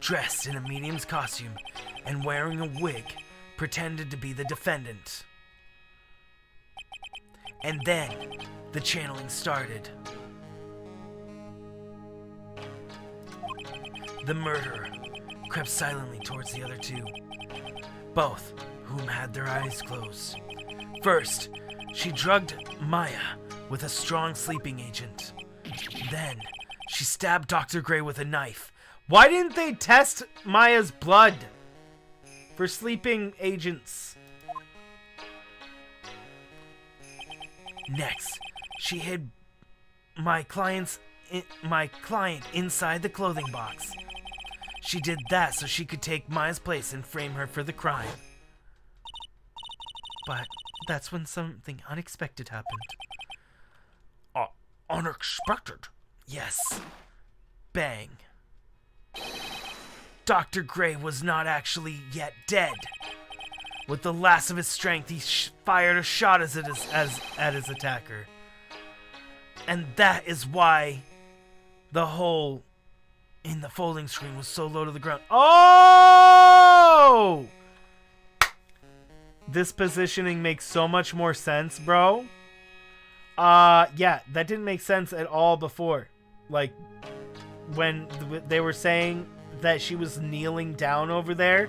Dressed in a medium's costume and wearing a wig, pretended to be the defendant. And then the channeling started. The murderer crept silently towards the other 2, both whom had their eyes closed. First, she drugged Maya with a strong sleeping agent. Then, she stabbed Dr. Gray with a knife. Why didn't they test Maya's blood for sleeping agents? Next, she hid my client inside the clothing box. She did that so she could take Maya's place and frame her for the crime. But that's when something unexpected happened. Unexpected? Yes. Bang. Dr. Gray was not actually yet dead. With the last of his strength, he fired a shot at his attacker. And that is why the hole in the folding screen was so low to the ground. Oh! This positioning makes so much more sense, bro. Yeah, that didn't make sense at all before. Like, when they were saying that she was kneeling down over there,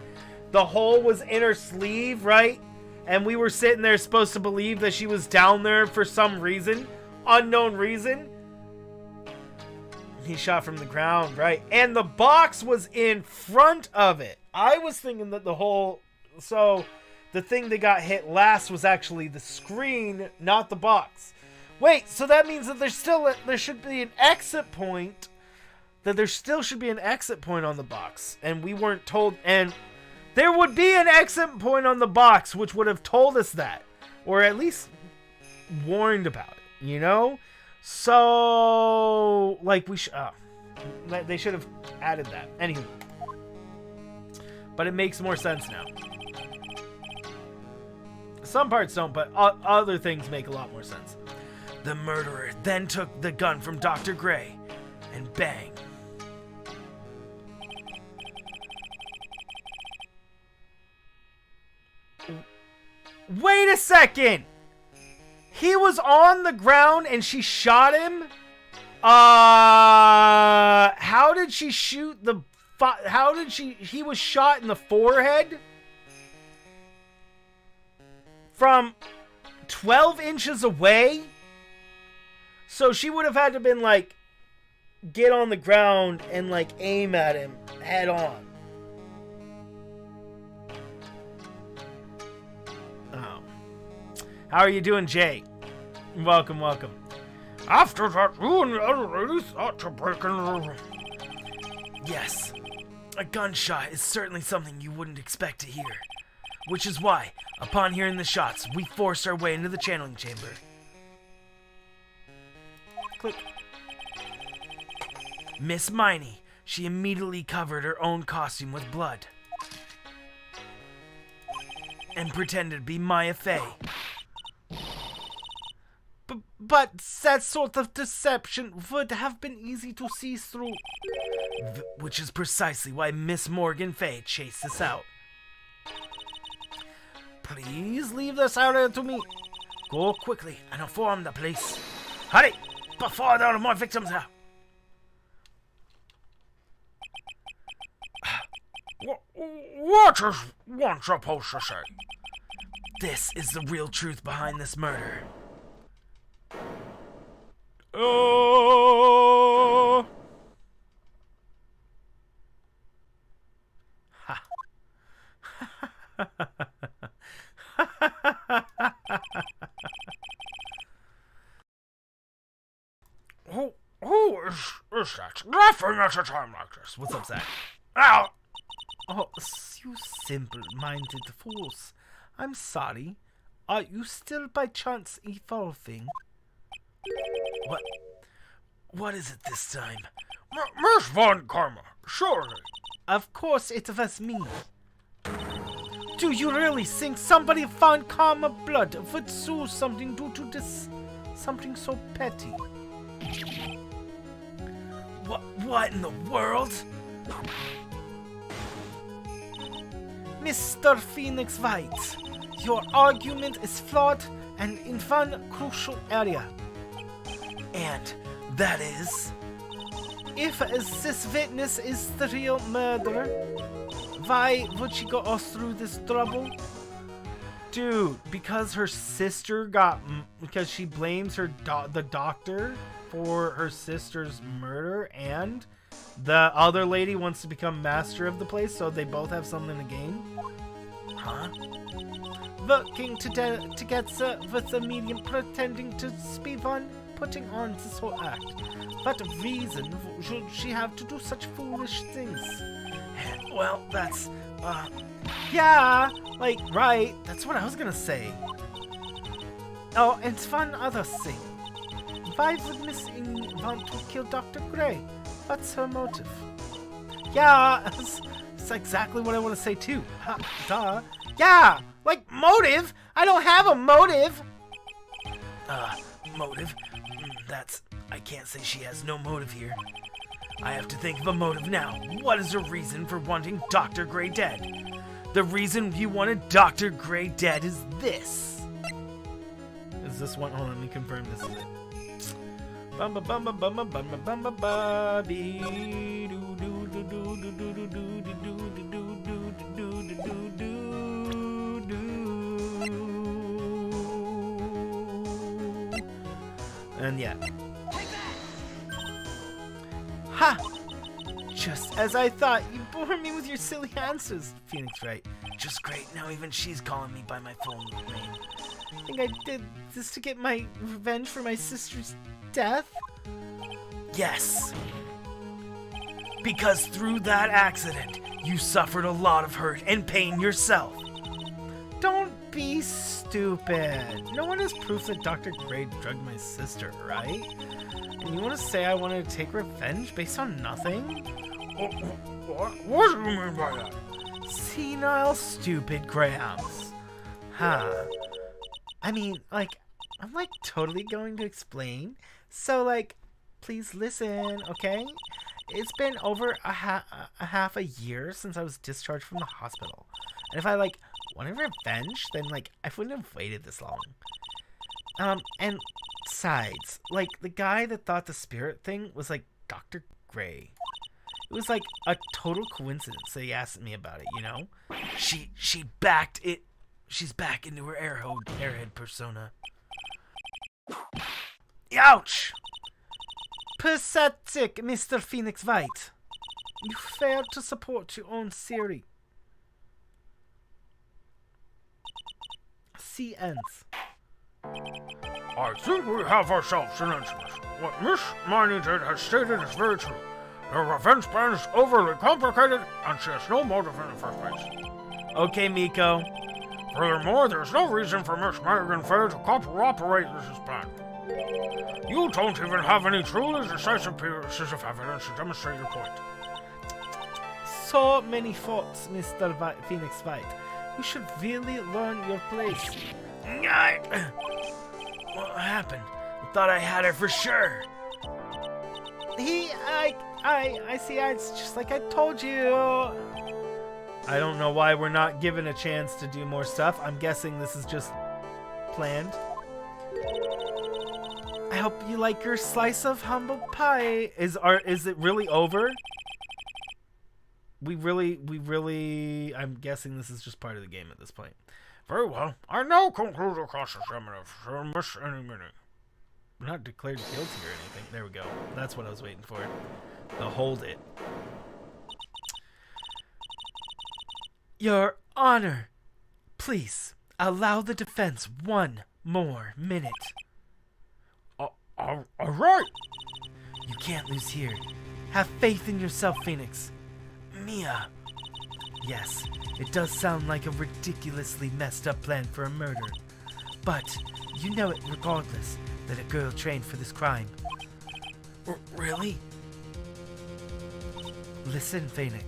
the hole was in her sleeve, right? And we were sitting there supposed to believe that she was down there for some reason, unknown reason. He shot from the ground, right? And the box was in front of it. I was thinking that the hole... So, the thing that got hit last was actually the screen, not the box. Wait, so that means that there should be an exit point. That there still should be an exit point on the box. And we weren't told... And there would be an exit point on the box, which would have told us that. Or at least warned about it, you know? So, like, they should have added that. Anywho. But it makes more sense now. Some parts don't, but other things make a lot more sense. The murderer then took the gun from Dr. Gray, and bang. Wait a second! He was on the ground and she shot him? How did she shoot the... He was shot in the forehead? From 12 inches away? So she would have had to been like, get on the ground and like aim at him head on. Oh. How are you doing, Jay? Welcome, welcome. After that, you and the other lady thought to break in the room. Yes. A gunshot is certainly something you wouldn't expect to hear. Which is why, upon hearing the shots, we forced our way into the channeling chamber. Click. Miss Miney, she immediately covered her own costume with blood. And pretended to be Maya Fey. But that sort of deception would have been easy to see through. Which is precisely why Miss Morgan Fay chased us out. Please leave this area to me. Go quickly and inform the police. Hurry, before there are more victims here. What is one supposed to say? This is the real truth behind this murder. Ha. Who is that laughing at a time like this? What's up, Zach? Ow! Oh, you simple-minded fools. I'm sorry. Are you still by chance evolving? What is it this time? Miss Von Karma, surely. Of course it was me. Do you really think somebody found Karma blood would do something due to this? Something so petty? What in the world? Mr. Phoenix Wright, your argument is flawed and in one crucial area. And that is, if this witness is the real murderer, why would she go us through this trouble? Dude, because her sister because she blames the doctor for her sister's murder, and the other lady wants to become master of the place, so they both have something to gain. Huh? Working together with the medium pretending to be one putting on this whole act. What reason should she have to do such foolish things? Well, that's, Yeah, like, right. that's what I was gonna say. Oh, and one other thing. Why would Miss Ing want to kill Dr. Gray? What's her motive? Yeah, it's exactly what I want to say too. Duh. Yeah, like motive? I don't have a motive. Motive? I can't say she has no motive here. I have to think of a motive now. What is the reason for wanting Dr. Gray dead? The reason you wanted Dr. Gray dead is this. Is this one? Hold on, let me confirm this is it. And yeah. Ha! Just as I thought, you bore me with your silly answers, Phoenix Wright. Just great, now even she's calling me by my full name. I think I did this to get my revenge for my sister's death? Yes. Because through that accident, you suffered a lot of hurt and pain yourself. Don't be stupid. No one has proof that Dr. Gray drugged my sister, right? And you want to say I wanted to take revenge based on nothing? What do you mean by that? Senile, stupid Grahams. Huh. I mean, like, I'm like totally going to explain. So, like, please listen, okay? It's been over a half a year since I was discharged from the hospital. And if I, like, wanted revenge, then, like, I wouldn't have waited this long. And besides, like, the guy that thought the spirit thing was, like, Dr. Gray. It was, like, a total coincidence that he asked me about it, you know? She backed it. She's back into her airhead persona. Ouch! Pathetic, Mr. Phoenix Wright. You failed to support your own theory. See ends. I think we have ourselves an incident. What Miss Marnie did has stated is very true. Her revenge plan is overly complicated, and she has no motive in the first place. Okay, Miko. Furthermore, there's no reason for Miss Marigan Fair to cooperate with this plan. You don't even have any truly decisive pieces of evidence to demonstrate your point. So many faults, Mr. Phoenix Wright. You should really learn your place. What happened? I thought I had her for sure. I see, it's just like I told you. I don't know why we're not given a chance to do more stuff. I'm guessing this is just planned. I hope you like your slice of humble pie. Is it really over? We really. I'm guessing this is just part of the game at this point. Very well. I now conclude the cross-examination for Miss Any Minute. We're not declared guilty or anything. There we go. That's what I was waiting for. They'll hold it. Your Honor, please allow the defense 1 more minute. All right. You can't lose here. Have faith in yourself, Phoenix. Mia. Yes, it does sound like a ridiculously messed up plan for a murder. But you know it regardless that a girl trained for this crime. Really? Listen, Phoenix.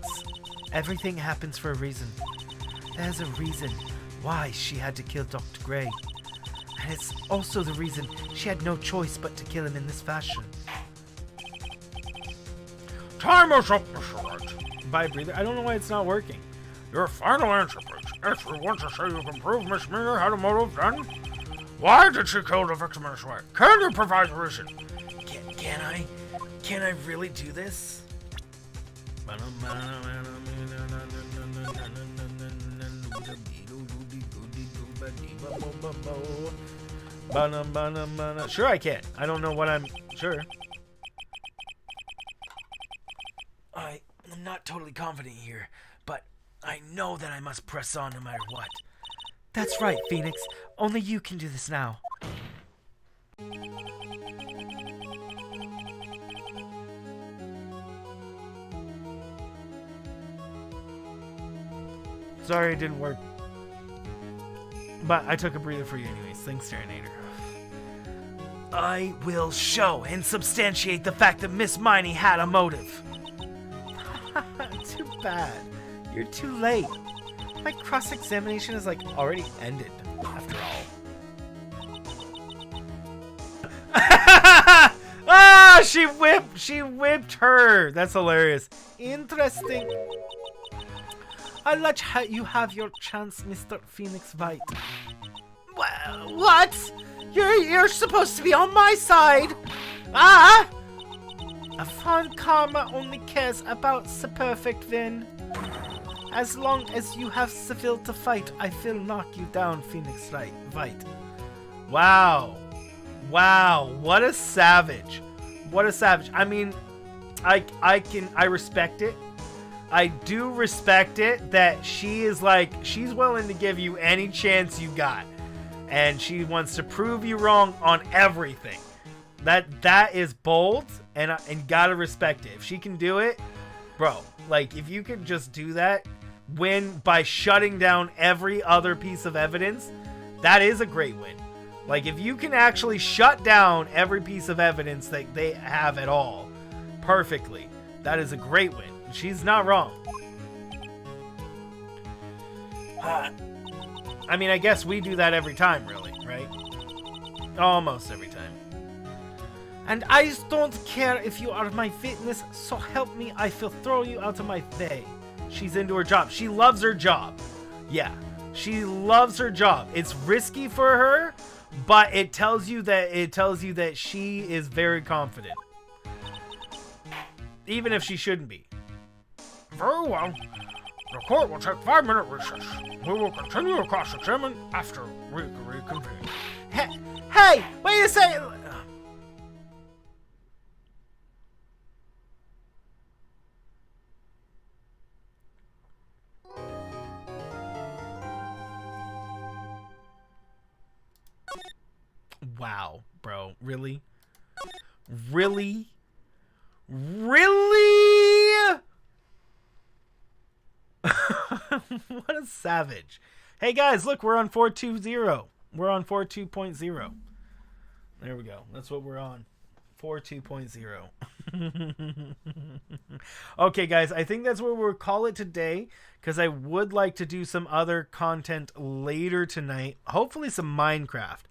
Everything happens for a reason. There's a reason why she had to kill Dr. Gray. And it's also the reason she had no choice but to kill him in this fashion. Time is up, Mr. Wright. Bye, breather. I don't know why it's not working. Your final answer, please. If you want to say you can prove Miss Mia had a motive, then why did she kill the victim in this way? Can you provide a reason? Can I? Can I really do this? Sure I can. I don't know what I'm... Sure. I'm not totally confident here, but I know that I must press on no matter what. That's right, Phoenix. Only you can do this now. Sorry it didn't work. But I took a breather for you anyways. Thanks, Terminator. I will show and substantiate the fact that Miss Miney had a motive. Too bad. You're too late. My cross-examination is like already ended, after all. Ah, she whipped her. That's hilarious. Interesting. I'll let you have your chance, Mr. Phoenix Wright. What? You're supposed to be on my side. Ah! A fond karma only cares about the perfect then. As long as you have the will to fight, I will knock you down, Phoenix Wright. Wow. Wow, what a savage. What a savage. I mean, I respect it. I do respect it that she is like, she's willing to give you any chance you got. And she wants to prove you wrong on everything. That is bold, and gotta respect it. If she can do it, bro, like, if you could just do that, win by shutting down every other piece of evidence, that is a great win. Like, if you can actually shut down every piece of evidence that they have at all perfectly, that is a great win. She's not wrong. I mean, I guess we do that every time, really, right? Almost every time. And I don't care if you are my witness, so help me, I will throw you out of my way. She's into her job. She loves her job. Yeah, she loves her job. It's risky for her, but it tells you that she is very confident. Even if she shouldn't be. Very well. The court will take 5-minute recess. We will continue to cross-examine after we reconvene. Hey, wait a second. Wow, bro. Really? Really? Really? What a savage. Hey guys, look, we're on 4.2.0. We're on 4.2.0. There we go. That's what we're on. 4.2.0. Okay, guys, I think that's where we'll call it today, because I would like to do some other content later tonight. Hopefully some Minecraft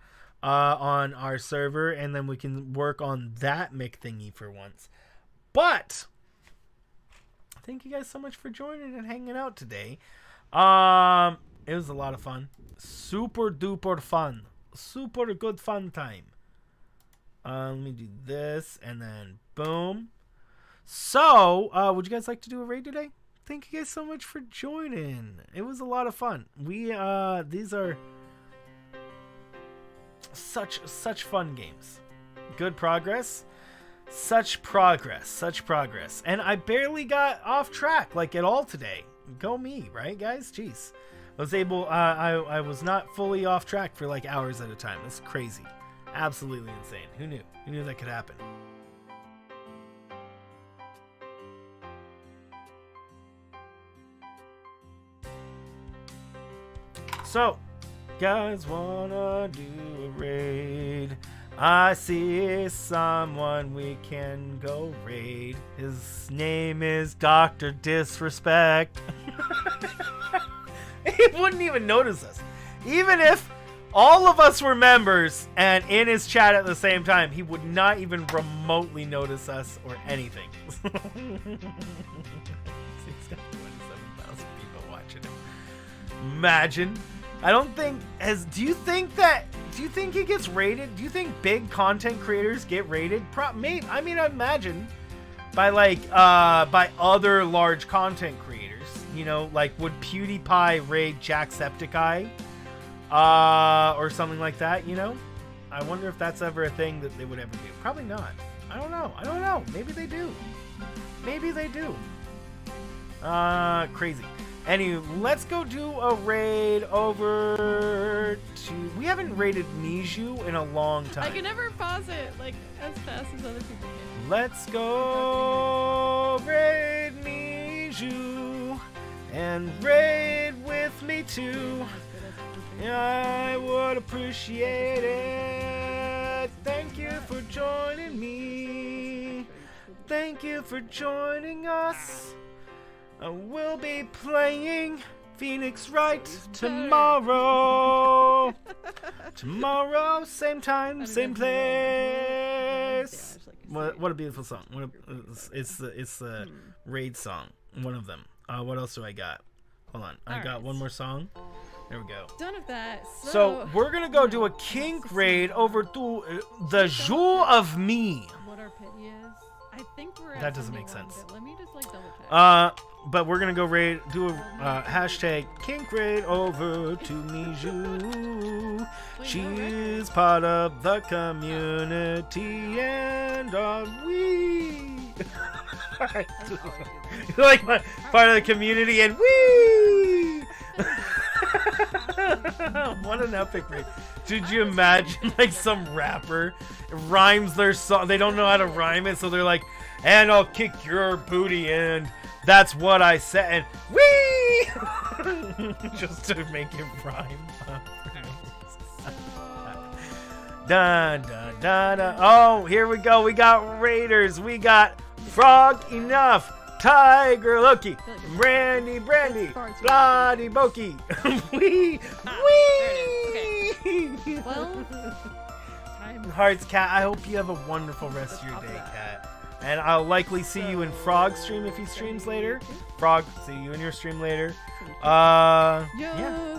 on our server, and then we can work on that Mick thingy for once. But thank you guys so much for joining and hanging out today. It was a lot of fun. Super duper fun. Super good fun time. Let me do this, and then boom. So, would you guys like to do a raid today? Thank you guys so much for joining. It was a lot of fun. These are such fun games. Good progress. Such progress. And I barely got off track, like, at all today. Go me, right, guys? Jeez. I was not fully off track for, like, hours at a time. It's crazy. Absolutely insane. Who knew? Who knew that could happen? So, guys wanna do a raid? I see someone we can go raid. His name is Dr. Disrespect. He wouldn't even notice us. Even if all of us were members and in his chat at the same time, he would not even remotely notice us or anything. He's got 27,000 people watching him. Imagine. I don't think do you think he gets rated? Do you think big content creators get rated? Maybe. I mean, I imagine by by other large content creators. You know, like would PewDiePie raid Jacksepticeye, or something like that? You know, I wonder if that's ever a thing that they would ever do. Probably not. I don't know. Maybe they do. Crazy. Anyway, let's go do a raid over to... We haven't raided Miju in a long time. I can never pause it, like, as fast as other people can. Let's go raid Miju and raid with me too. I would appreciate it. Thank you for joining me. Thank you for joining us. We'll be playing Phoenix Wright tomorrow. Tomorrow, same time, same place. What a beautiful song. It's the raid song. One of them. What else do I got? Hold on. I got one more song. There we go. Done with that. So we're gonna go do a kink raid over to the Jour of Me. What our pity is. I think we're at That doesn't 71, make sense. but let me just like double check. But we're gonna go do a hashtag kink raid over to Miju. She's part of the community, and are we? Like part of the community, and we. What an epic raid! Did you imagine like some rapper rhymes their song? They don't know how to rhyme it, so they're like, "And I'll kick your booty and." That's what I said, and wee! Just to make it rhyme. Dun, dun, dun, dun. Oh, here we go. We got Raiders. We got Frog Enough, XTigerXLoki, Brandy, Bloody Bokey. Wee! Wee! Well, Hearts, Cat. I hope you have a wonderful rest of your day, Cat. And I'll likely see you in Frog's stream if he streams later. Frog, see you in your stream later. Yeah.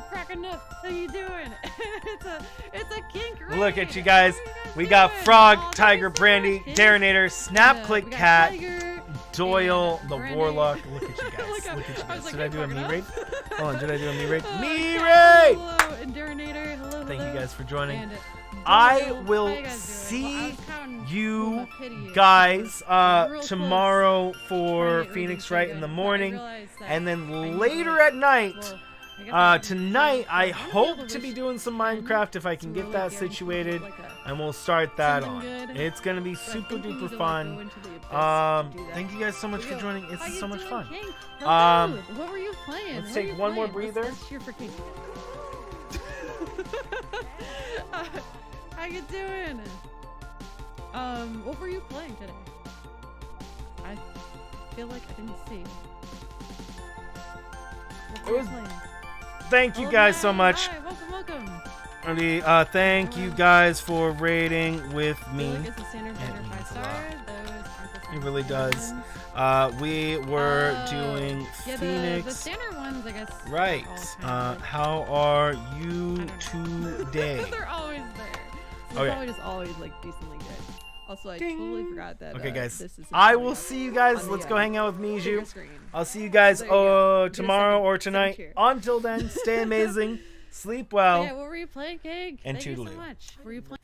Crack enough. How you doing? it's a kink raid. Look at you guys. We got Frog, Tiger, Brandy, Darinator, Snap, Click, Cat, Doyle, the Warlock. Look at you guys. Look at you guys. Did I do a me raid? Hold on, did I do a me raid? Me raid! Hello, and Darinator. Hello. Thank you guys for joining. And I will see you guys tomorrow for Phoenix Wright in the morning, and then later at night. Tonight I hope to be doing some Minecraft if I can get that situated, and we'll start that on. It's gonna be super duper fun. Thank you guys so much for joining. It's so much fun. What were you playing? Let's take one more breather. Let's cheer for Kink. How you doing? What were you playing today? I feel like I didn't see. What were you playing? Thank you guys so much. Hi, welcome. Thank you guys for raiding with me. It really does. We were doing Phoenix. The standard ones, I guess. Right. How are you today? They're always there. So Okay. probably just always like decently good. Also, I totally forgot that. Okay, guys. This is I showing will up see you guys. on the, Let's go hang out with bigger Miju. screen. I'll see you guys There you go. Get a tomorrow second- or second tonight. cheer. Until then, stay amazing, sleep Oh, well. yeah, what were you playing, Keg? And Thank you so toodaloo. much. Were you playing?